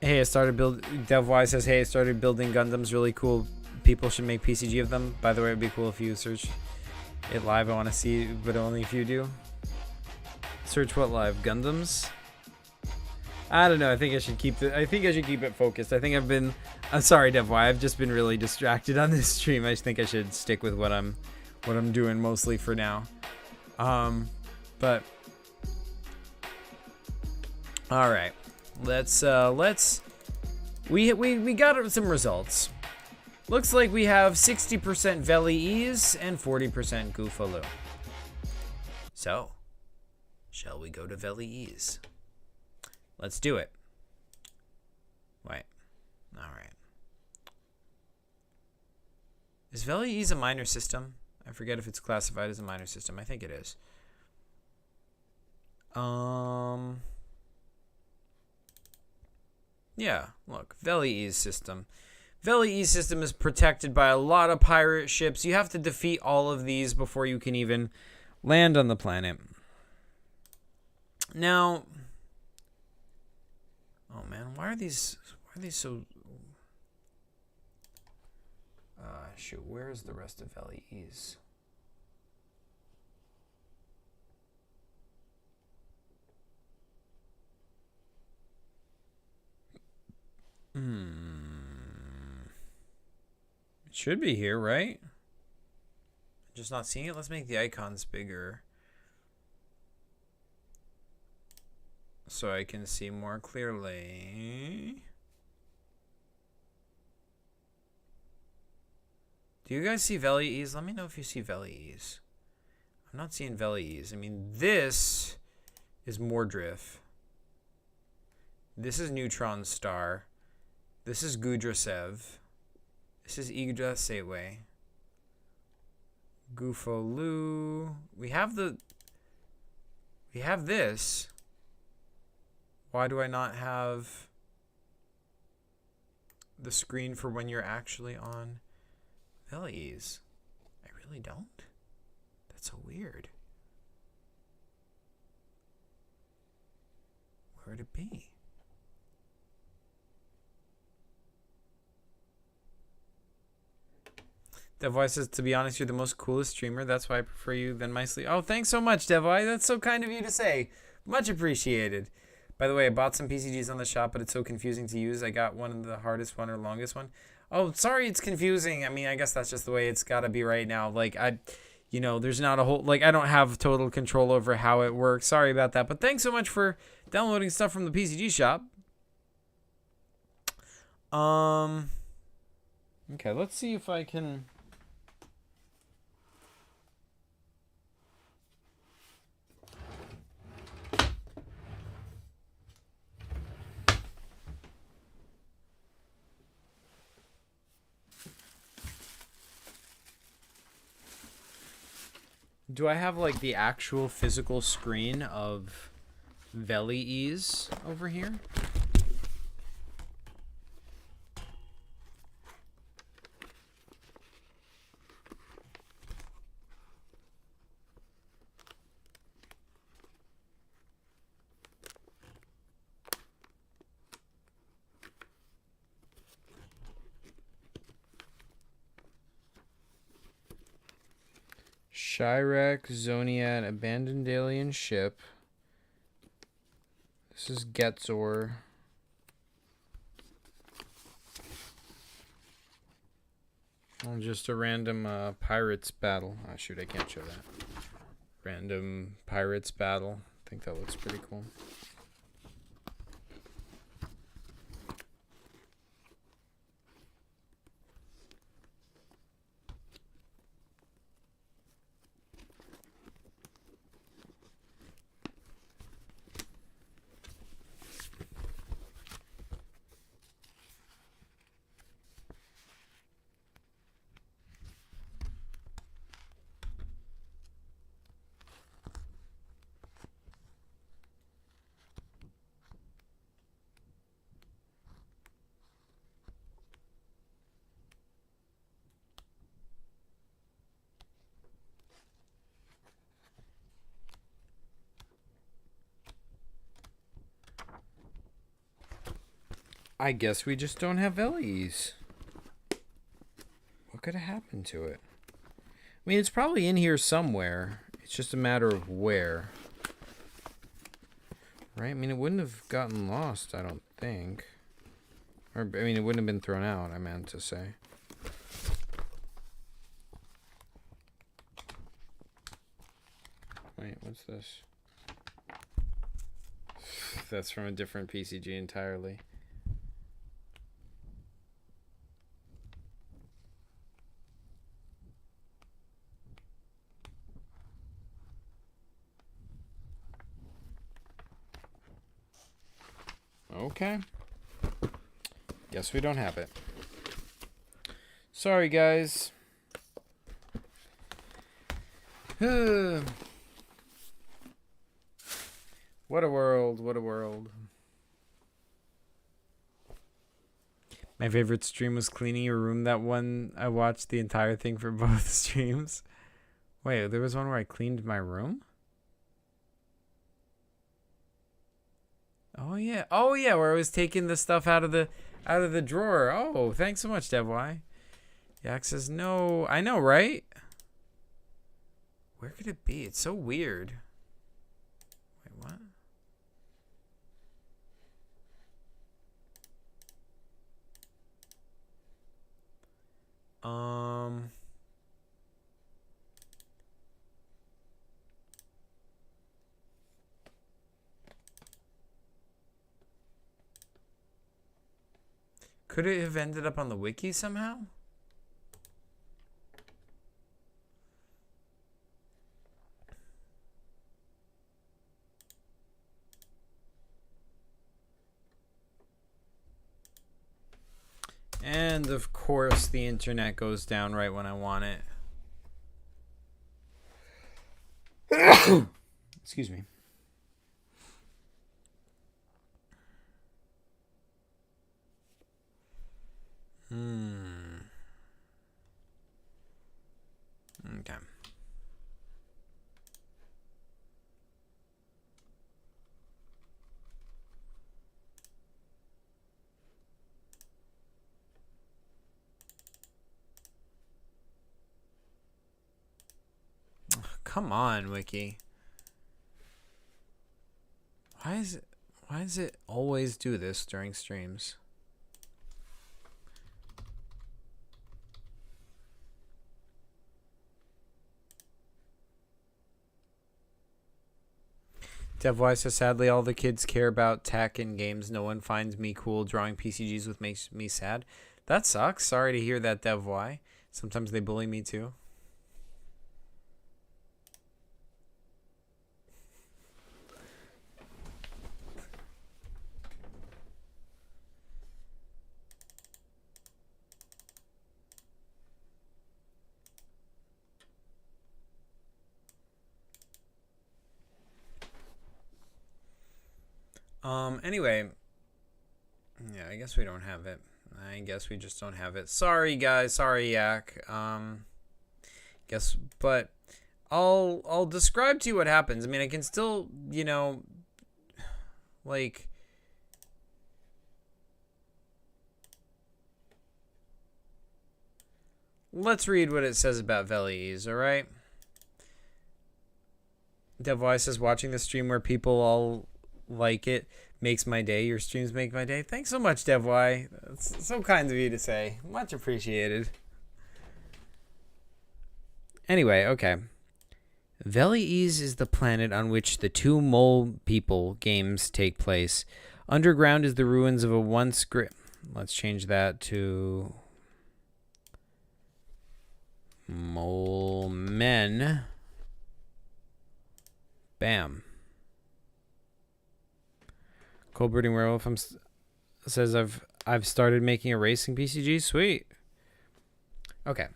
A: Hey, I started DevY says, hey, I started building Gundams. Really cool. People should make PCG of them. By the way, it'd be cool if you search it live. I want to see, but only if you do. Search what live? Gundams? I don't know. I think I should keep it focused. I think I'm sorry, DevY. I've just been really distracted on this stream. I just think I should stick with what I'm doing mostly for now. But all right. We got some results. Looks like we have 60% Veli Ease and 40% Goofaloo. So, shall we go to Veli Ease? Let's do it. Wait. All right. Is Veli Ease a minor system? I forget if it's classified as a minor system. I think it is. Yeah, look, Veli Ease system. Veli Ease system is protected by a lot of pirate ships. You have to defeat all of these before you can even land on the planet. Now, oh man, why are these so shoot, where's the rest of Veli Ease? It should be here, right? Just not seeing it. Let's make the icons bigger so I can see more clearly. Do you guys see Veli Ease? Let me know if you see Veli Ease. I'm not seeing Veli Ease. I mean, this is Mordriff. This is Neutron Star. This is Gudrasev. This is Yggdrasil. Goofaloo. We have this. Why do I not have the screen for when you're actually on Veli Ease? I really don't. That's so weird. Where'd it be? Devoy says, to be honest, you're the most coolest streamer. That's why I prefer you than my sleep. Oh, thanks so much, Devoy. That's so kind of you to say. Much appreciated. By the way, I bought some PCGs on the shop, but it's so confusing to use. I got one of the hardest one or longest one. Oh, sorry, it's confusing. I mean, I guess that's just the way it's got to be right now. Like, there's not a whole, like, I don't have total control over how it works. Sorry about that. But thanks so much for downloading stuff from the PCG shop. Okay, let's see if I can... Do I have like the actual physical screen of Veli Ease over here? Shirek, Zoniad, abandoned alien ship. This is Getzor. Oh, just a random pirates battle. Oh shoot, I can't show that. Random pirates battle. I think that looks pretty cool. I guess we just don't have LEs. What could have happened to it? I mean, it's probably in here somewhere. It's just a matter of where. Right? I mean, it wouldn't have gotten lost, I don't think. Or, I mean, it wouldn't have been thrown out, I meant to say. Wait, what's this? That's from a different PCG entirely. Okay. Guess we don't have it. Sorry, guys. What a world, what a world. My favorite stream was cleaning your room. That one, I watched the entire thing for both streams. Wait, there was one where I cleaned my room? Oh yeah, where I was taking the stuff out of the drawer. Oh, thanks so much, DevY. Yak says no. I know, right? Where could it be? It's so weird. Wait, what? Could it have ended up on the wiki somehow? And of course the internet goes down right when I want it. Excuse me. Okay. Come on, Wiki. Why does it always do this during streams? DevWise says, sadly, all the kids care about tech and games. No one finds me cool. Drawing PCGs with makes me sad. That sucks. Sorry to hear that, DevY. Sometimes they bully me too. Anyway, yeah, I guess we don't have it. I guess we just don't have it. Sorry, guys. Sorry, Yak. Guess, but I'll describe to you what happens. I mean, I can still, you know, like, let's read what it says about Velies, all right? DevWise says, watching the stream where people all like it makes my day. Your streams make my day. Thanks so much, DevY. That's so kind of you to say. Much appreciated. Anyway, okay. Velies is the planet on which the two mole people games take place. Underground is the ruins of a once great... Let's change that to... Mole men. Bam. Cold Brooding Werewolf says I've started making a racing PCG. Sweet. Okay.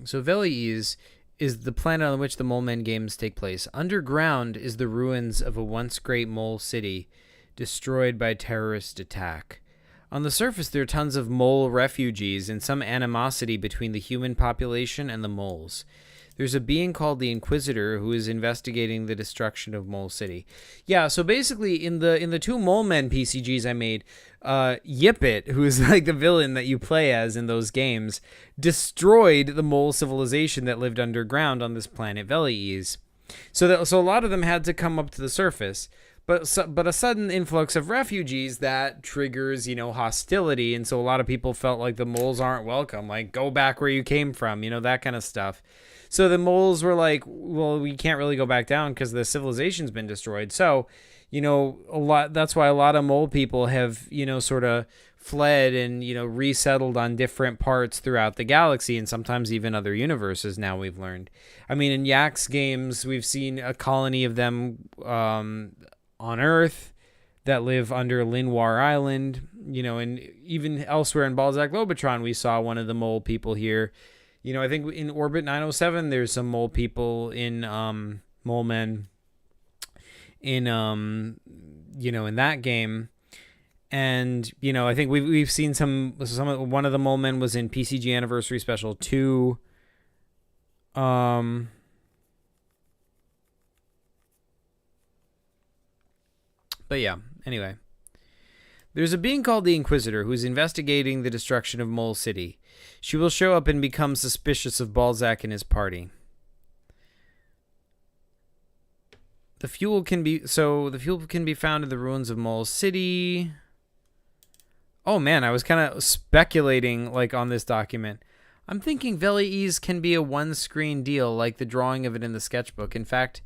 A: So Velies is the planet on which the Mole Men games take place. Underground is the ruins of a once great mole city destroyed by terrorist attack. On the surface, there are tons of mole refugees and some animosity between the human population and the moles. There's a being called the Inquisitor who is investigating the destruction of Mole City. Yeah, so basically in the two Mole Men PCGs I made, Yipit, who is like the villain that you play as in those games, destroyed the mole civilization that lived underground on this planet Velies. So a lot of them had to come up to the surface. But a sudden influx of refugees that triggers, hostility. And so a lot of people felt like the moles aren't welcome. Like, go back where you came from, that kind of stuff. So the moles were like, well, we can't really go back down because the civilization's been destroyed. So, that's why a lot of mole people have, sort of fled and, resettled on different parts throughout the galaxy and sometimes even other universes now we've learned. I mean, in Yak's games, we've seen a colony of them, on Earth that live under Linoir Island, and even elsewhere in Balzac Lobotron, we saw one of the mole people here. I think in Orbit 907, there's some mole people in Mole Men in in that game. And, I think we've seen one of the Mole Men was in PCG Anniversary Special 2. But yeah, anyway. There's a being called the Inquisitor who is investigating the destruction of Mole City. She will show up and become suspicious of Balzac and his party. The fuel can be found in the ruins of Mole City. Oh man, I was kind of speculating on this document. I'm thinking Velies can be a one-screen deal like the drawing of it in the sketchbook. In fact,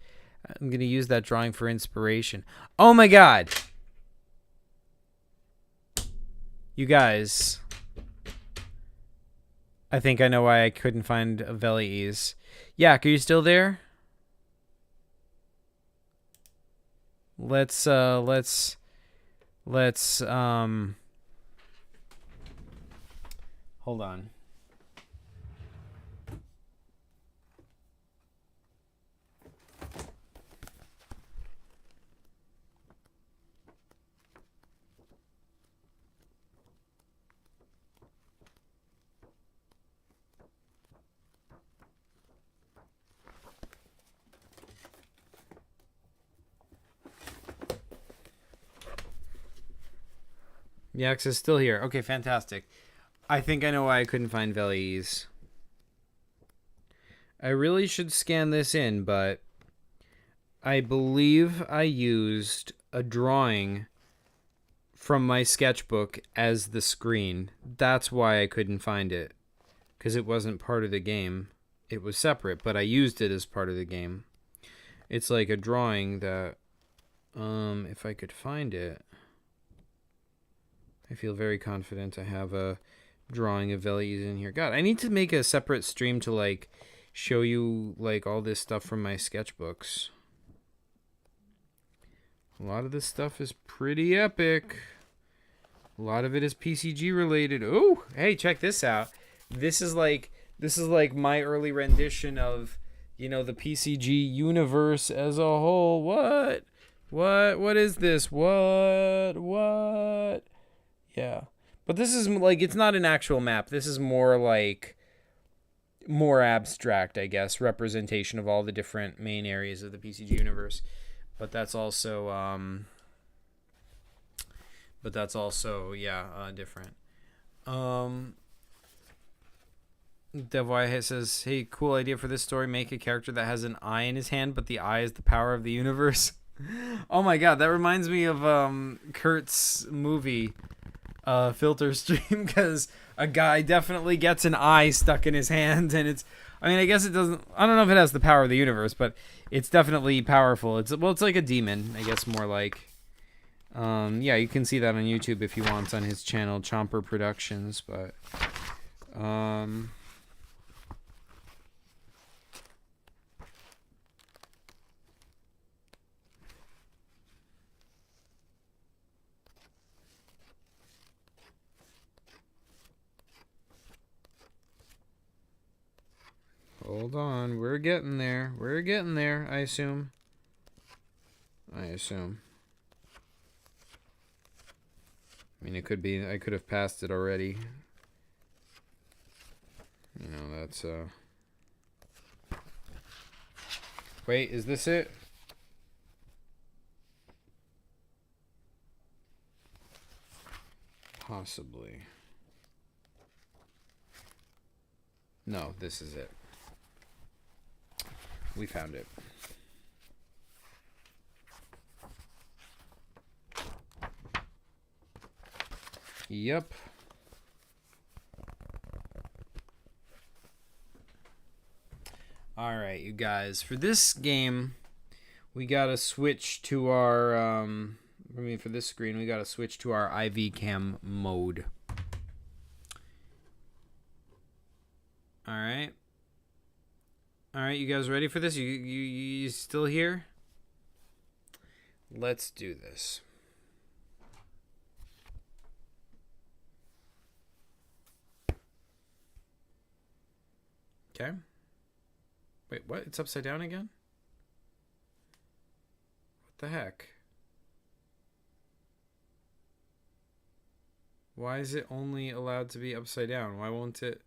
A: I'm going to use that drawing for inspiration. Oh my god! You guys. I think I know why I couldn't find a Velies. Yak, are you still there? Let's hold on. Yax is still here. Okay, fantastic. I think I know why I couldn't find Velies. I really should scan this in, but I believe I used a drawing from my sketchbook as the screen. That's why I couldn't find it. Because it wasn't part of the game. It was separate, but I used it as part of the game. It's like a drawing that, if I could find it, I feel very confident I have a drawing of Velies in here. God, I need to make a separate stream to show you all this stuff from my sketchbooks. A lot of this stuff is pretty epic. A lot of it is PCG related. Oh, hey, check this out. This is like my early rendition of, the PCG universe as a whole. What is this? What? Yeah. But this is it's not an actual map. This is more more abstract, I guess, representation of all the different main areas of the PCG universe. But that's also different. Devoy says, "Hey, cool idea for this story. Make a character that has an eye in his hand, but the eye is the power of the universe." Oh my god, that reminds me of Kurt's movie filter stream, because a guy definitely gets an eye stuck in his hand, and I guess it doesn't, I don't know if it has the power of the universe, but it's definitely powerful. It's like a demon, I guess, more like. Yeah, you can see that on YouTube if you want, on his channel, Chomper Productions, but hold on, we're getting there. I assume. It could be, I could have passed it already. That's Wait, is this it? Possibly. No, this is it. We found it. Yep. All right, you guys. For this game, we gotta switch to our. For this screen, we gotta switch to our IV cam mode. All right. All right, you guys ready for this? You still here? Let's do this. Okay. Wait, what? It's upside down again? What the heck? Why is it only allowed to be upside down? Why won't it?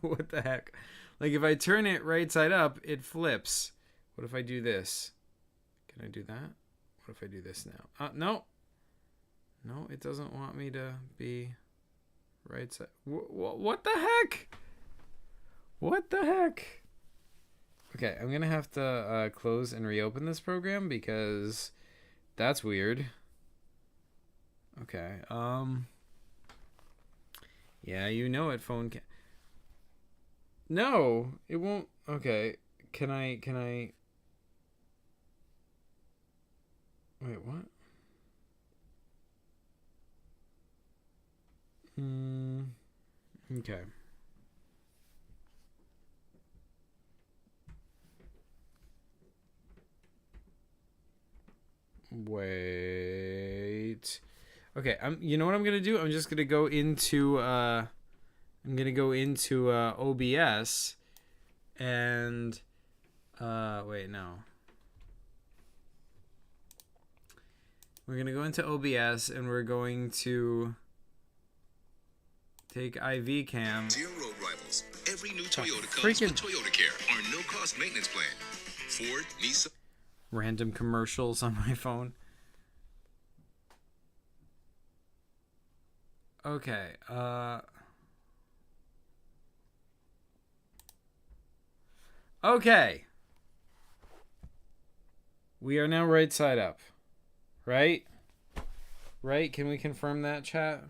A: What the heck? Like if I turn it right side up, it flips. What if I do this? Can I do that? What if I do this now? No. No, it doesn't want me to be right side. What the heck? What the heck? Okay, I'm gonna have to close and reopen this program because that's weird. Okay, yeah, you know it, phone can. No, it won't. Okay, can I? Wait, what? Okay. Wait. Okay, you know what I'm gonna do? I'm just gonna go into OBS and wait, no. We're gonna go into OBS and we're going to take IV cam.
F: Dear road rivals, every new Toyota comes with Toyota Care, our no-cost maintenance plan. Ford, Nissan.
A: Random commercials on my phone. Okay, okay. We are now right side up. Right? Right? Can we confirm that, chat?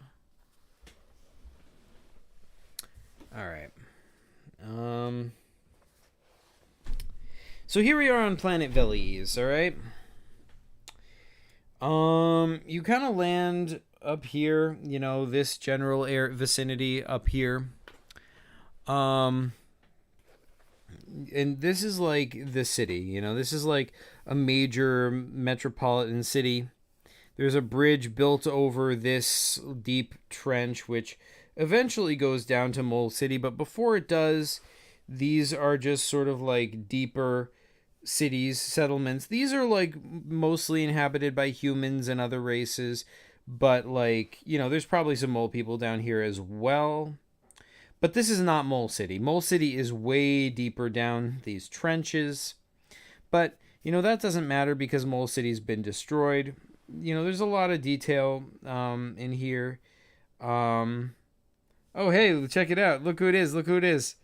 A: Alright. So here we are on planet Veles, alright? You kind of land up here, you know, this general vicinity up here. And this is like the city, you know, this is like a major metropolitan city. There's a bridge built over this deep trench, which eventually goes down to Mole City. But before it does, these are just sort of like deeper cities, settlements. These are like mostly inhabited by humans and other races. But like, you know, there's probably some mole people down here as well. But this is not Mole City. Mole City is way deeper down these trenches. But, you know, that doesn't matter because Mole City's been destroyed. You know, there's a lot of detail in here. Oh, hey, check it out. Look who it is. Look who it is.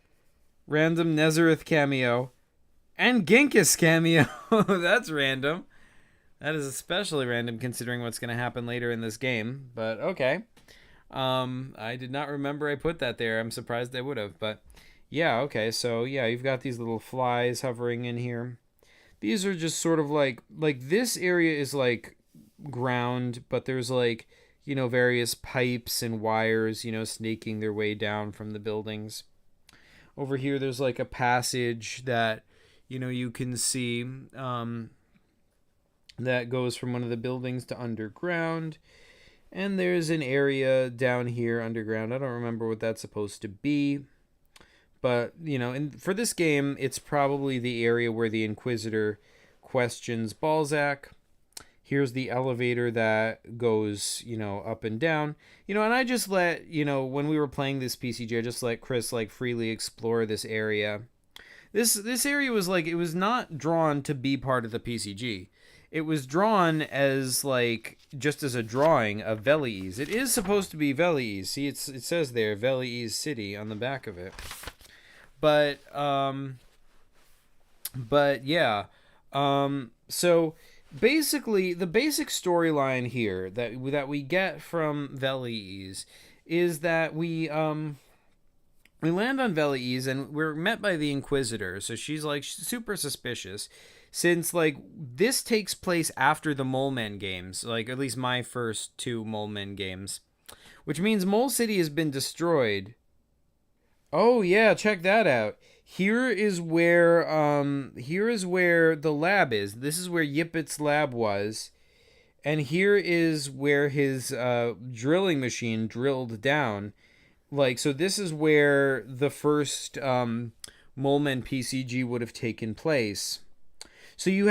A: Random Nezareth cameo. And Genghis cameo. That's random. That is especially random considering what's going to happen later in this game. But, okay. I did not remember I put that there. I'm surprised I would have. But, yeah, okay. So, yeah, you've got these little flies hovering in here. These are just sort of like this area is like ground, but there's like, you know, various pipes and wires, you know, snaking their way down from the buildings. Over here, there's like a passage that, you know, you can see that goes from one of the buildings to underground. And there's an area down here underground. I don't remember what that's supposed to be. But, you know, and for this game, it's probably the area where the Inquisitor questions Balzac. Here's the elevator that goes, you know, up and down. You know, and I just let, you know, when we were playing this PCG, I just let Chris, like, freely explore this area. This area was like, it was not drawn to be part of the PCG. It was drawn as like just as a drawing of Veliz. It is supposed to be Veliz. See, it says there Veliz City on the back of it. But yeah. So basically, the basic storyline here that we get from Veliz is that we land on Veliz and we're met by the Inquisitor. So she's like super suspicious, since like this takes place after the Mole Men games, like at least my first 2 Mole Men games, which means Mole City has been destroyed. Oh yeah, check that out. Here is where the lab is. This is where Yippet's lab was. And here is where his drilling machine drilled down. Like, so this is where the first Mole Men PCG would have taken place. So you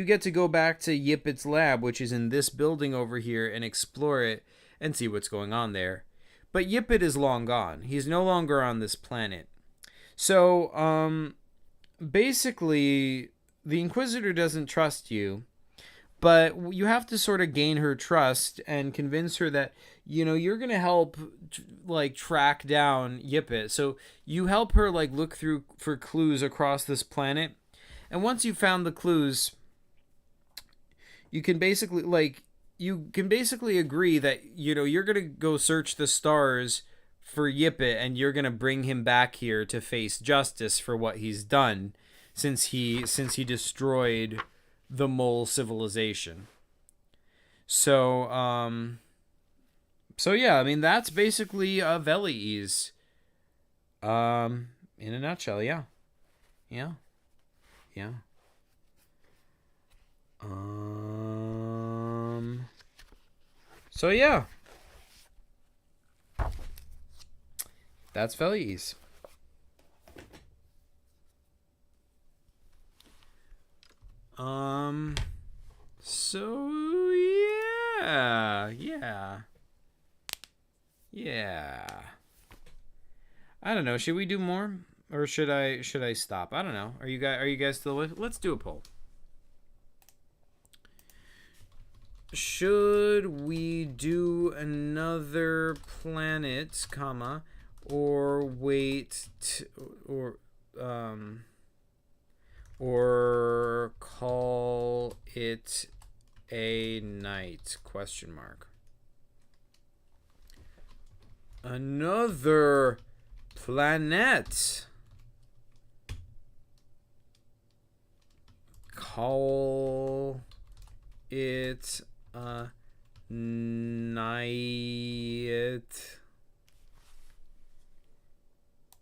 A: get to go back to Yippet's lab, which is in this building over here, and explore it and see what's going on there. But Yippet is long gone. He's no longer on this planet. So, basically, the Inquisitor doesn't trust you, but you have to sort of gain her trust and convince her that, you know, you're going to help, like, track down Yippet. So you help her, like, look through for clues across this planet. And once you've found the clues, you can basically, agree that, you know, you're going to go search the stars for Yippet, and you're going to bring him back here to face justice for what he's done since he destroyed the mole civilization. So yeah, I mean, that's basically Veliz. In a nutshell, yeah. Yeah. Yeah. So yeah. That's Veliz. So yeah. I don't know. Should we do more, or should I stop? I don't know. Are you guys still with? Let's do a poll. Should we do another planet, or wait, or call it a night? ? Another planet. Call it a night.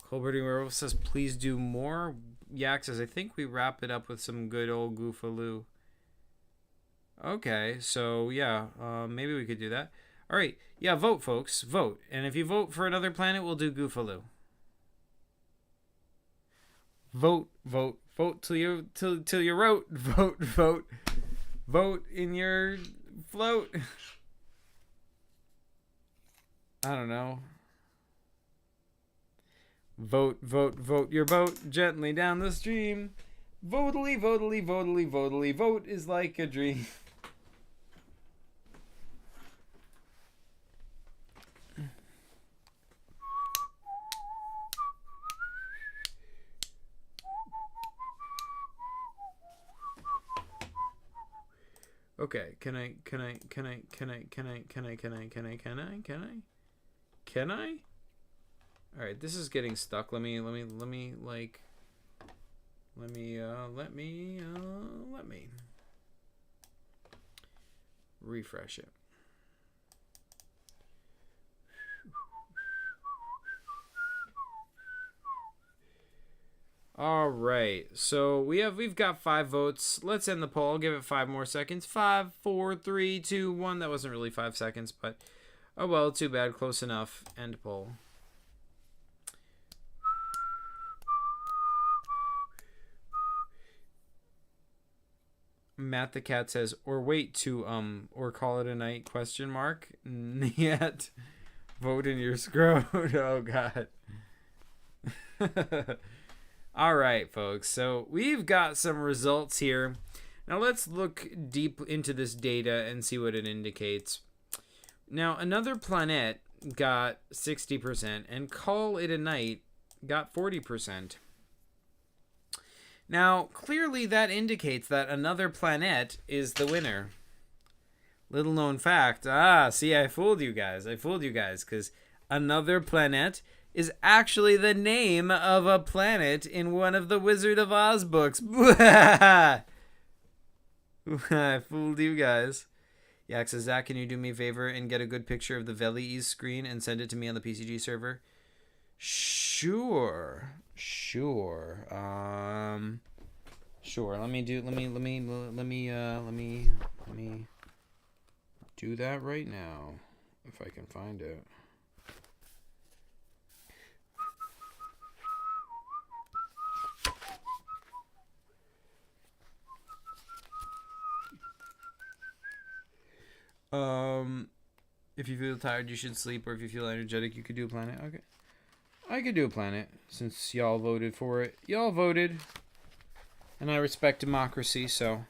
A: Colberting Werewolf says, please do more. Yak says, I think we wrap it up with some good old Goofaloo. Okay, so yeah, maybe we could do that. All right, yeah, vote, folks, vote. And if you vote for another planet, we'll do Goofaloo. Vote till you wrote. Vote in your float. I don't know. Vote your boat gently down the stream. Votally. Vote is like a dream. Okay, can I? All right, this is getting stuck. Let me refresh it. All right, so we've got 5 votes. Let's end the poll. I'll give it 5 more seconds. 5, 4, 3, 2, 1. That wasn't really 5 seconds, but oh well, too bad. Close enough. End poll. Matt the Cat says, or wait to or call it a night ? Yet vote in your scrote. Oh god. All right, folks. So we've got some results here. Now let's look deep into this data and see what it indicates. Now, Another Planet got 60%, and Call It a Night got 40%. Now, clearly that indicates that Another Planet is the winner. Little known fact. See, I fooled you guys. Because Another Planet is actually the name of a planet in one of the Wizard of Oz books. I fooled you guys. Yak says, Zach, can you do me a favor and get a good picture of the VeliEase screen and send it to me on the PCG server? Sure. Sure. Let me do that right now, if I can find it. If you feel tired, you should sleep, or if you feel energetic, you could do a planet. Okay. I could do a planet, since y'all voted for it. Y'all voted, and I respect democracy, so...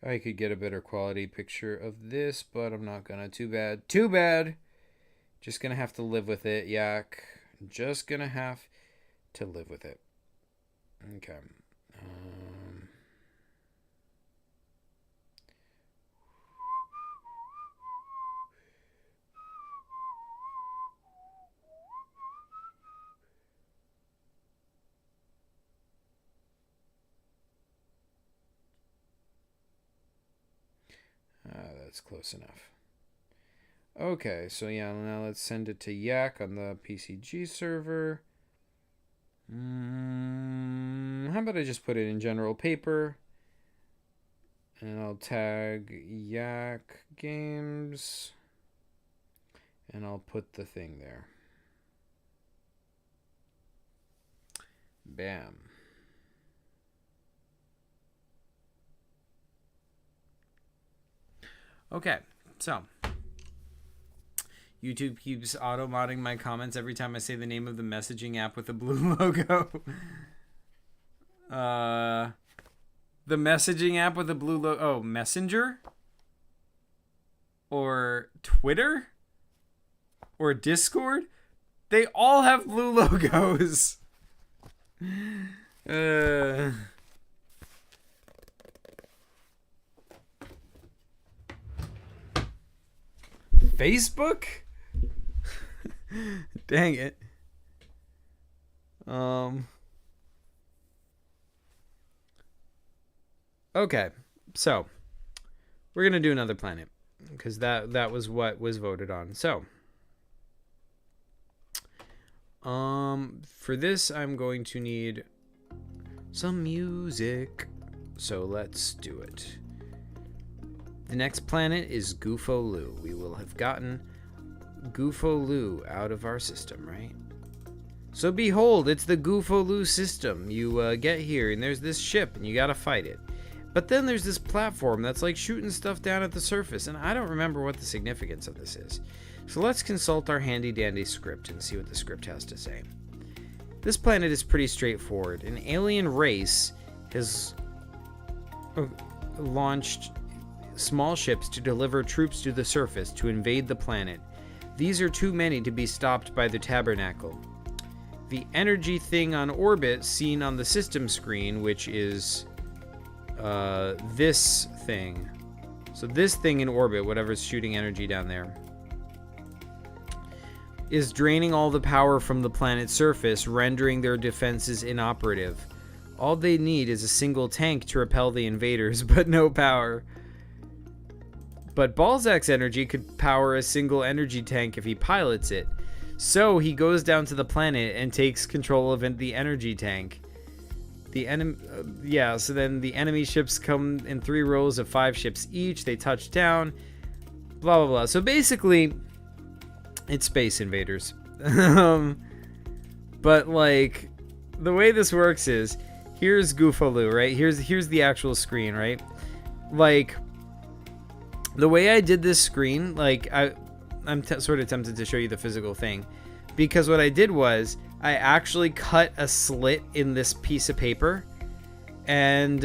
A: I could get a better quality picture of this, but I'm not gonna. Too bad. Too bad! Just gonna have to live with it, Yak. Just gonna have to live with it. Okay. That's close enough. Okay, so yeah, now let's send it to Yak on the PCG server. How about I just put it in general paper? And I'll tag Yak Games. And I'll put the thing there. Bam. Okay, so YouTube keeps auto-modding my comments every time I say the name of the messaging app with the blue logo. The messaging app with the blue logo. Oh, Messenger? Or Twitter? Or Discord? They all have blue logos. Facebook? Dang it. Okay, so we're gonna do Another Planet because that was what was voted on. So, for this I'm going to need some music. So let's do it. The next planet is Goofo-Loo. We will have gotten Goofo-Loo out of our system, right? So behold, it's the Goofo-Loo system. You get here, and there's this ship, and you gotta fight it. But then there's this platform that's like shooting stuff down at the surface, and I don't remember what the significance of this is. So let's consult our handy-dandy script and see what the script has to say. This planet is pretty straightforward. An alien race has launched small ships to deliver troops to the surface to invade the planet. These are too many to be stopped by the tabernacle. The energy thing on orbit seen on the system screen, which is this thing. So this thing in orbit, whatever's shooting energy down there, is draining all the power from the planet's surface, rendering their defenses inoperative. All they need is a single tank to repel the invaders, but no power. But Balzac's energy could power a single energy tank if he pilots it. So he goes down to the planet and takes control of the energy tank. So then the enemy ships come in 3 rows of 5 ships each. They touch down. Blah, blah, blah. So basically, It's Space Invaders. But like, the way this works is, here's Goofaloo, right? Here's the actual screen, right? Like, the way I did this screen, like, I'm sort of tempted to show you the physical thing, because what I did was I actually cut a slit in this piece of paper, and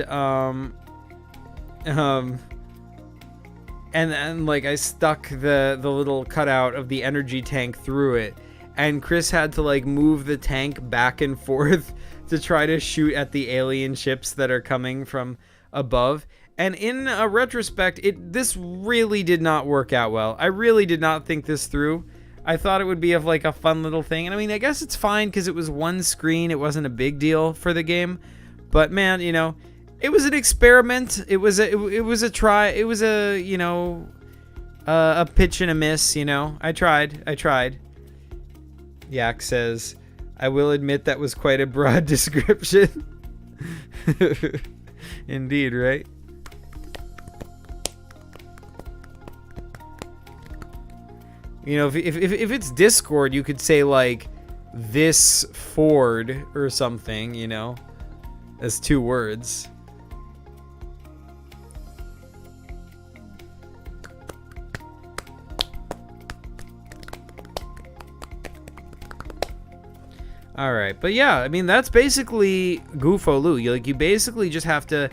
A: then like I stuck the little cutout of the energy tank through it, and Chris had to like move the tank back and forth to try to shoot at the alien ships that are coming from above. And in a retrospect, this really did not work out well. I really did not think this through. I thought it would be of like a fun little thing. And I mean, I guess it's fine because it was one screen. It wasn't a big deal for the game. But man, you know, it was an experiment. It was a try. It was a, you know, a pitch and a miss, you know. I tried. Yak says, I will admit that was quite a broad description. Indeed, right? You know, if it's Discord, you could say like this Ford or something, you know, as 2 words. All right, but yeah, I mean that's basically Goofaloo. You basically just have to,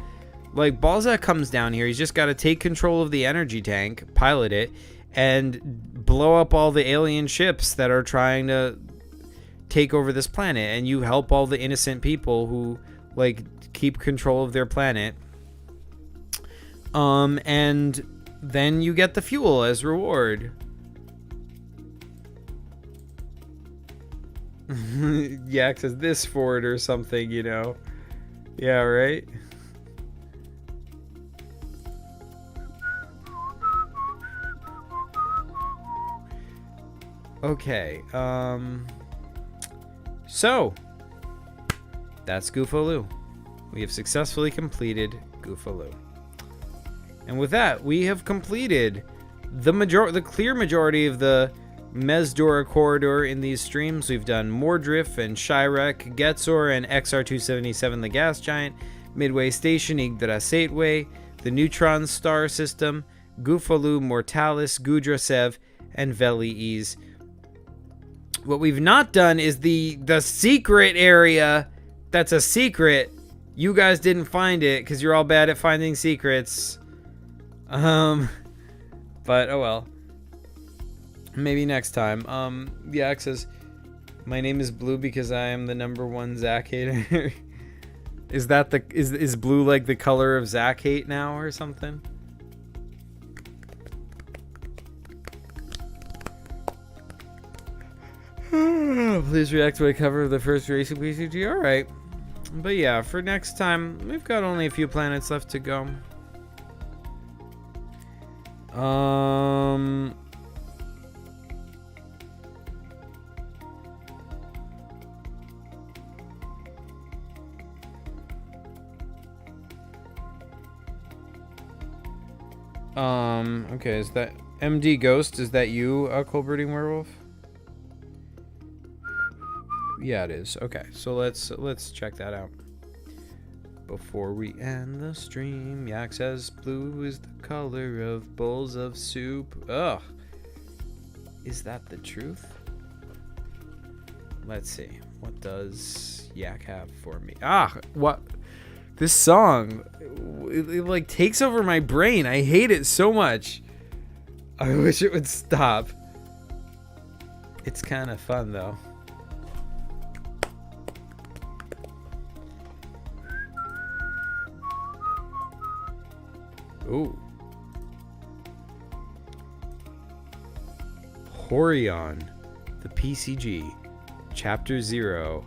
A: like, Balzac comes down here. He's just got to take control of the energy tank, pilot it, and blow up all the alien ships that are trying to take over this planet, and you help all the innocent people who like keep control of their planet, and then you get the fuel as reward. Yak says this Ford or something, you know. Yeah, right. Okay, so that's Goofaloo. We have successfully completed Goofaloo. And with that, we have completed the clear majority of the Mesdora corridor in these streams. We've done Mordriff and Shirek, Getzor and XR277 the gas giant, Midway Station, Yggdrasil, the Neutron Star System, Goofaloo, Mortalis, Gudrasev, and Veli's. What we've not done is the secret area. That's a secret. You guys didn't find it because you're all bad at finding secrets. But oh well. Maybe next time. Yak says, my name is Blue because I am the #1 Zach hater. Is that is blue like the color of Zach hate now or something? Please react to a cover of the first racing PCG. Alright. But yeah, for next time, we've got only a few planets left to go. Okay, is that MD Ghost? Is that you, Cold Brooding Werewolf? Yeah, it is. Okay, so let's check that out before we end the stream. Yak says blue is the color of bowls of soup. Ugh, is that the truth? Let's see. What does Yak have for me? What? This song, it like takes over my brain. I hate it so much. I wish it would stop. It's kind of fun though. Ooh. Horion, the PCG, Chapter 0,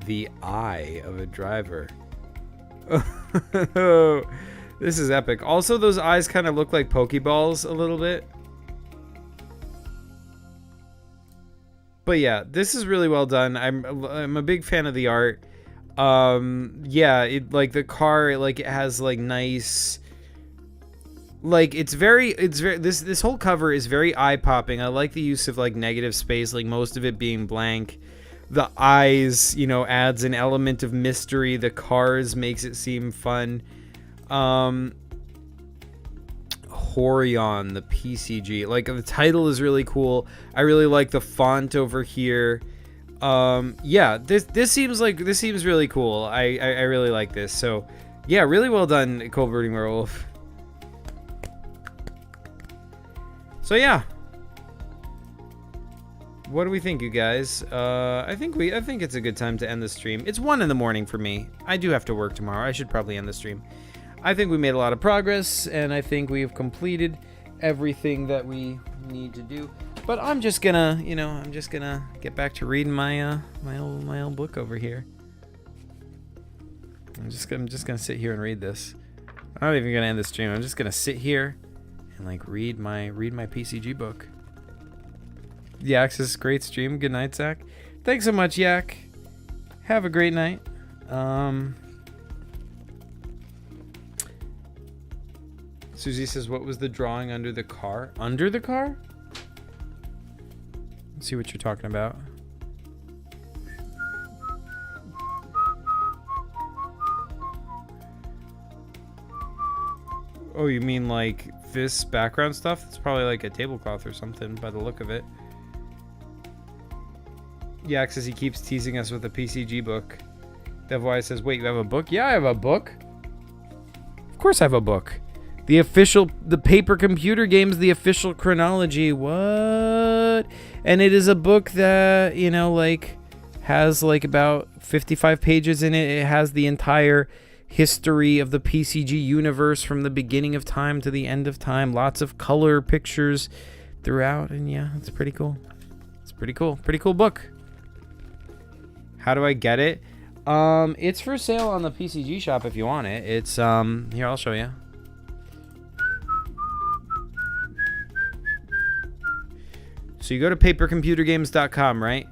A: The Eye of a Driver. This is epic. Also, those eyes kind of look like Pokeballs a little bit. But yeah, this is really well done. I'm a big fan of the art. Yeah, it like the car, it has like nice like it's very this whole cover is very eye-popping. I like the use of like negative space, like most of it being blank. The eyes, you know, adds an element of mystery. The cars makes it seem fun. Horion, the PCG, like the title is really cool. I really like the font over here. Yeah, this seems really cool. I really like this. So yeah, really well done, Cold Brooding Werewolf. So yeah, what do we think, you guys? I think it's a good time to end the stream. It's 1 a.m. for me. I do have to work tomorrow. I should probably end the stream. I think we made a lot of progress, and I think we've completed everything that we need to do. But I'm just gonna, you know, get back to reading my my old book over here. I'm just gonna sit here and read this. I'm not even gonna end the stream. I'm just gonna sit here and like read my PCG book. Yax's great stream. Good night, Zach. Thanks so much, Yak. Have a great night. Susie says, what was the drawing under the car? Under the car? Let's see what you're talking about. Oh, you mean like this background stuff? It's probably like a tablecloth or something by the look of it. Yak says he keeps teasing us with a PCG book. Devwise says, wait, you have a book? Yeah, I have a book. Of course I have a book. The Paper Computer Games, the official chronology. What? And it is a book that, you know, like has like about 55 pages in it. It has the entire history of the PCG universe from the beginning of time to the end of time. Lots of color pictures throughout. And yeah, it's pretty cool. It's pretty cool. Pretty cool book. How do I get it? It's for sale on the PCG shop if you want it. It's here, I'll show you. So you go to papercomputergames.com, right?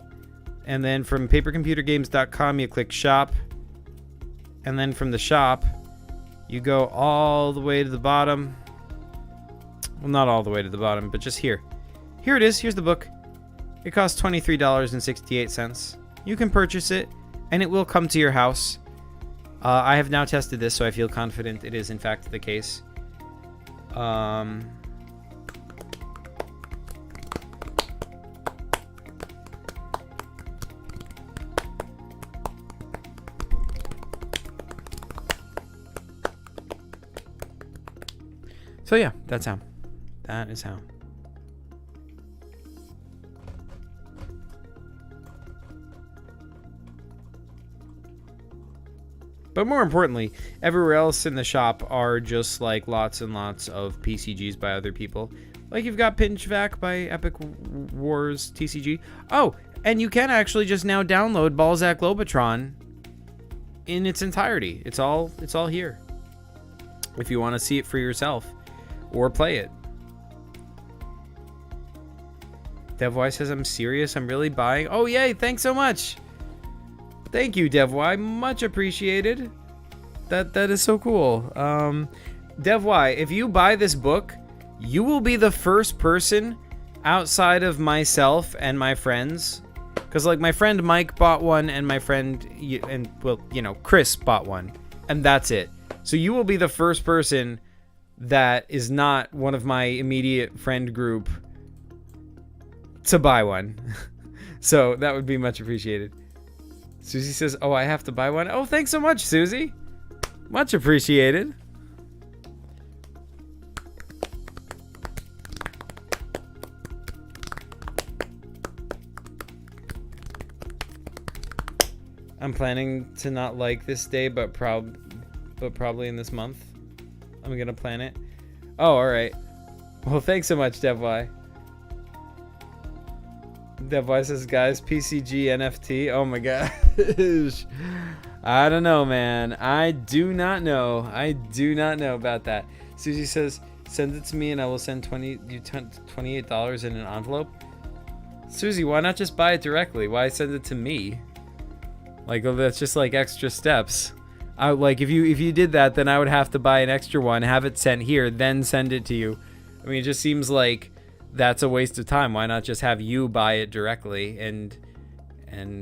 A: And then from papercomputergames.com you click shop. And then from the shop you go all the way to the bottom. Well, not all the way to the bottom, but just here. Here it is. Here's the book. It costs $23.68. You can purchase it, and it will come to your house. I have now tested this, so I feel confident it is in fact the case. So yeah, that's how. That is how. But more importantly, everywhere else in the shop are just like lots and lots of PCGs by other people. Like you've got Pinchvac by Epic Wars TCG. Oh, and you can actually just now download Balzac Lobotron in its entirety. It's all here. If you want to see it for yourself or play it. Devy says, I'm serious. I'm really buying. Oh, yay. Thanks so much. Thank you, Devy. Much appreciated. That is so cool. Devy, if you buy this book, you will be the first person outside of myself and my friends. Because, like, my friend Mike bought one, and my friend, Chris bought one. And that's it. So you will be the first person that is not one of my immediate friend group to buy one. So that would be much appreciated. Susie says, oh, I have to buy one. Oh, thanks so much, Susie. Much appreciated. I'm planning to not like this day, but probably in this month. I'm gonna plan it. Oh, all right. Well, thanks so much, Devy. Devy says, guys, PCG NFT. Oh my gosh. I don't know, man. I do not know about that. Susie says, send it to me and I will send $28 in an envelope. Susie, why not just buy it directly? Why send it to me? Like, oh, that's just like extra steps. Like if you did that, then I would have to buy an extra one, have it sent here, then send it to you. I mean, it just seems like that's a waste of time. Why not just have you buy it directly, and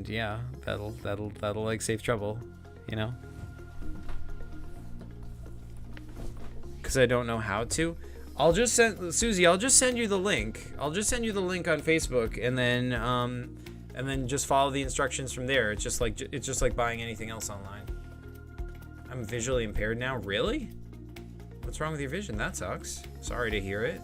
A: yeah, that'll like save trouble, you know? Because I don't know how to. I'll just send Susie. I'll just send you the link. I'll just send you the link on Facebook, and then just follow the instructions from there. It's just like buying anything else online. I'm visually impaired now. Really? What's wrong with your vision? That sucks. Sorry to hear it.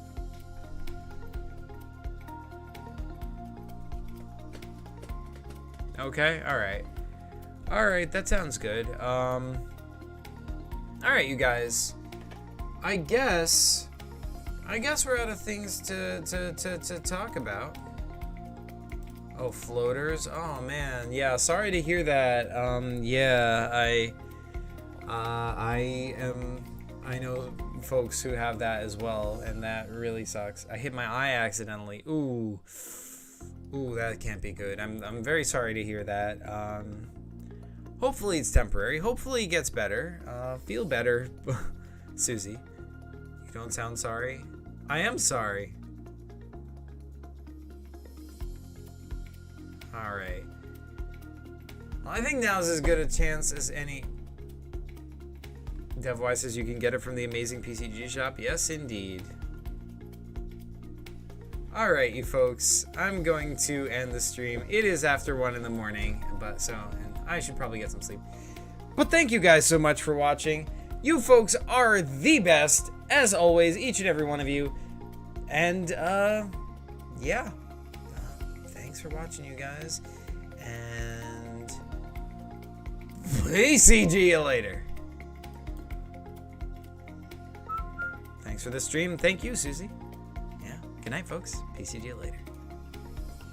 A: Okay. All right. All right. That sounds good. All right, you guys. I guess we're out of things to talk about. Oh, floaters. Oh man, yeah. Sorry to hear that. Yeah, I know folks who have that as well, and that really sucks. I hit my eye accidentally. Ooh, that can't be good. I'm very sorry to hear that. Hopefully it's temporary. Hopefully it gets better. Feel better, Susie. You don't sound sorry. I am sorry. Alright. Well, I think now's as good a chance as any. DevWise says you can get it from the amazing PCG shop. Yes, indeed. Alright, you folks. I'm going to end the stream. It is after 1 in the morning, and I should probably get some sleep. But thank you guys so much for watching. You folks are the best, as always, each and every one of you. And, yeah. Thanks for watching, you guys. And PCG you later. Thanks for the stream. Thank you, Susie. Yeah. Good night, folks. PCG you later.